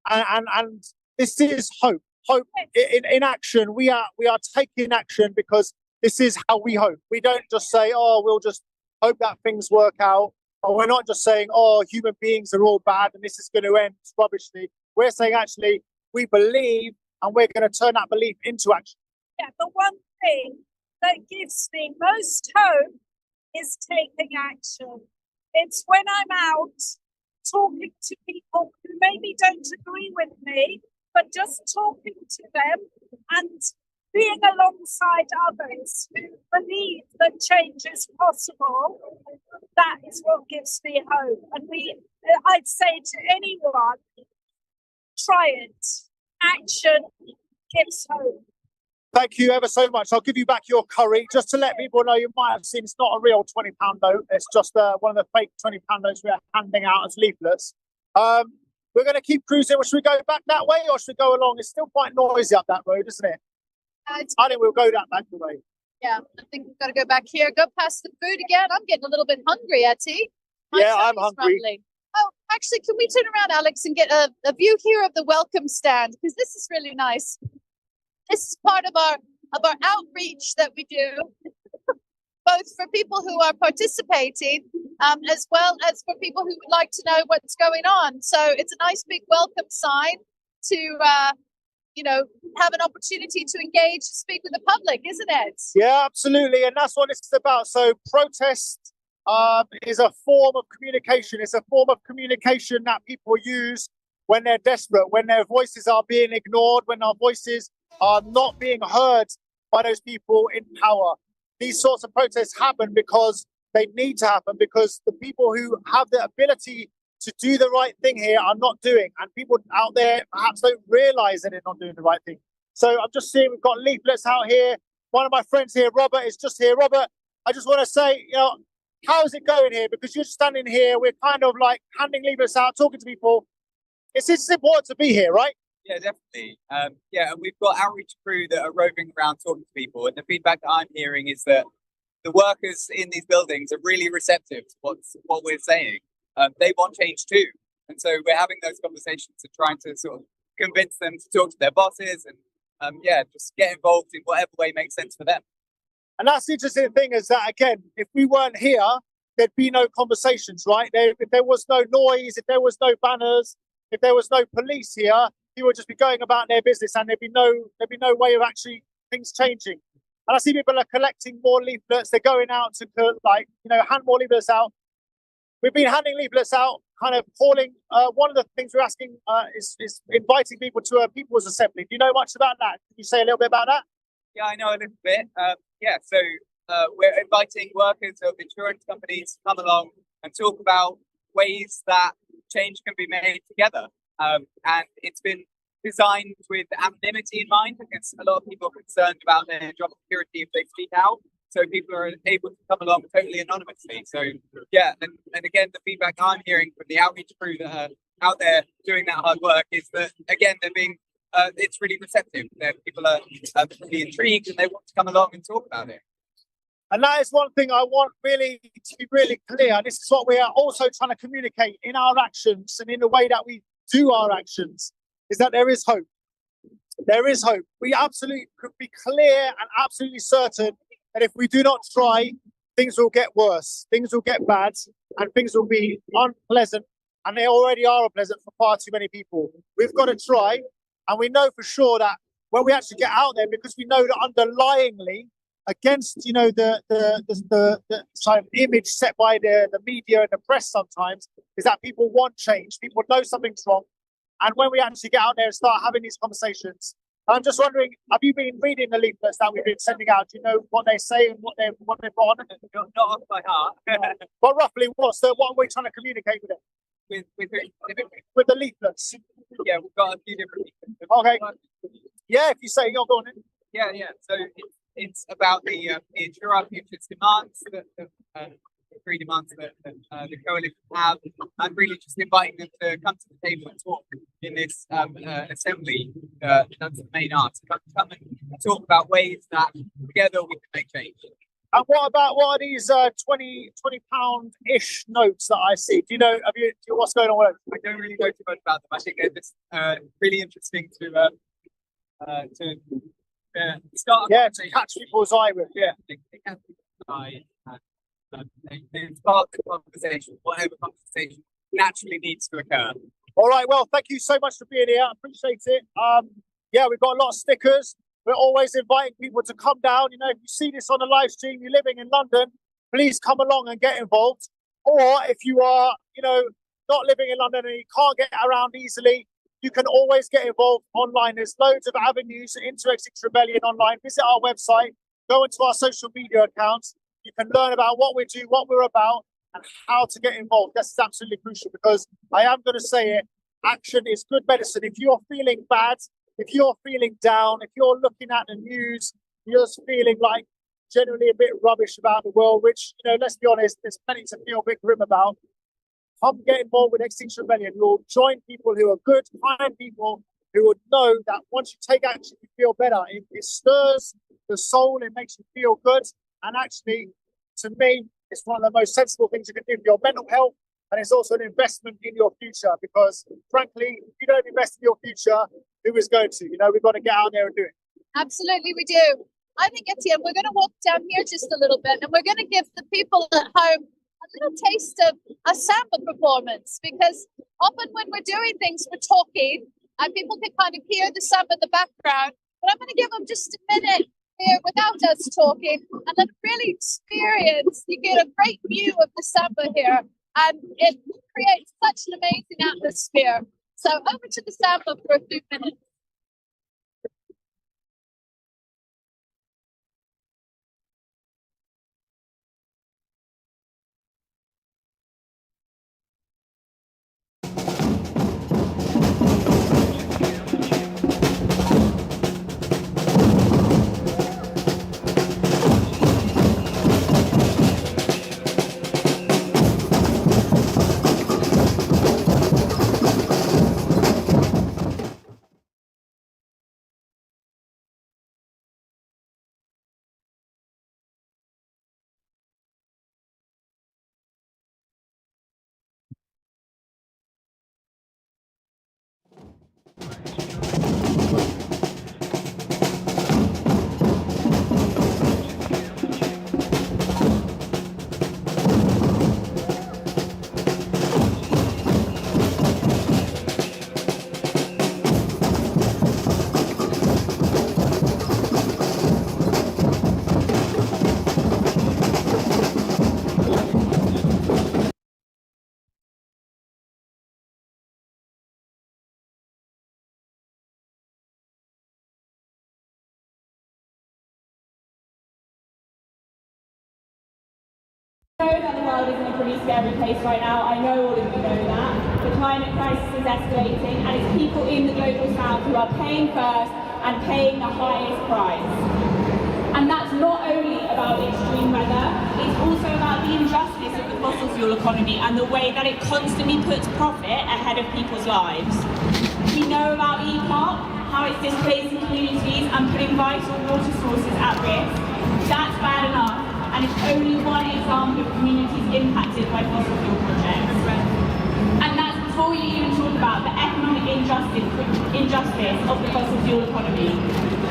And this is hope. Hope in action. We are taking action, because this is how we hope. We don't just say, we'll just hope that things work out. Or we're not just saying, human beings are all bad and this is going to end rubbishly. We're saying, actually, we believe, and we're going to turn that belief into action. Yeah, the one thing that gives me most hope is taking action. It's when I'm out talking to people who maybe don't agree with me, but just talking to them and being alongside others who believe that change is possible. That is what gives me hope. And I'd say to anyone, try it. Action gives hope. Thank you ever so much. I'll give you back your curry. Just to let people know, you might have seen it's not a real £20 note. It's just one of the fake £20 notes we're handing out as leaflets. We're going to keep cruising. Should we go back that way, or should we go along? It's still quite noisy up that road, isn't it? I think we'll go that back the way. Yeah, I think we've got to go back here. Go past the food again. I'm getting a little bit hungry, Etty. Yeah, I'm hungry. Rumbling. Oh, actually, can we turn around, Alex, and get a view here of the welcome stand? Because this is really nice. This is part of our outreach that we do, both for people who are participating, as well as for people who would like to know what's going on. So it's a nice big welcome sign to, have an opportunity to engage, speak with the public, isn't it? Yeah, absolutely. And that's what it's about. So protest is a form of communication. It's a form of communication that people use when they're desperate, when their voices are being ignored, when our voices are not being heard by those people in power. These sorts of protests happen because they need to happen, because the people who have the ability to do the right thing here are not doing, and people out there perhaps don't realize that they're not doing the right thing. So I'm just seeing we've got leaflets out here. One of my friends here, Robert, is just here. Robert, I just want to say, how's it going here? Because you're standing here, we're kind of like handing leaflets out, talking to people. It's important to be here, right? Yeah, definitely. Yeah, and we've got outreach crew that are roving around talking to people, and the feedback that I'm hearing is that the workers in these buildings are really receptive to what we're saying. They want change too, and so we're having those conversations and trying to sort of convince them to talk to their bosses and just get involved in whatever way makes sense for them. And that's the interesting thing, is that again, if we weren't here, there'd be no conversations, right? If there was no noise, if there was no banners, if there was no police here, people would just be going about their business, and there'd be no way of actually things changing. And I see people are collecting more leaflets. They're going out to hand more leaflets out. We've been handing leaflets out, kind of calling. One of the things we're asking is inviting people to a people's assembly. Do you know much about that? Can you say a little bit about that? Yeah, I know a little bit. So we're inviting workers of insurance companies to come along and talk about ways that change can be made together. And it's been designed with anonymity in mind, because a lot of people are concerned about their job security if they speak out. So people are able to come along totally anonymously. So yeah, and again, the feedback I'm hearing from the outreach crew that are out there doing that hard work is that, again, they're being it's really receptive. People are really intrigued, and they want to come along and talk about it. And that is one thing I want really to be really clear. This is what we are also trying to communicate in our actions and in the way that we do our actions, is that there is hope. There is hope. We absolutely could be clear and absolutely certain that if we do not try, things will get worse, things will get bad, and things will be unpleasant. And they already are unpleasant for far too many people. We've got to try. And we know for sure that when we actually get out there, because we know that underlyingly, against the sort of image set by the media and the press sometimes, is that people want change. People know something's wrong. And when we actually get out there and start having these conversations, I'm just wondering, have you been reading the leaflets that we've been sending out? Do you know what they say and what they've got on? Not off by heart. But roughly, what are we trying to communicate with it? With the leaflets. Yeah, we've got a few different leaflets. Okay. Yeah, if you say, go on in. Yeah. So it's about the Insure Our Future's demands, the three demands that the coalition have, and really just inviting them to come to the table and talk in this assembly. That's the main art. Come and talk about ways that together we can make change. And what are these 20 pound-ish notes that I see? Do you know what's going on with them? I don't really know too much about them. I think it's really interesting to start. Yeah, to catch people's eye with. Yeah. They catch people's eye. They spark the conversation. Whatever conversation naturally needs to occur. All right. Well, thank you so much for being here. I appreciate it. Yeah, we've got a lot of stickers. We're always inviting people to come down. If you see this on the live stream, you're living in London, please come along and get involved. Or if you are, not living in London and you can't get around easily, you can always get involved online. There's loads of avenues into Extinction Rebellion online. Visit our website, go into our social media accounts. You can learn about what we do, what we're about, and how to get involved. That's absolutely crucial, because I am going to say it, action is good medicine. If you're feeling bad, if you're feeling down, if you're looking at the news, you're just feeling like generally a bit rubbish about the world, which, let's be honest, there's plenty to feel a bit grim about. Come get involved with Extinction Rebellion. You'll join people who are good, kind people who would know that once you take action, you feel better. It stirs the soul, it makes you feel good. And actually, to me, it's one of the most sensible things you can do for your mental health. And it's also an investment in your future, because frankly, if you don't invest in your future, who is going to? We've got to get out there and do it. Absolutely, we do. I think, Etienne, we're going to walk down here just a little bit, and we're going to give the people at home a little taste of a samba performance, because often when we're doing things, we're talking, and people can kind of hear the samba in the background. But I'm going to give them just a minute here without us talking, and then really experience. You get a great view of the samba here, and it creates such an amazing atmosphere. So over to the samba for a few minutes. I know that the world is in a pretty scary place right now. I know all of you know that. The climate crisis is escalating, and it's people in the global south who are paying first and paying the highest price. And that's not only about extreme weather, it's also about the injustice of the fossil fuel economy and the way that it constantly puts profit ahead of people's lives. We know about EPOC, how it's displacing communities and putting vital water sources at risk. That's bad enough. And it's only one example of communities impacted by fossil fuel projects. And that's before you even talk about the economic injustice of the fossil fuel economy.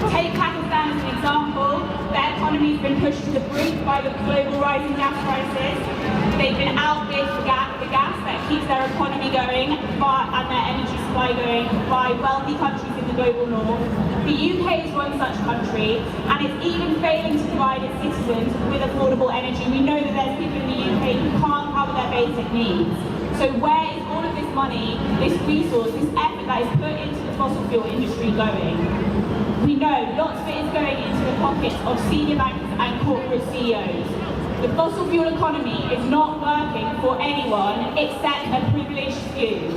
Take Pakistan as an example. Their economy has been pushed to the brink by the global rising gas prices. They've been outbid for the gas that keeps their economy going and their energy supply going by wealthy countries in the global north. The UK is one such country, and it's even failing to provide its citizens with affordable energy. We know that there's people in the UK who can't cover their basic needs. So where is all of this money, this resource, this effort that is put into the fossil fuel industry going? We know lots of it is going into the pockets of senior bankers and corporate CEOs. The fossil fuel economy is not working for anyone except a privileged few.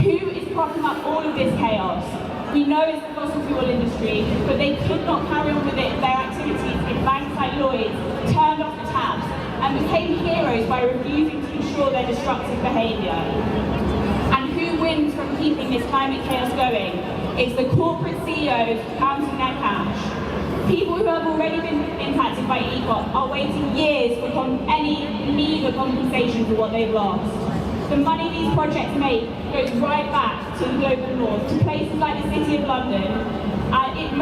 Who is propping up all of this chaos? We know it's the fossil fuel industry, but they could not carry on with their activities if banks like Lloyd turned off the taps and became heroes by refusing to insure their destructive behaviour. And who wins from keeping this climate chaos going? It's the corporate CEOs counting their cash. People who have already been impacted by EPOC are waiting years for any meagre compensation for what they've lost. The money these projects make goes right back to the global north, to places like the City of London.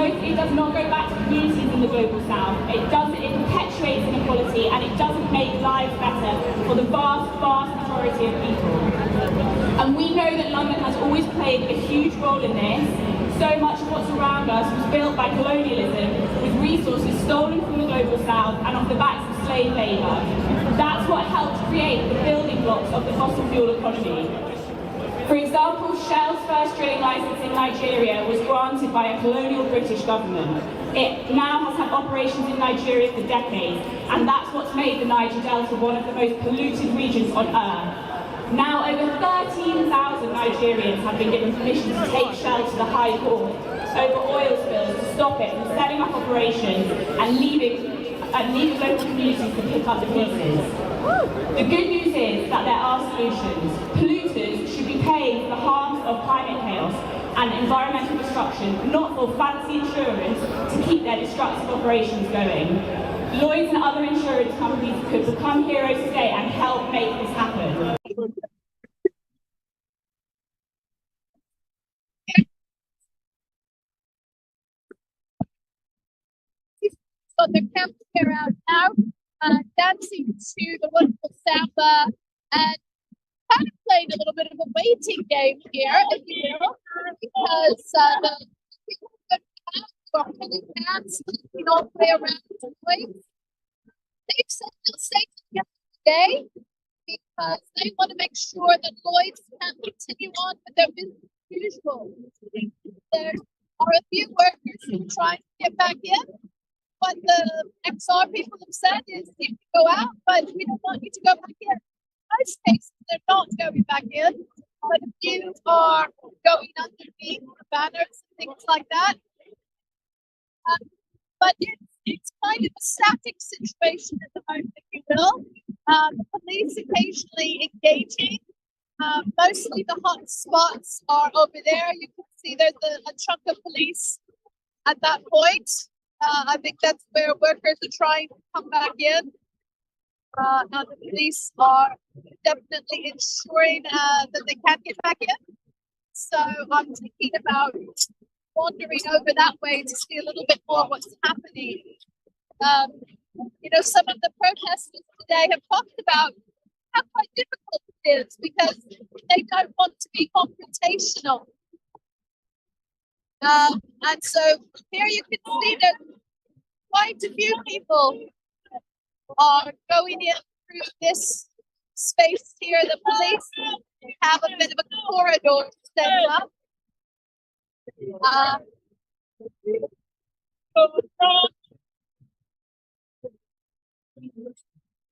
It does not go back to communities in the global south. It perpetuates inequality, and it doesn't make lives better for the vast, vast majority of people. And we know that London has always played a huge role in this. So much of what's around us was built by colonialism, with resources stolen from the global south and off the backs of slave labour. That's what helped create the building blocks of the fossil fuel economy. For example, Shell's first drilling licence in Nigeria was granted by a colonial British government. It now has had operations in Nigeria for decades, and that's what's made the Niger Delta one of the most polluted regions on Earth. Now over 13,000 Nigerians have been given permission to take Shell to the High Court over oil spills to stop it from setting up operations and leaving local communities to pick up the pieces. The good news is that there are solutions. Polluters should be paying for the harms of climate chaos and environmental destruction, not for fancy insurance to keep their destructive operations going. Lloyd's and other insurance companies could become heroes today and help make this happen. Got the campfire out now, dancing to the wonderful samba, and kind of playing a little bit of a waiting game here, if you will, because the people who are pulling hands, all the way around the place. They've said they'll stay together today because they want to make sure that Lloyd's can continue on with their business as usual. There are a few workers who are trying to get back in. What the XR people have said is you can go out, but we don't want you to go back in. In most cases, they're not going back in, but if you are going underneath the banners and things like that, but it's kind of a static situation at the moment, if you will. The police occasionally engaging. Mostly the hot spots are over there. You can see there's a chunk of police at that point. I think that's where workers are trying to come back in. Now the police are definitely ensuring that they can get back in. So I'm thinking about wandering over that way to see a little bit more what's happening. You know, some of the protesters today have talked about how quite difficult it is because they don't want to be confrontational. And so here you can see that quite a few people are going in through this space here. The police have a bit of a corridor set up.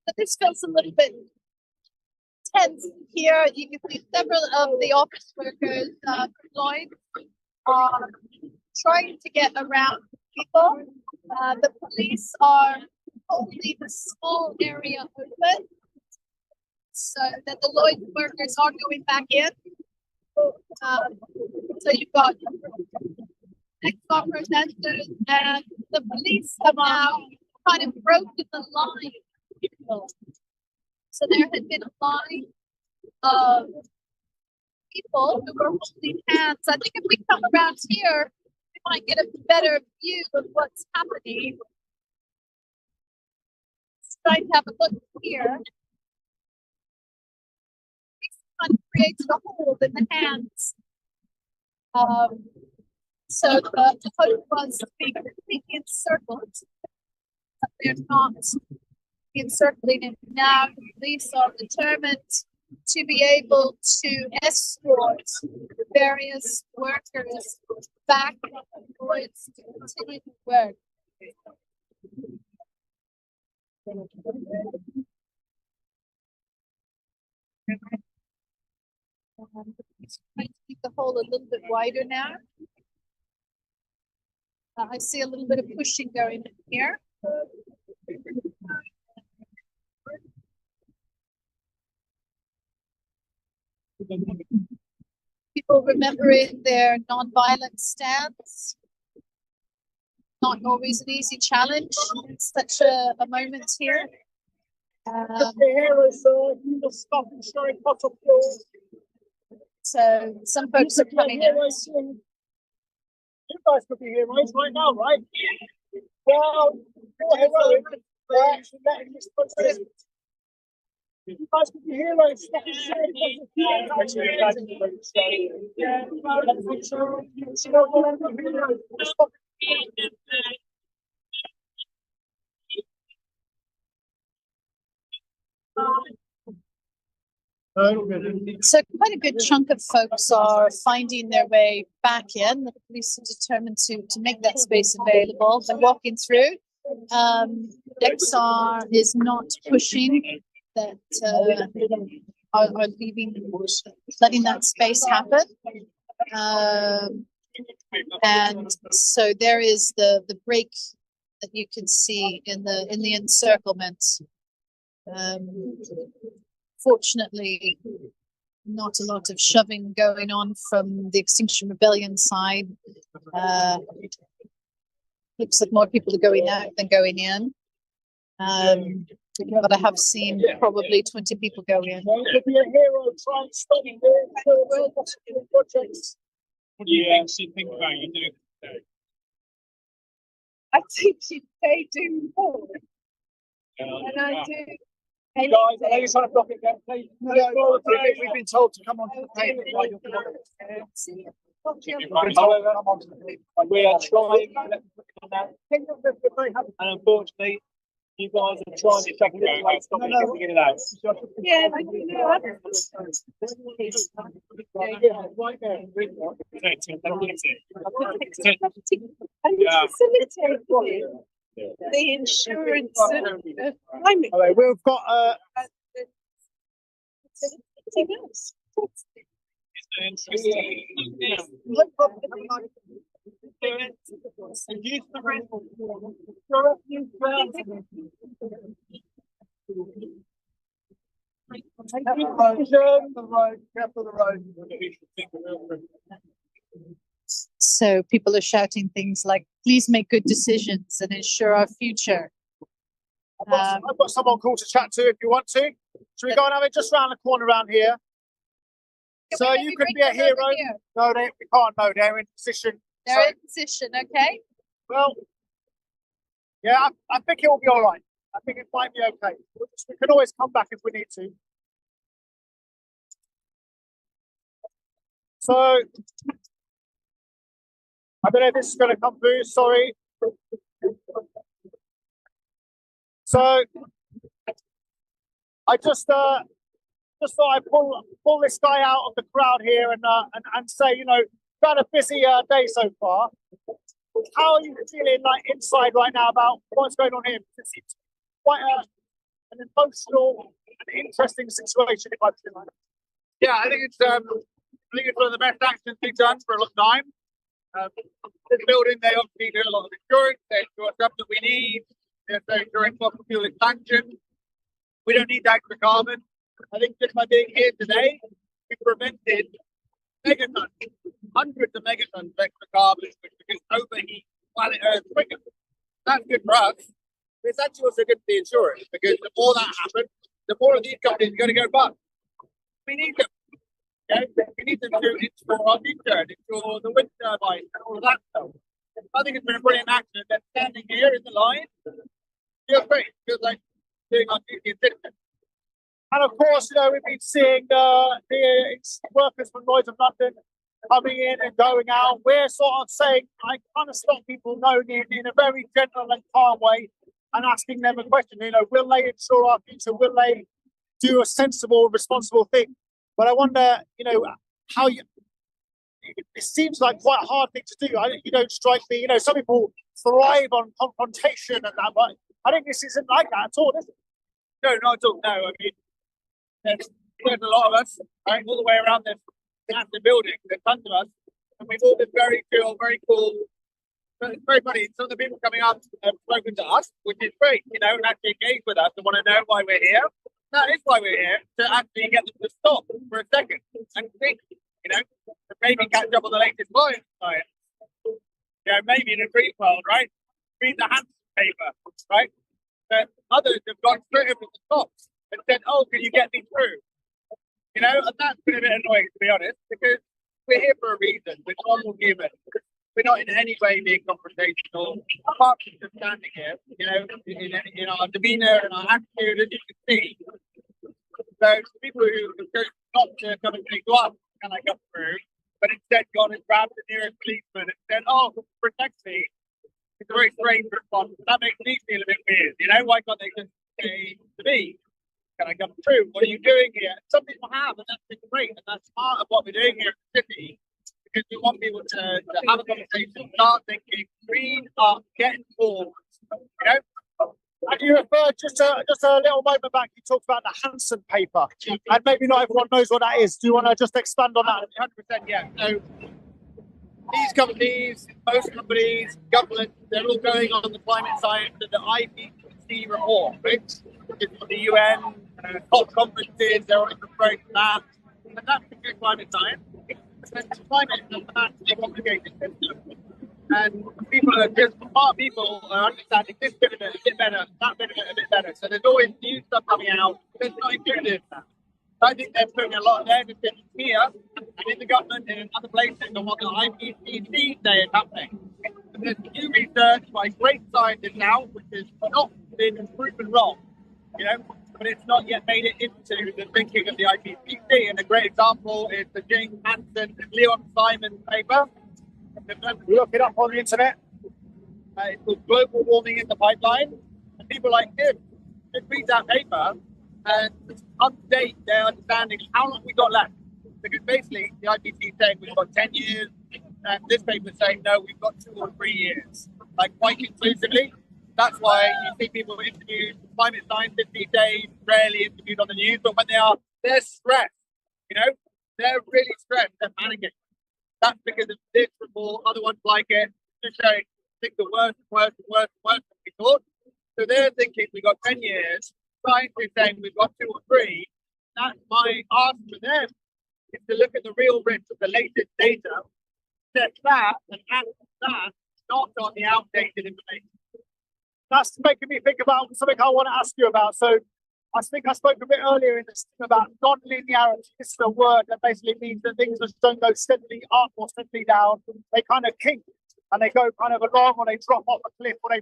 But this feels a little bit tense here. You can see several of the office workers from Lloyd are trying to get around people. The police are holding a small area open so that the Lloyd workers are going back in. So you've got XR protesters and the police have now kind of broken the line. So there had been a line of people who were holding hands. I think if we come around here, we might get a better view of what's happening. Let's try to have a look here. This kind of creates a hold in the hands. So the hope was to be completely encircled, but they're not encircling it. Now the police are determined to be able to escort various workers back towards to continue to work. Trying to keep the hole a little bit wider now. I see a little bit of pushing going in here. People remembering their nonviolent stance. Not always an easy challenge. It's such a moment here. So some folks are coming in. You guys could be heroes right now, right? Well, you guys could be heroes. So quite a good chunk of folks are finding their way back in. The police are determined to make that space available. They're walking through. XR is not pushing, that are leaving, letting that space happen. And so there is the break that you can see in the encirclement. Fortunately, not a lot of shoving going on from the Extinction Rebellion side. Looks like more people are going out than going in. But I have seen probably 20 people go in. Could be a hero trying to stop the projects. What do you think about you doing today? I think they do more. And I do. Guys, I know you're trying to block it down. Please. No, we've been told to come onto the pavement. We are trying, and unfortunately, You guys are trying to shove it like stop it, get it out. Yeah, the insurance climate. Okay, we've got So people are shouting things like, please make good decisions and ensure our future. I've got someone cool to chat to if you want to. Should we go and have it just round the corner around here? So you could be a hero. No, we can't. No, they're in position. They're in position, okay? Well, yeah, I think it will be all right. I think it might be okay. We can always come back if we need to. So, I don't know if this is going to come through. Sorry. So, I just thought I'd pull this guy out of the crowd here and say, you know, we've had a busy day so far. How are you feeling like inside right now about what's going on here? It's quite an emotional and interesting situation, if I feel like. Yeah, I think it's one of the best actions we've done for a long time. This building, they obviously do a lot of insurance. They insure stuff that we need. They're insuring fossil fuel expansion. We don't need that extra carbon. I think just by being here today, we prevented megatons, hundreds of megatons of extra carbon, which could overheat planet Earth quicker. That's good for us. It's actually also good for the insurers, because the more that happens, the more of these companies are going to go bust. We need them. Okay? We need them to insure our future, and insure the wind turbines and all of that stuff. I think it's been a brilliant action. They're standing here in the line. Feels great. Feels like doing our duty in citizen. And of course, you know, we've been seeing the workers from Lloyd of London coming in and going out. We're sort of saying, I kind of stop people knowing in a very gentle and calm way and asking them a question, you know, will they insure our future? Will they do a sensible, responsible thing? But I wonder, you know, how you, it seems like quite a hard thing to do. You don't strike me, you know, some people thrive on confrontation and that, but I think this isn't like that at all, is it? No, not at all. No, I mean, there's a lot of us, right, all the way around this massive building. There's tons of us, and we've all been very chill, very cool. But it's very funny. Some of the people coming up have spoken to us, which is great, you know, and actually engage with us and want to know why we're here. That is why we're here, to actually get them to stop for a second and think, you know, to maybe catch up on the latest science. You know, maybe in a dream world, right? Read the Hansen paper, right? But others have gone straight over the top and said, oh, can you get me through? You know, and that's been a bit annoying, to be honest, because we're here for a reason. We're normal humans. We're not in any way being confrontational, apart from just standing here, you know, in our demeanour and our attitude, as you can see. So people who have chosen not to come and say to us, can I come through, but instead gone and grabbed the nearest policeman and said, oh, protect me. It's a very strange response. That makes me feel a bit weird, you know? Why can't they just say to me, can I come through? What are you doing here? Some people have, and that's great, and that's part of what we're doing here in the city, because we want people to have a conversation, start thinking, read up, get informed, you know? And you referred just a little moment back, you talked about the Hansen paper, and maybe not everyone knows what that is. Do you want to just expand on that? 100%, yeah. So these companies, most companies, governments, they're all going on the climate science and the IPCC report, right? It's the UN, top conferences, they're all referring to that. And that's good climate science. And climate is a massively complicated system. And people are understanding this bit of it a bit better, that bit of it a bit better. So there's always new stuff coming out that's not included in that. I think they're putting a lot of their decisions here and in the government and in other places on what the IPCC say is happening. And there's new research by great scientists now, which has not been proven wrong, you know, but it's not yet made it into the thinking of the IPCC. And a great example is the James Hansen and Leon Simon paper. Look it up on the internet. It's called Global Warming in the Pipeline. And people like him can read that paper and update their understanding of how long we got left. Because basically the IPC is saying we've got 10 years, and this paper is saying no, we've got 2 or 3 years. Like quite conclusively. That's why you see people interviewed, climate scientists these days, rarely interviewed on the news, but when they're stressed, you know, they're really stressed, they're panicking. That's because of this report, other ones like it, just showing things are worse and worse and worse and worse than we thought. So they're thinking we've got 10 years, scientists saying we've got 2 or 3. That's my ask for them, is to look at the real risk of the latest data, set that and act that, not on the outdated information. That's making me think about something I want to ask you about. So I think I spoke a bit earlier in this about non-linearity. This is a word that basically means that things just don't go steadily up or steadily down. They kind of kink and they go kind of along, or they drop off a cliff, or they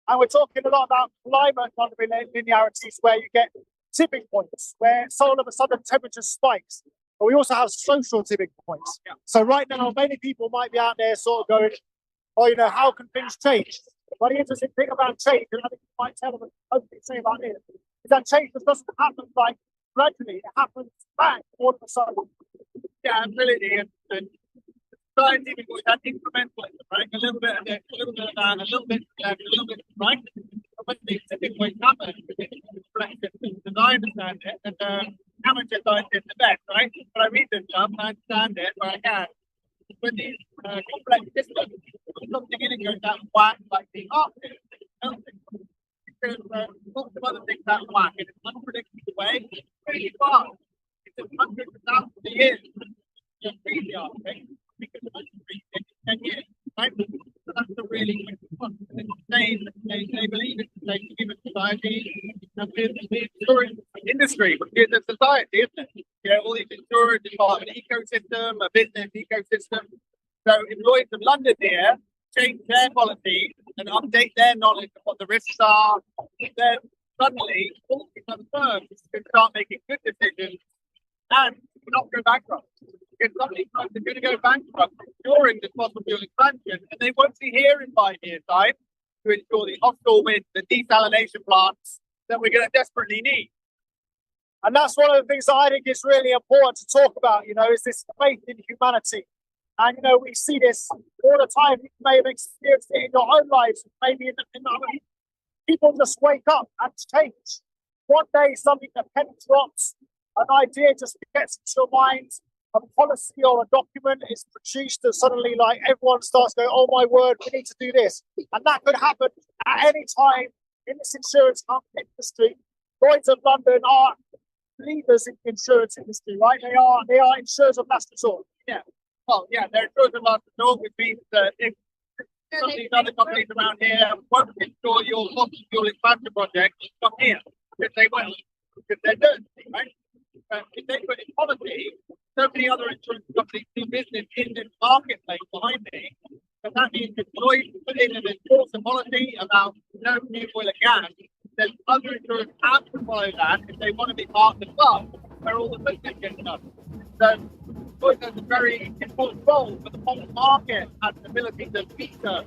and we're talking a lot about climate non-linearities, where you get tipping points, where all of a sudden temperature spikes. But we also have social tipping points. So right now, many people might be out there sort of going, oh, you know, how can things change? But the interesting thing about change, and I think you might tell them, hopefully say about it, is that change just doesn't happen like gradually. It happens bang all of a sudden. Yeah, absolutely. And society, we've always had incrementalism, right? A little bit of this, a little bit of that, a little bit of left, a little bit right. But when these tipping points happen, it's reflected as I understand it, and amateur scientists are the best, right? But I read this stuff and I understand it where I can. When these complex systems, something in it goes out whack like the Arctic, because lots of other things out whack in an unpredictable way, really fast. It's hundreds of thousands of years to freeze the Arctic, because the freeze it in 10 years, right? So that's a really quick one. They believe it's the same human society, and the insurance industry, which is a society, isn't it? You know, all these insurers is part of an ecosystem, a business ecosystem. So if Lloyd's of London here change their policy and update their knowledge of what the risks are, then suddenly all these other firms can start making good decisions and not go bankrupt. Because some of these firms are going to go bankrupt during this fossil fuel expansion, and they won't be here in 5 years' time to ensure the offshore wind, the desalination plants that we're going to desperately need. And that's one of the things that I think is really important to talk about, you know, is this faith in humanity. And, you know, we see this all the time. You may have experienced it in your own lives, maybe in other. People just wake up and change. One day, something, a penny drops, an idea just gets into your mind, a policy or a document is produced, and suddenly, like, everyone starts going, oh, my word, we need to do this. And that could happen at any time in this insurance industry. Lloyd's of London are leaders in the insurance industry, right? They are insurers of last resort. Yeah. Well, yeah, they're insurers of last resort, which means that if some of these other companies around here won't insure your fossil fuel expansion project, come here, because they will, because they're dirty, right? If they put in policy, so many other insurance companies do business in this marketplace behind me, but that means if Lloyd put in an enforcer policy about no new oil and gas, then other insurers have to follow that if they want to be part of the club where all the business gets done. So Lloyd has a very important role, but the whole market has the ability to veto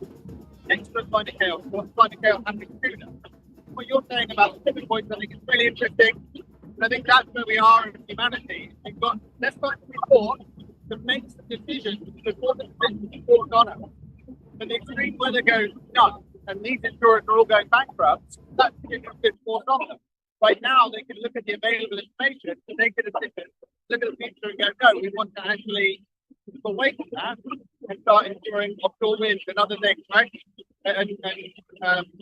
extra climate chaos, what climate chaos happening sooner. What you're saying about the tipping points, I think is really interesting. And I think that's where we are in humanity. We've got less time to report to make some decisions before the decisions fall on us. When the extreme weather goes nuts and these insurers are all going bankrupt, that's the good force on them. Right now, they can look at the available information and make a decision, look at the future and go, no, we want to actually move away from that and start insuring offshore winds and other things, right? And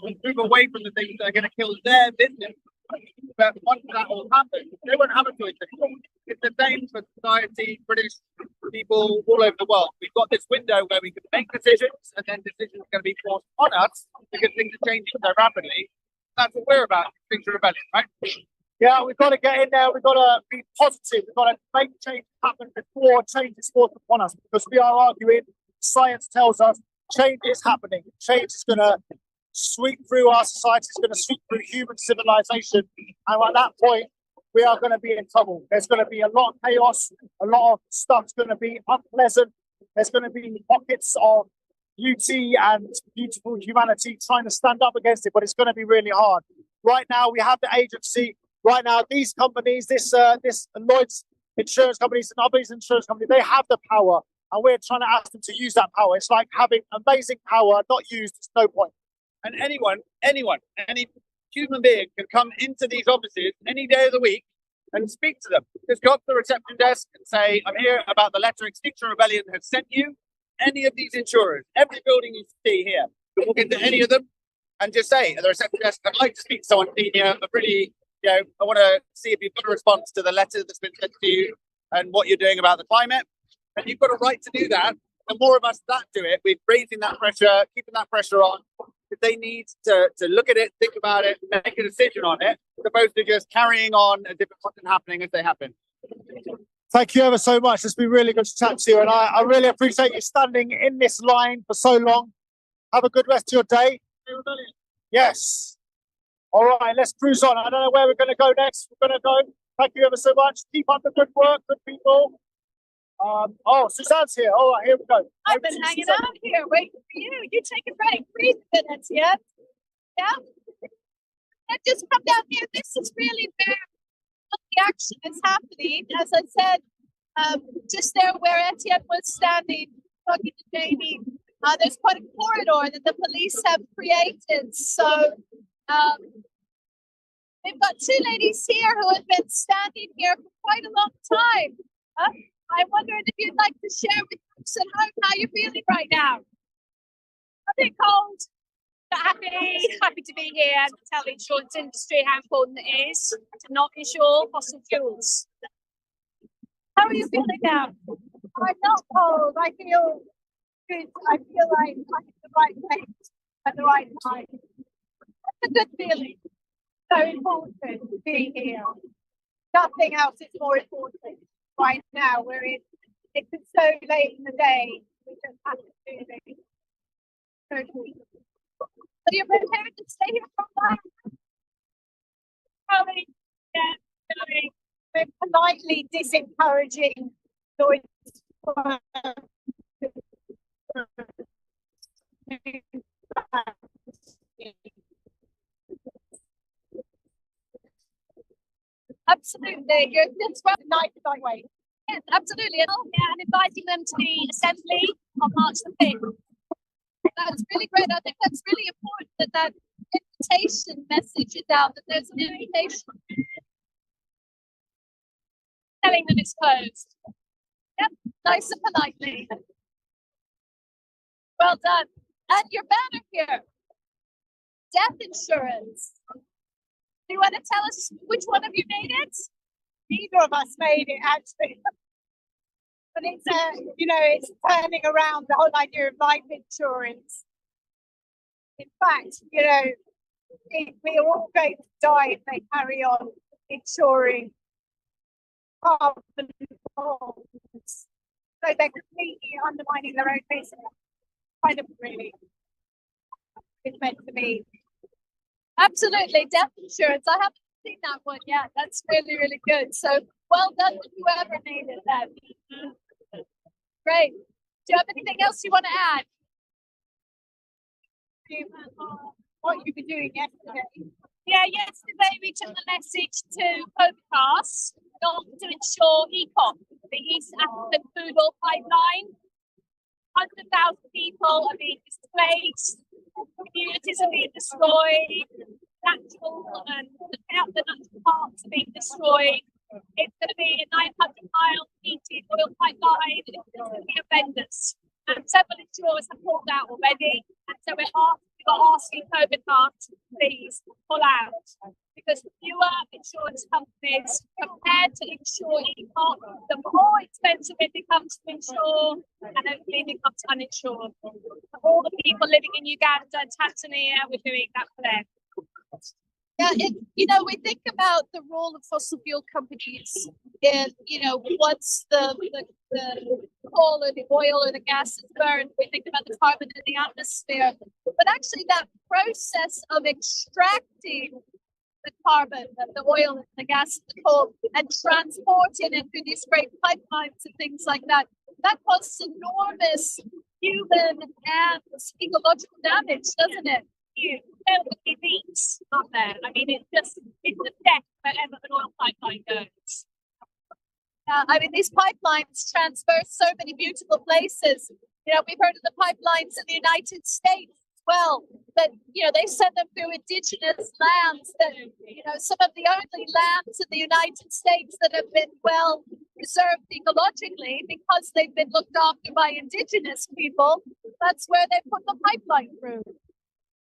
move away from the things that are going to kill their business. But once that all happens, they won't have a choice anymore. It's the same for society, British people all over the world. We've got this window where we can make decisions, and then decisions are going to be forced on us because things are changing so rapidly. That's what we're about, Extinction Rebellion, right? Yeah, we've got to get in there. We've got to be positive. We've got to make change happen before change is forced upon us, because we are arguing, science tells us change is happening. Change is going to sweep through our society, it's going to sweep through human civilization. And at that point, we are going to be in trouble. There's going to be a lot of chaos, a lot of stuff's going to be unpleasant. There's going to be pockets of beauty and beautiful humanity trying to stand up against it, but it's going to be really hard. Right now, we have the agency. Right now, these companies, this Lloyd's insurance companies and other insurance companies, they have the power, and we're trying to ask them to use that power. It's like having amazing power, not used. It's no point. And any human being can come into these offices any day of the week and speak to them. Just go up to the reception desk and say, I'm here about the letter Extinction Rebellion has sent you. Any of these insurers, every building you see here, you walk into any of them and just say at the reception desk, I'd like to speak to someone senior. I want to see if you've got a response to the letter that's been sent to you and what you're doing about the climate. And you've got a right to do that. The more of us that do it, we're raising that pressure, keeping that pressure on. They need to look at it, think about it, make a decision on it, as opposed to just carrying on as if it wasn't happening as they happen. Thank you ever so much. It's been really good to chat to you, and I really appreciate you standing in this line for so long. Have a good rest of your day. Yes. All right, let's cruise on. I don't know where we're going to go next. We're going to go. Thank you ever so much. Keep up the good work, good people. Suzanne's here. All right, here we go. I've been hanging out here waiting for you. You take a break. Breathe a minute, yeah? Yeah? And just come down here. This is really where the action is happening. As I said, just there where Etienne was standing, talking to Jamie, there's quite a corridor that the police have created. So we've got two ladies here who have been standing here for quite a long time. I wondered if you'd like to share with us at home how you're feeling right now. A bit cold, but happy to be here and tell the insurance industry how important it is to not insure fossil fuels. How are you feeling now? I'm not cold. I feel good. I feel like I'm in the right place at the right time. It's a good feeling. So important to be here. Nothing else is more important. Right now, it's so late in the day, we just have to do this. So you're prepared to stay here for a while? We're politely disencouraging Lloyd. Absolutely, that's right. Night way. Yes, absolutely, and inviting them to the assembly on March the 5th. That's really great. I think that's really important that invitation message is out. That there's an invitation telling them it's closed. Yep, nice and politely. Well done. And your banner here, death insurance. Do you want to tell us which one of you made it? Neither of us made it, actually. But it's, it's turning around the whole idea of life insurance. In fact, we are all going to die if they carry on insuring carbon bonds. So they're completely undermining their own business. Kind of really. It's meant to be. Absolutely, death insurance. I haven't seen that one yet. That's really, really good. So well done to whoever made it then. Great. Do you have anything else you want to add? What you've been doing yesterday? Yeah, yesterday we took the message to podcasts not to insure ECOP, the East African Food Oil Pipeline. 100,000 people are being displaced, communities are being destroyed, natural parks are being destroyed. It's going to be a 900-mile heated oil pipeline. It's going to be horrendous. And several insurers have pulled out already. And so we're asking Covicart to please pull out. Because fewer insurance companies compared to insure ECOP, the more expensive it becomes to insure and hopefully it becomes uninsured. For all the people living in Uganda and Tanzania, we're doing that for them. Yeah, we think about the role of fossil fuel companies in, once the coal or the oil or the gas is burned, we think about the carbon in the atmosphere. But actually that process of extracting the carbon, the oil, the gas, the coal, and transporting it through these great pipelines and things like that, that causes enormous human and ecological damage, doesn't it? There would be leaks up there. I mean, it's a death wherever an oil pipeline goes. I mean, these pipelines transverse so many beautiful places. You know, we've heard of the pipelines in the United States as well, but, you know, they send them through indigenous lands that, you know, some of the only lands in the United States that have been well preserved ecologically because they've been looked after by indigenous people. That's where they put the pipeline through.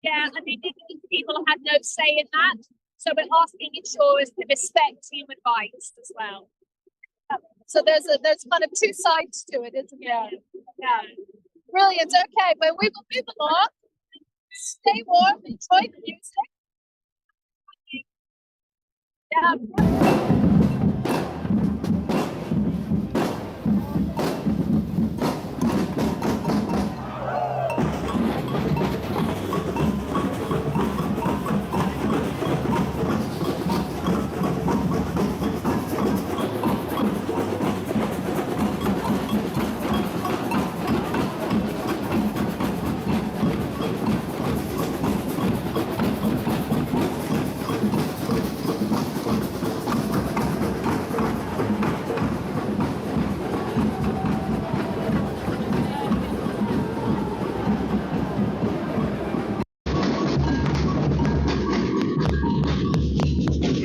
Yeah, and the indigenous people had no say in that. So we're asking insurers to respect human rights as well. So there's kind of two sides to it, isn't there? Yeah. Brilliant. Okay, well, we will move along. Stay warm, enjoy the music. Yeah.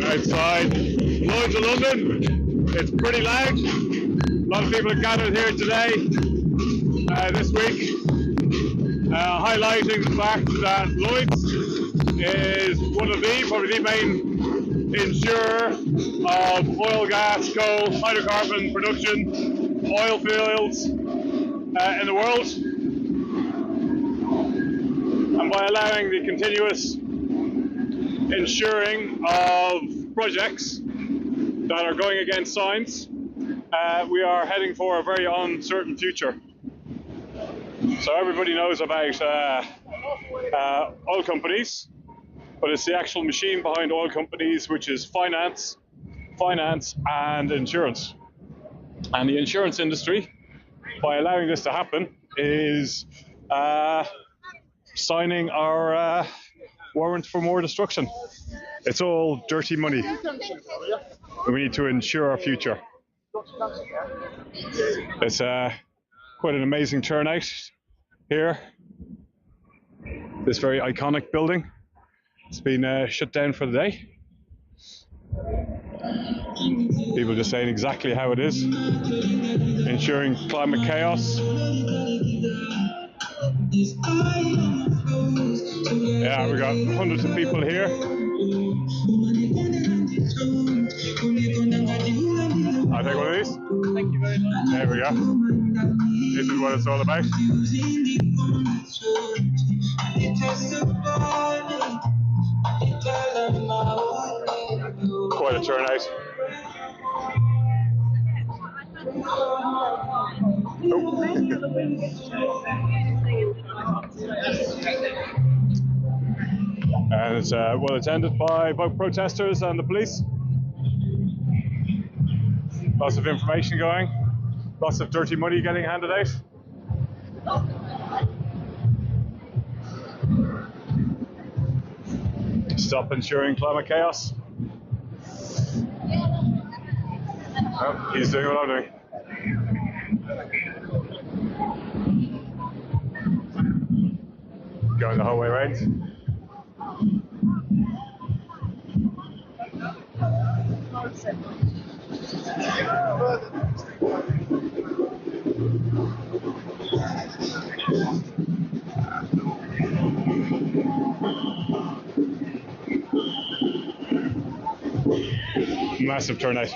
Outside Lloyd's of London. It's pretty loud. A lot of people are gathered here today, this week, highlighting the fact that Lloyd's is one of probably the main insurer of oil, gas, coal, hydrocarbon production, oil fields in the world. And by allowing the continuous insuring of projects that are going against science, we are heading for a very uncertain future. So everybody knows about oil companies, but it's the actual machine behind oil companies, which is finance, and insurance. And the insurance industry, by allowing this to happen, is signing our warrant for more destruction. It's all dirty money. We need to insure our future. It's quite an amazing turnout here. This very iconic building. It's been shut down for the day. People just saying exactly how it is. Ensuring climate chaos. Yeah, we got hundreds of people here. I'll take one of these. Thank you very much. There we go. This is what it's all about. Quite a turnout. And it's well attended by both protesters and the police. Lots of information going, lots of dirty money getting handed out. Stop ensuring climate chaos. Oh, he's doing what I'm doing. Going the whole way around. Massive turnout.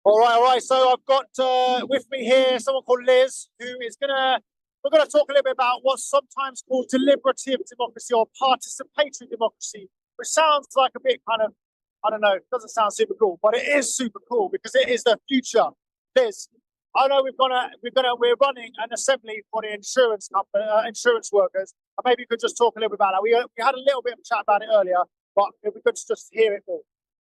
All right. So I've got with me here someone called Liz, who is we're gonna talk a little bit about what's sometimes called deliberative democracy or participatory democracy, which sounds like a bit kind of, I don't know, it doesn't sound super cool, but it is super cool because it is the future. Liz, I know we're running an assembly for the insurance company, insurance workers, and maybe you could just talk a little bit about that. We had a little bit of a chat about it earlier, but if we could just hear it all.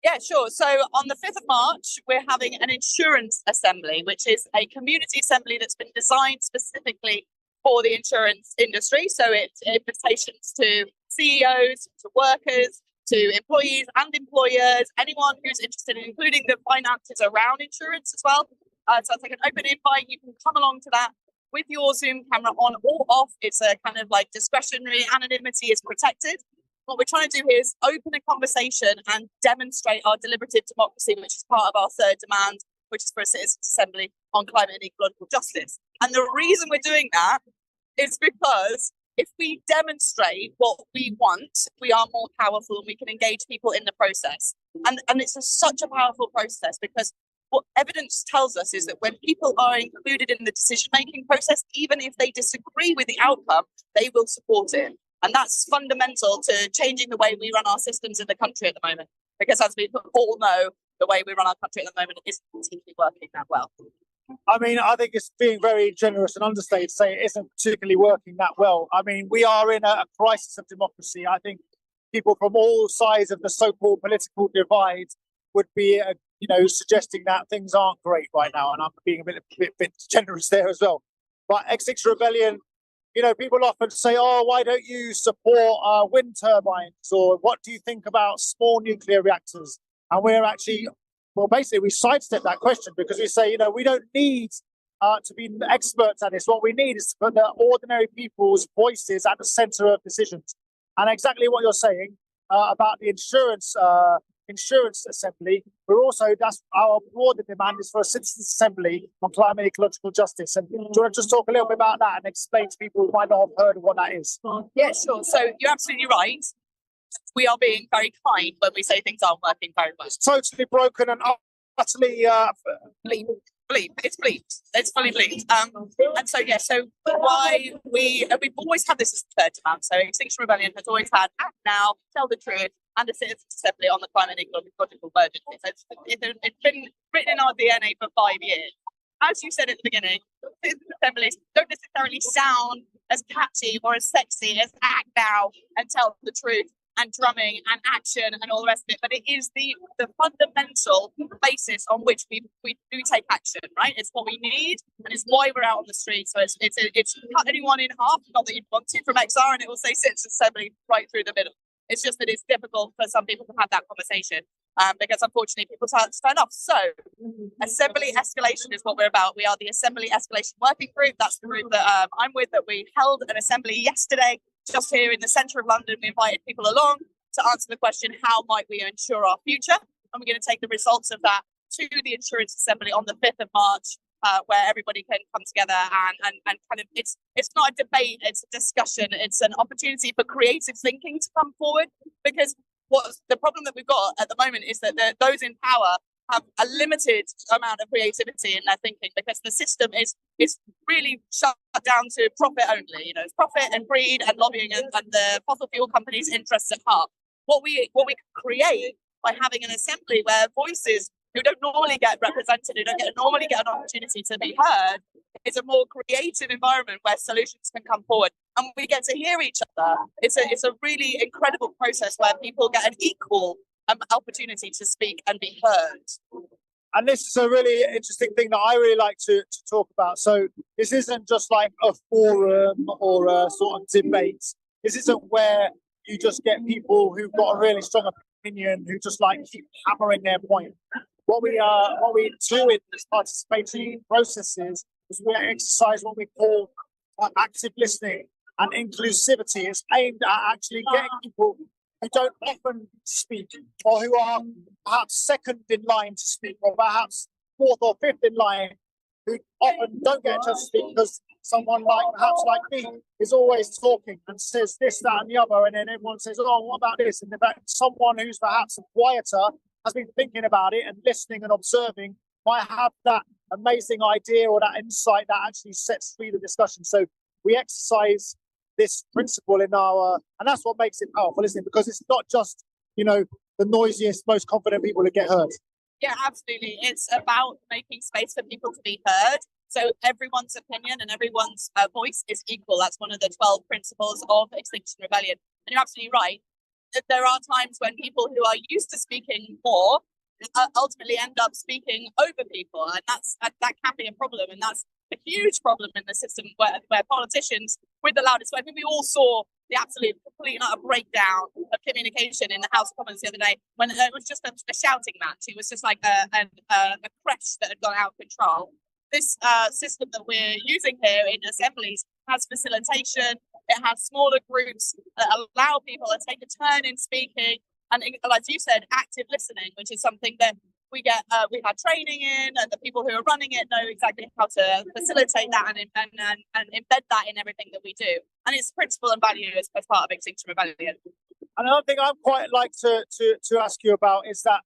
Yeah, sure. So on the 5th of March, we're having an insurance assembly, which is a community assembly that's been designed specifically for the insurance industry. So it's invitations to CEOs, to workers, to employees and employers, anyone who's interested in including the finances around insurance as well. So it's like an open invite. You can come along to that with your Zoom camera on or off. It's a kind of like discretionary, anonymity is protected. What we're trying to do here is open a conversation and demonstrate our deliberative democracy, which is part of our third demand, which is for a citizens' assembly on climate and ecological justice. And the reason we're doing that is because if we demonstrate what we want, we are more powerful and we can engage people in the process. And it's such a powerful process because what evidence tells us is that when people are included in the decision-making process, even if they disagree with the outcome, they will support it. And that's fundamental to changing the way we run our systems in the country at the moment. Because as we all know, the way we run our country at the moment isn't particularly working that well. I mean, I think it's being very generous and understated to say it isn't particularly working that well. I mean, we are in a crisis of democracy. I think people from all sides of the so-called political divide would be, suggesting that things aren't great right now. And I'm being a bit generous there as well. But Extinction Rebellion, people often say, oh, why don't you support wind turbines? Or what do you think about small nuclear reactors? And we're actually, basically we sidestep that question because we say, we don't need to be experts at this. What we need is to put the ordinary people's voices at the center of decisions. And exactly what you're saying about the insurance assembly, that's our broader demand is for a citizens' assembly on climate and ecological justice. And do you want to just talk a little bit about that and explain to people who might not have heard of what that is? Yeah, sure. So you're absolutely right. We are being very kind when we say things aren't working very well. It's totally broken and utterly bleep. It's bleeped. It's fully bleeped. And so why we've always had this as the third demand. So Extinction Rebellion has always had act now, tell the truth, and a citizens' assembly on the climate and ecological emergency. So it's been written in our DNA for 5 years. As you said at the beginning, citizens' assemblies don't necessarily sound as catchy or as sexy as act now and tell the truth and drumming and action and all the rest of it, but it is the fundamental basis on which we do take action, right? It's what we need and it's why we're out on the street. So it's cut anyone in half, not that you'd want to, from XR, and it will say citizens' assembly right through the middle. It's just that it's difficult for some people to have that conversation because unfortunately people turn off. So assembly escalation is what we're about. We are the Assembly Escalation Working Group. That's the group that I'm with, that we held an assembly yesterday just here in the centre of London. We invited people along to answer the question, how might we ensure our future? And we're going to take the results of that to the Insurance Assembly on the 5th of March, where everybody can come together and kind of, it's not a debate, it's a discussion. It's an opportunity for creative thinking to come forward, because the problem that we've got at the moment is that those in power have a limited amount of creativity in their thinking, because the system is really shut down to profit only. It's profit and greed and lobbying and the fossil fuel companies' interests at heart. What we can create by having an assembly where voices who don't normally get represented, who don't normally get an opportunity to be heard, is a more creative environment where solutions can come forward and we get to hear each other. It's a really incredible process where people get an equal opportunity to speak and be heard. And this is a really interesting thing that I really like to talk about. So this isn't just like a forum or a sort of debate. This isn't where you just get people who've got a really strong opinion who just like keep hammering their point. What we do in this participatory processes is we exercise what we call active listening and inclusivity. It's aimed at actually getting people who don't often speak, or who are perhaps second in line to speak, or perhaps fourth or fifth in line, who often don't get a chance to speak because someone perhaps like me is always talking and says this, that, and the other, and then everyone says, "Oh, what about this?" And someone who's perhaps quieter has been thinking about it and listening and observing might have that amazing idea or that insight that actually sets free the discussion. So we exercise this principle in our, and that's what makes it powerful, isn't it? Because it's not just, the noisiest, most confident people that get heard. Yeah, absolutely. It's about making space for people to be heard. So everyone's opinion and everyone's voice is equal. That's one of the 12 principles of Extinction Rebellion. And you're absolutely right. There are times when people who are used to speaking more ultimately end up speaking over people. And that can be a problem. And that's a huge problem in the system where politicians, with the loudest voice, we all saw the absolute complete and utter breakdown of communication in the House of Commons the other day when it was just a shouting match. It was just like a crash that had gone out of control. This system that we're using here in assemblies has facilitation. It has smaller groups that allow people to take a turn in speaking. And as you said, active listening, which is something that we had training in, and the people who are running it know exactly how to facilitate that and embed that in everything that we do. And it's principle and value as part of Extinction Rebellion. And another thing I'd quite like to ask you about is that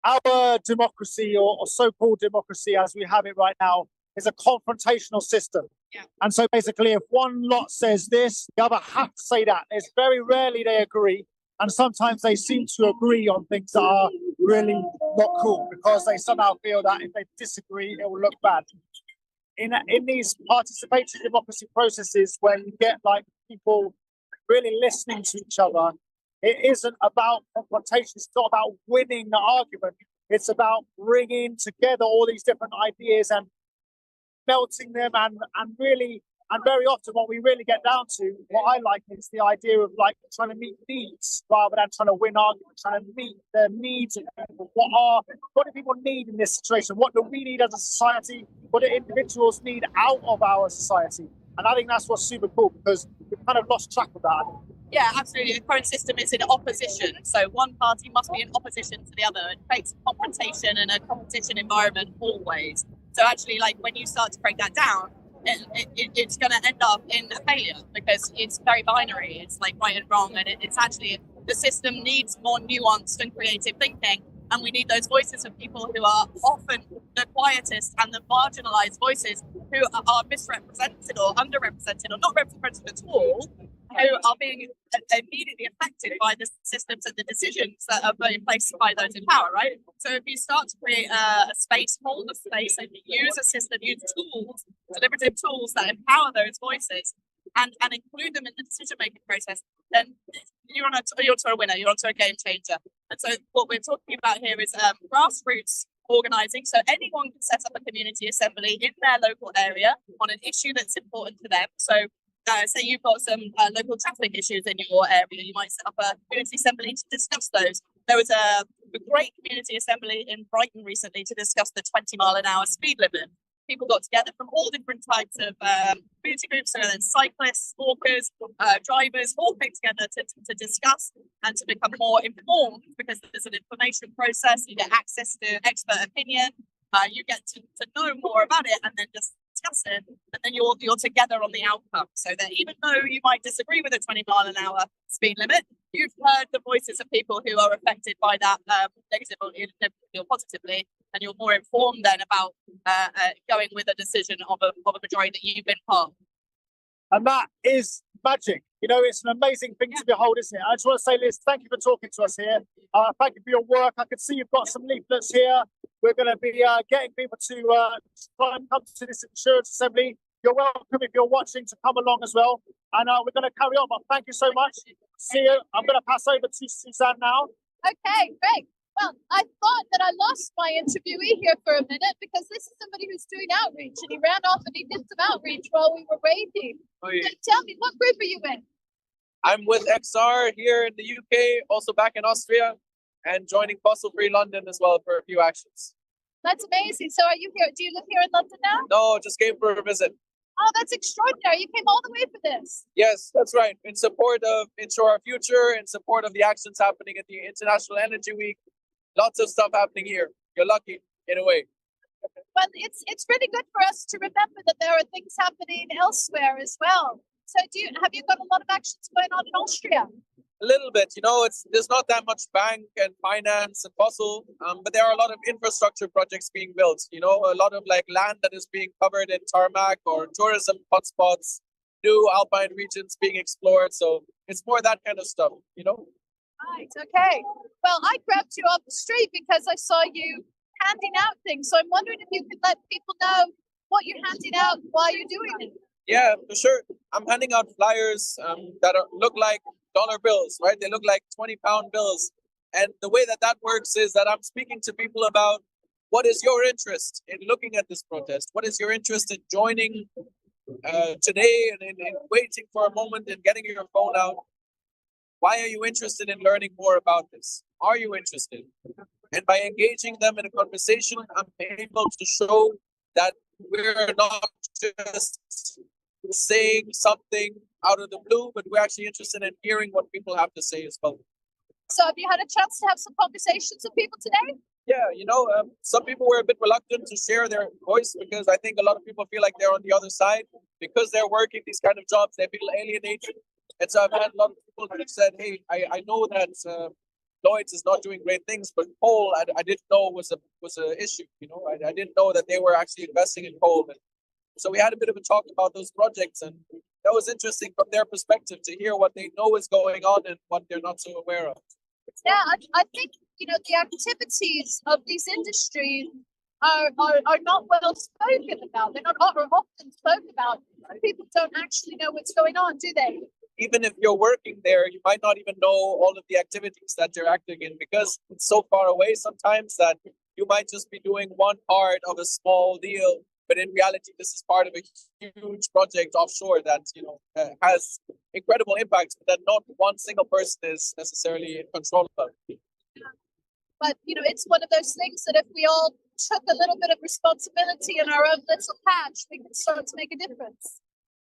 our democracy, or so-called democracy as we have it right now, is a confrontational system. Yeah. And so basically, if one lot says this, the other have to say that. It's very rarely they agree. And sometimes they seem to agree on things that are really not cool because they somehow feel that if they disagree, it will look bad. In these participatory democracy processes where you get like people really listening to each other, it isn't about confrontation. It's not about winning the argument. It's about bringing together all these different ideas and melting them and really. And very often what we really get down to, what I like, is the idea of like trying to meet needs rather than trying to win arguments, trying to meet the needs of people. What do people need in this situation? What do we need as a society? What do individuals need out of our society? And I think that's what's super cool because we've kind of lost track of that. Yeah, absolutely. The current system is in opposition. So one party must be in opposition to the other. It creates confrontation and a competition environment always. So actually, like when you start to break that down, it's going to end up in a failure because it's very binary. It's like right and wrong, and it's actually the system needs more nuanced and creative thinking, and we need those voices of people who are often the quietest and the marginalized voices who are misrepresented or underrepresented or not represented at all, who are being immediately affected by the systems and the decisions that are being placed by those in power, right? So if you start to create a space, hold a space, and use a system, use tools, deliberative tools that empower those voices and include them in the decision-making process, then you're onto a winner, you're onto a game changer. And so what we're talking about here is grassroots organising. So anyone can set up a community assembly in their local area on an issue that's important to them. So say you've got some local traffic issues in your area, you might set up a community assembly to discuss those. There was a great community assembly in Brighton recently to discuss the 20-mile-an-hour speed limit. People got together from all different types of community groups, so then cyclists, walkers, drivers, all came together to discuss and to become more informed because there's an information process, you get access to expert opinion, you get to know more about it and then just discuss it, and then you're together on the outcome. So that even though you might disagree with a 20-mile-an-hour speed limit, you've heard the voices of people who are affected by that negatively or positively, and you're more informed then about going with a decision of a majority that you've been part of. And that is magic. It's an amazing thing to behold, isn't it? I just want to say, Liz, thank you for talking to us here. Thank you for your work. I can see you've got some leaflets here. We're going to be getting people to try and come to this insurance assembly. You're welcome if you're watching to come along as well. And we're going to carry on, but thank you so much. See you. I'm going to pass over to Suzanne now. Okay, great. Well, I thought that I lost my interviewee here for a minute because this is somebody who's doing outreach and he ran off and he did some outreach while we were waiting. Oh, yeah. So tell me, what group are you in? I'm with XR here in the UK, also back in Austria, and joining Fossil Free London as well for a few actions. That's amazing. So are you here? Do you live here in London now? No, just came for a visit. Oh, that's extraordinary. You came all the way for this. Yes, that's right. In support of Insure Our Future, in support of the actions happening at the International Energy Week. Lots of stuff happening here. You're lucky, in a way. But it's really good for us to remember that there are things happening elsewhere as well. So have you got a lot of actions going on in Austria? A little bit, there's not that much bank and finance and bustle, but there are a lot of infrastructure projects being built. A lot of like land that is being covered in tarmac or tourism hotspots, new alpine regions being explored. So it's more that kind of stuff. Right, okay. Well, I grabbed you off the street because I saw you handing out things. So I'm wondering if you could let people know what you're handing out, why you're doing it. Yeah, for sure. I'm handing out flyers that look like dollar bills, right? They look like 20-pound bills. And the way that works is that I'm speaking to people about what is your interest in looking at this protest? What is your interest in joining today and in waiting for a moment and getting your phone out? Why are you interested in learning more about this? Are you interested? And by engaging them in a conversation, I'm able to show that we're not just saying something out of the blue, but we're actually interested in hearing what people have to say as well. So have you had a chance to have some conversations with people today? Yeah, some people were a bit reluctant to share their voice because I think a lot of people feel like they're on the other side. Because they're working these kind of jobs, they feel alienated. And so I've had a lot of people that have said, hey, I know that Lloyd's is not doing great things, but coal, I didn't know was an issue. I didn't know that they were actually investing in coal. And so we had a bit of a talk about those projects, and that was interesting from their perspective to hear what they know is going on and what they're not so aware of. Yeah, I think the activities of these industries are not well spoken about. They're not often spoken about. People don't actually know what's going on, do they? Even if you're working there, you might not even know all of the activities that you're acting in because it's so far away sometimes that you might just be doing one part of a small deal. But in reality, this is part of a huge project offshore that has incredible impacts, but that not one single person is necessarily in control of. But it's one of those things that if we all took a little bit of responsibility in our own little patch, we could start to make a difference.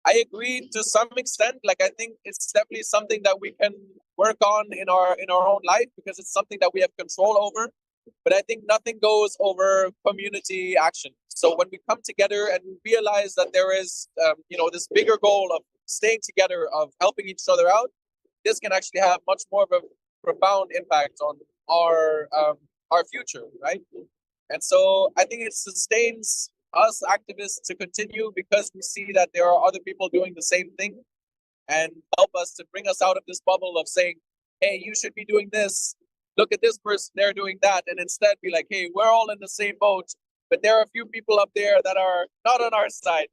I agree to some extent. Like I think it's definitely something that we can work on in our own life because it's something that we have control over. But I think nothing goes over community action. So when we come together and we realize that there is, this bigger goal of staying together, of helping each other out, this can actually have much more of a profound impact on our future, right? And so I think it sustains us activists to continue because we see that there are other people doing the same thing and help us to bring us out of this bubble of saying, hey, you should be doing this. Look at this person, they're doing that. And instead be like, hey, we're all in the same boat, but there are a few people up there that are not on our side.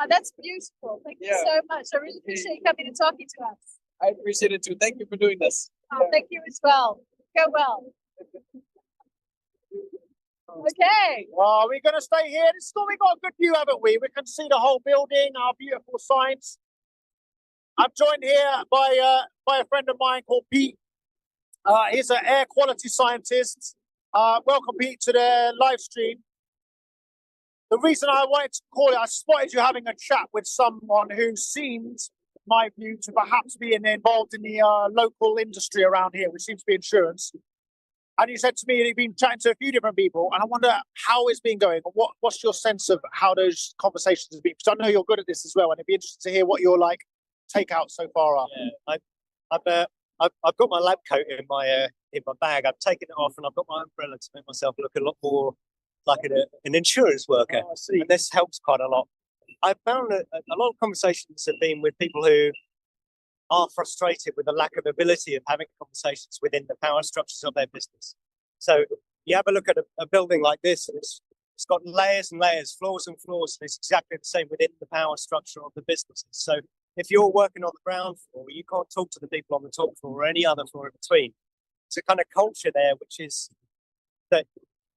That's beautiful. Thank you so much. I really appreciate you coming and talking to us. I appreciate it too. Thank you for doing this. Thank you as well. Go well. Okay. Well, we're going to stay here. We've got a good view, haven't we? We can see the whole building, our beautiful signs. I'm joined here by a friend of mine called Pete. He's an air quality scientist. Welcome, Pete, to the live stream. The reason I wanted to call it, I spotted you having a chat with someone who seemed, in my view, to perhaps be involved in the local industry around here, which seems to be insurance. And you said to me that you've been chatting to a few different people, and I wonder how it's been going. What's your sense of how those conversations have been? Because I know you're good at this as well, and it'd be interesting to hear what your takeout so far are. Yeah, I've got my lab coat in my bag. I've taken it off, and I've got my umbrella to make myself look a lot more like an insurance worker. Oh, and this helps quite a lot. I've found that a lot of conversations have been with people who are frustrated with the lack of ability of having conversations within the power structures of their business. So you have a look at a building like this, and it's got layers and layers, floors and floors, and it's exactly the same within the power structure of the businesses. So if you're working on the ground floor, you can't talk to the people on the top floor or any other floor in between. It's a kind of culture there, which is that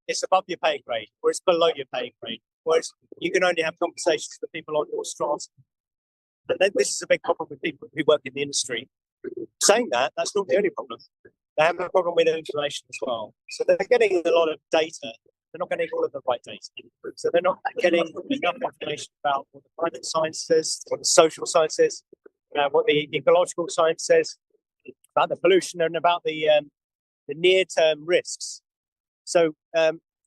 it's above your pay grade or it's below your pay grade, whereas you can only have conversations with people on your strata. And then this is a big problem with people who work in the industry. Saying that, that's not the only problem. They have a problem with information as well. So they're getting a lot of data. They're not getting all of the right data. So they're not getting enough information about what the climate science says, what the social science says, what the ecological science says, about the pollution and about the near-term risks. So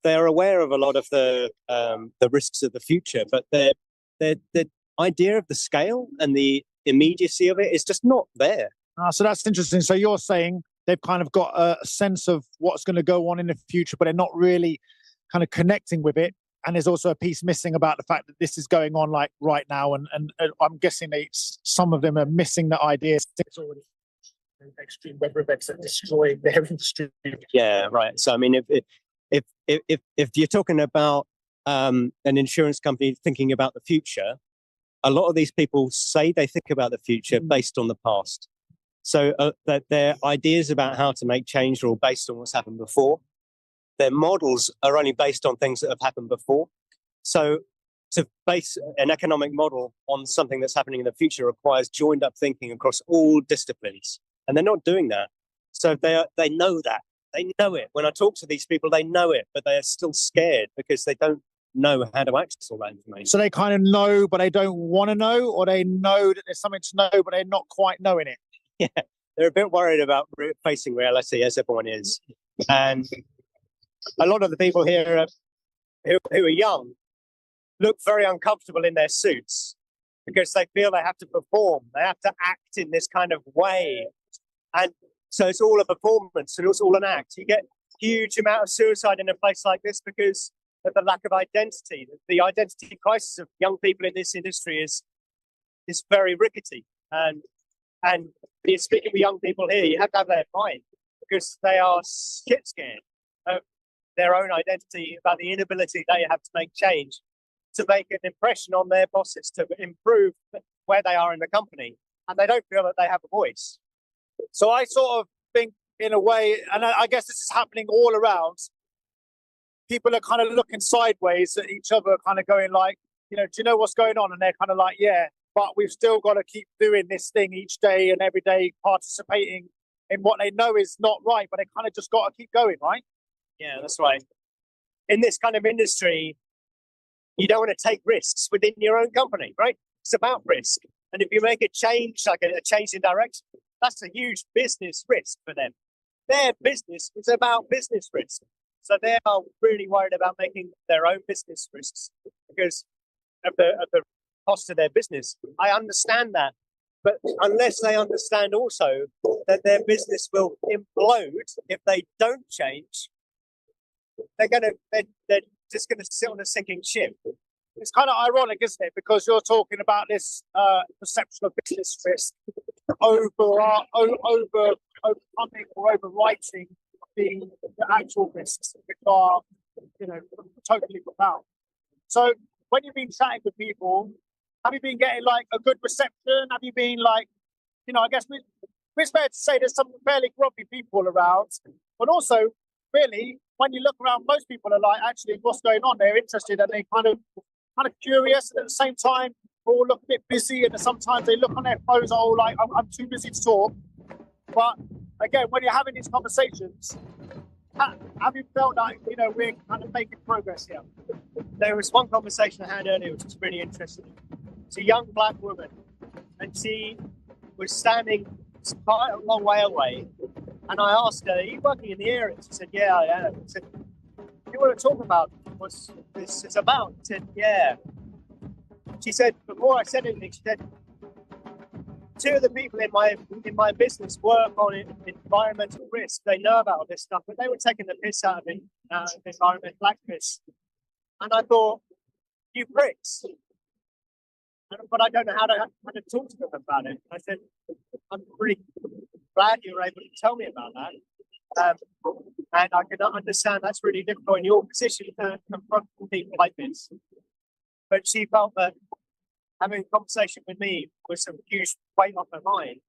they're aware of a lot of the risks of the future, but the idea of the scale and the immediacy of it is just not there. So that's interesting. So you're saying they've kind of got a sense of what's going to go on in the future, but they're not really kind of connecting with it. And there's also a piece missing about the fact that this is going on like right now. And I'm guessing some of them are missing the idea. It's already extreme weather events that destroy their industry. Yeah, right. So I mean, if you're talking about an insurance company thinking about the future, a lot of these people say they think about the future based on the past. So that their ideas about how to make change are all based on what's happened before. Their models are only based on things that have happened before. So to base an economic model on something that's happening in the future requires joined up thinking across all disciplines. And they're not doing that. So they know that. They know it. When I talk to these people, they know it, but they are still scared because they don't know how to access all that information. So they kind of know, but they don't want to know, or they know that there's something to know, but they're not quite knowing it. Yeah, they're a bit worried about facing reality, as everyone is. And a lot of the people here who are young look very uncomfortable in their suits because they feel they have to perform. They have to act in this kind of way. And so it's all a performance and it's all an act. You get huge amount of suicide in a place like this because of the lack of identity. The identity crisis of young people in this industry is very rickety. And speaking with young people here, you have to have that in mind because they are shit scared of their own identity, about the inability they have to make change, to make an impression on their bosses, to improve where they are in the company. And they don't feel that they have a voice. So I sort of think in a way, and I guess this is happening all around, people are kind of looking sideways at each other, kind of going like, do you know what's going on? And they're kind of like, yeah, but we've still got to keep doing this thing each day and every day, participating in what they know is not right, but they kind of just got to keep going, right? Yeah, that's right. In this kind of industry, you don't want to take risks within your own company, right? It's about risk. And if you make a change, like a change in direction, that's a huge business risk for them. Their business is about business risk. So they are really worried about making their own business risks because of the cost of their business. I understand that. But unless they understand also that their business will implode if they don't change, they're just gonna sit on a sinking ship. It's kind of ironic, isn't it? Because you're talking about this perception of business risk overcoming or overwriting the actual risks, which are, totally profound. So when you've been chatting with people, have you been getting like a good reception? Have you been like, I guess it's fair to say there's some fairly grumpy people around, but also really when you look around, most people are like, actually, what's going on? They're interested and they kind of curious, and at the same time, all look a bit busy, and sometimes they look on their phones, like, I'm too busy to talk. But again, when you're having these conversations, have you felt like, we're kind of making progress here? There was one conversation I had earlier, which was really interesting. It's a young black woman, and she was standing quite a long way away. And I asked her, are you working in the area? She said, yeah, I am. I said, do you want to talk about what this is about? She said, yeah. She said, before I said anything, she said, two of the people in my business work on environmental risk. They know about all this stuff, but they were taking the piss out of it, environmental activists. And I thought, you pricks. But I don't know how to talk to them about it. I said, I'm pretty glad you were able to tell me about that. And I can understand that's really difficult in your position to confront people like this. But she felt that having a conversation with me was some huge weight off her mind.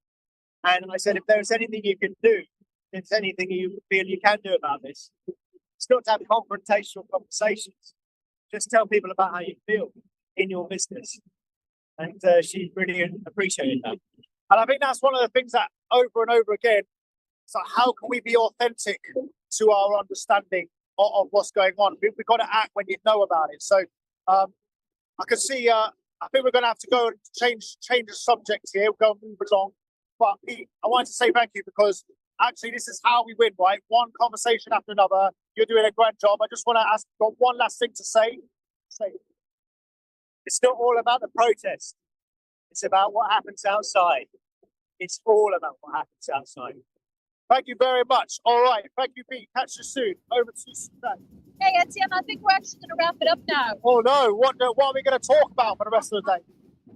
And I said, if there's anything you can do, if there's anything you feel you can do about this, it's not to have confrontational conversations. Just tell people about how you feel in your business. And she really appreciated that. And I think that's one of the things that over and over again, so how can we be authentic to our understanding of what's going on? We've got to act when you know about it. So I can see, I think we're going to have to go and change the subject here. We'll go and move along. But Pete, I wanted to say thank you because actually this is how we win, right? One conversation after another. You're doing a great job. I just want to ask, got one last thing to say. It's not all about the protest. It's about what happens outside. It's all about what happens outside. Thank you very much. All right. Thank you, Pete. Catch you soon. Over to Suzanne. Hey, Etienne, I think we're actually going to wrap it up now. Oh, no. What are we going to talk about for the rest of the day?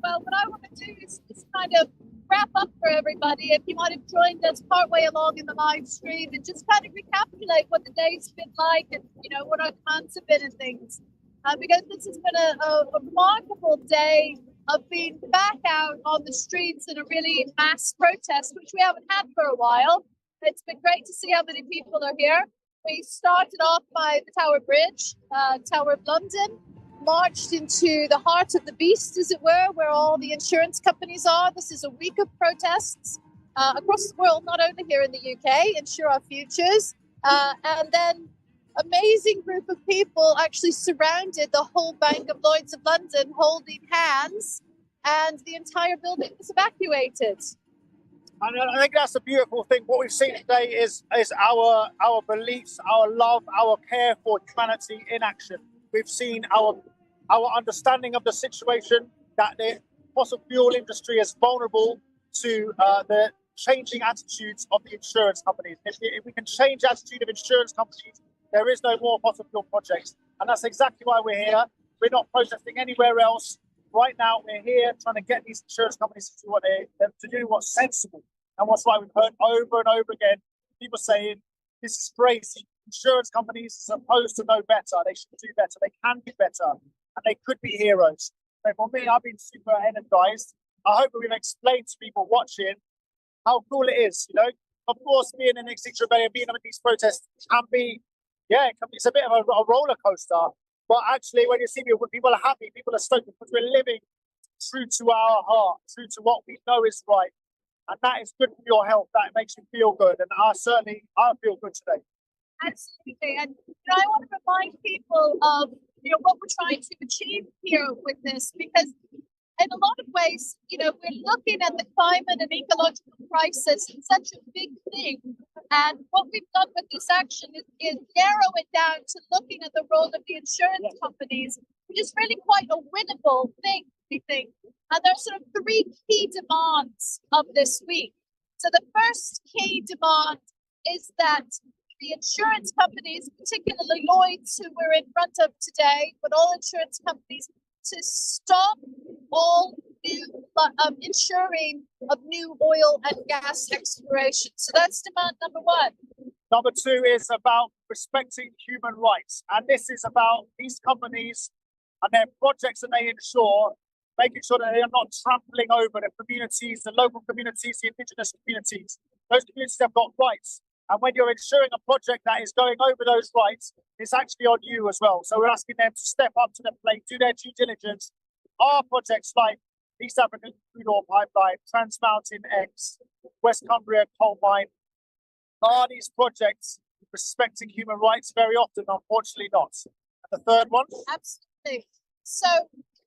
Well, what I want to do is kind of wrap up for everybody. If you might have joined us partway along in the live stream and just kind of recapitulate what the day's been like and, what our plans have been and things. Because this has been a remarkable day of being back out on the streets in a really mass protest, which we haven't had for a while. It's been great to see how many people are here. We started off by the Tower Bridge, Tower of London, marched into the heart of the beast, as it were, where all the insurance companies are. This is a week of protests across the world, not only here in the UK, Insure Our Futures. And then amazing group of people actually surrounded the whole bank of Lloyd's of London holding hands, and the entire building was evacuated. And I think that's a beautiful thing. What we've seen today is our beliefs, our love, our care for humanity in action. We've seen our understanding of the situation, that the fossil fuel industry is vulnerable to the changing attitudes of the insurance companies. If we can change the attitude of insurance companies, there is no more fossil fuel projects. And that's exactly why we're here. We're not protesting anywhere else. Right now, we're here trying to get these insurance companies to do what's sensible and what's right. We've heard over and over again people saying, this is crazy. Insurance companies are supposed to know better. They should do better. They can do better. And they could be heroes. So for me, I've been super energized. I hope that we've explained to people watching how cool it is. Of course, being in Extinction Rebellion, being at these protests can be, it's a bit of a roller coaster. But actually, when you see people, people are happy, people are stoked because we're living true to our heart, true to what we know is right. And that is good for your health. That makes you feel good. And I feel good today. Absolutely. And I want to remind people of what we're trying to achieve here with this, because in a lot of ways, we're looking at the climate and ecological crisis as such a big thing. And what we've done with this action is narrow it down to looking at the role of the insurance companies, which is really quite a winnable thing, we think. And there's sort of three key demands of this week. So the first key demand is that the insurance companies, particularly Lloyd's, who we're in front of today, but all insurance companies, to stop all new insuring of new oil and gas exploration. So that's demand number one. Number two is about respecting human rights. And this is about these companies and their projects that they insure, making sure that they are not trampling over the communities, the local communities, the indigenous communities. Those communities have got rights. And when you're insuring a project that is going over those rights, it's actually on you as well. So we're asking them to step up to the plate, do their due diligence. Our projects like East African Crude Oil Pipeline, Trans Mountain X, West Cumbria Coal Mine, are these projects respecting human rights? Very often, unfortunately not. And the third one? Absolutely. So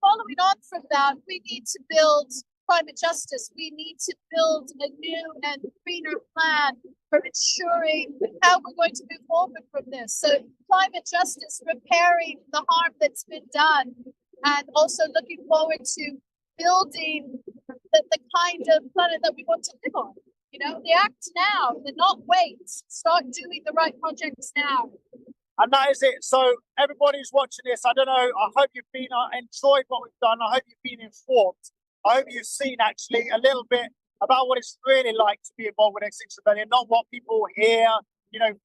following on from that, we need to build climate justice. We need to build a new and greener plan for ensuring how we're going to move forward from this. So climate justice, repairing the harm that's been done, and also looking forward to building the kind of planet that we want to live on. The act now, the not wait, start doing the right projects now. And that is it. So everybody who's watching this, I don't know, I hope you've been enjoyed what we've done. I hope you've been informed. I hope you've seen actually a little bit about what it's really like to be involved with Extinction Rebellion, not what people hear,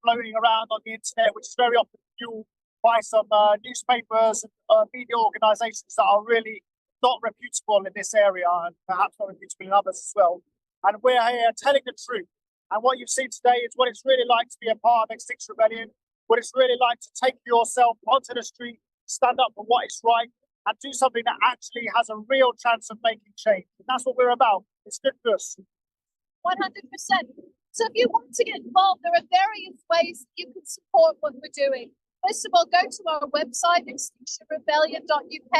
floating around on the internet, which is very often fueled by some newspapers and media organisations that are really not reputable in this area and perhaps not reputable in others as well. And we're here telling the truth. And what you've seen today is what it's really like to be a part of Extinction Rebellion, what it's really like to take yourself onto the street, stand up for what is right, and do something that actually has a real chance of making change. And that's what we're about. It's good for us. 100%. So if you want to get involved, there are various ways you can support what we're doing. First of all, go to our website, extinctionrebellion.uk.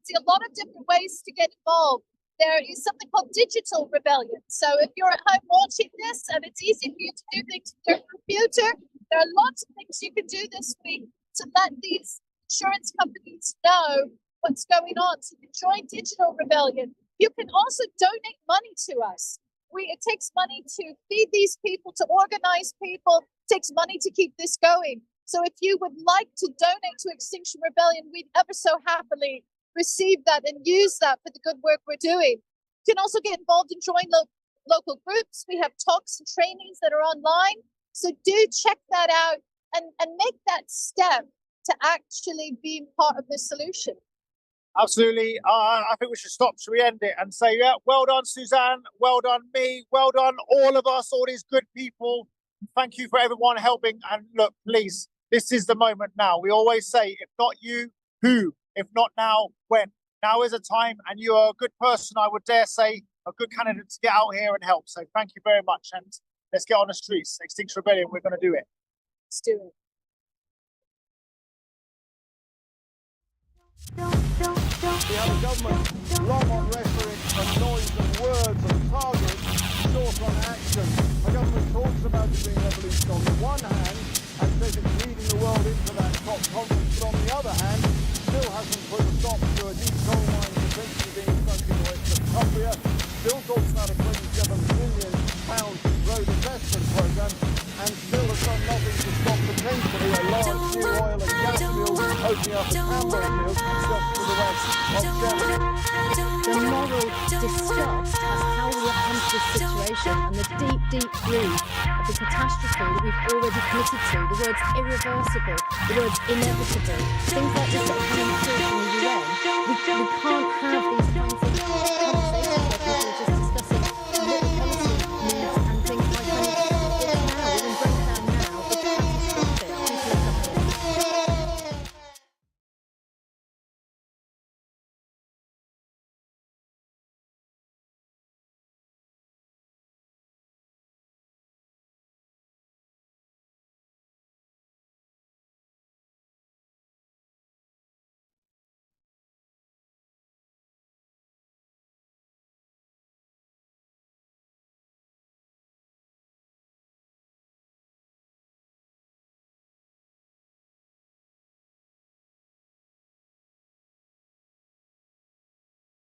See a lot of different ways to get involved. There is something called digital rebellion. So if you're at home watching this and it's easy for you to do things with your computer, there are lots of things you can do this week to let these insurance companies know what's going on. So you join Digital Rebellion. You can also donate money to us. it takes money to feed these people, to organize people. It takes money to keep this going. So if you would like to donate to Extinction Rebellion, we'd ever so happily receive that and use that for the good work we're doing. You can also get involved and join local groups. We have talks and trainings that are online. So do check that out and make that step to actually be part of the solution. Absolutely. I think we should stop. Should we end it and say, yeah, well done, Suzanne. Well done, me. Well done, all of us, all these good people. Thank you for everyone helping. And look, please, this is the moment now. We always say, if not you, who? If not now, when? Now is a time, and you are a good person, I would dare say, a good candidate to get out here and help. So thank you very much. And let's get on the streets. Extinction Rebellion, we're going to do it. Let's do it. We have a government long on rhetoric and noise and words and targets, short on action. A government talks about it being evolution on the one hand and says it's leading the world into that top conference, but on the other hand, still hasn't put a stop to a deep coal mine potentially being sunk in West Cumbria, still talks about a £27 billion road investment programme, and still has done nothing to stop potentially a large new oil and gas field opening up a Canberra field just to the west of Sheffield. The moral disgust at how we have come to this situation and the deep, deep grief of the catastrophe that we've already committed to, the words irreversible, the words inevitable, things like this that are coming through from the UN. We can't have these kinds of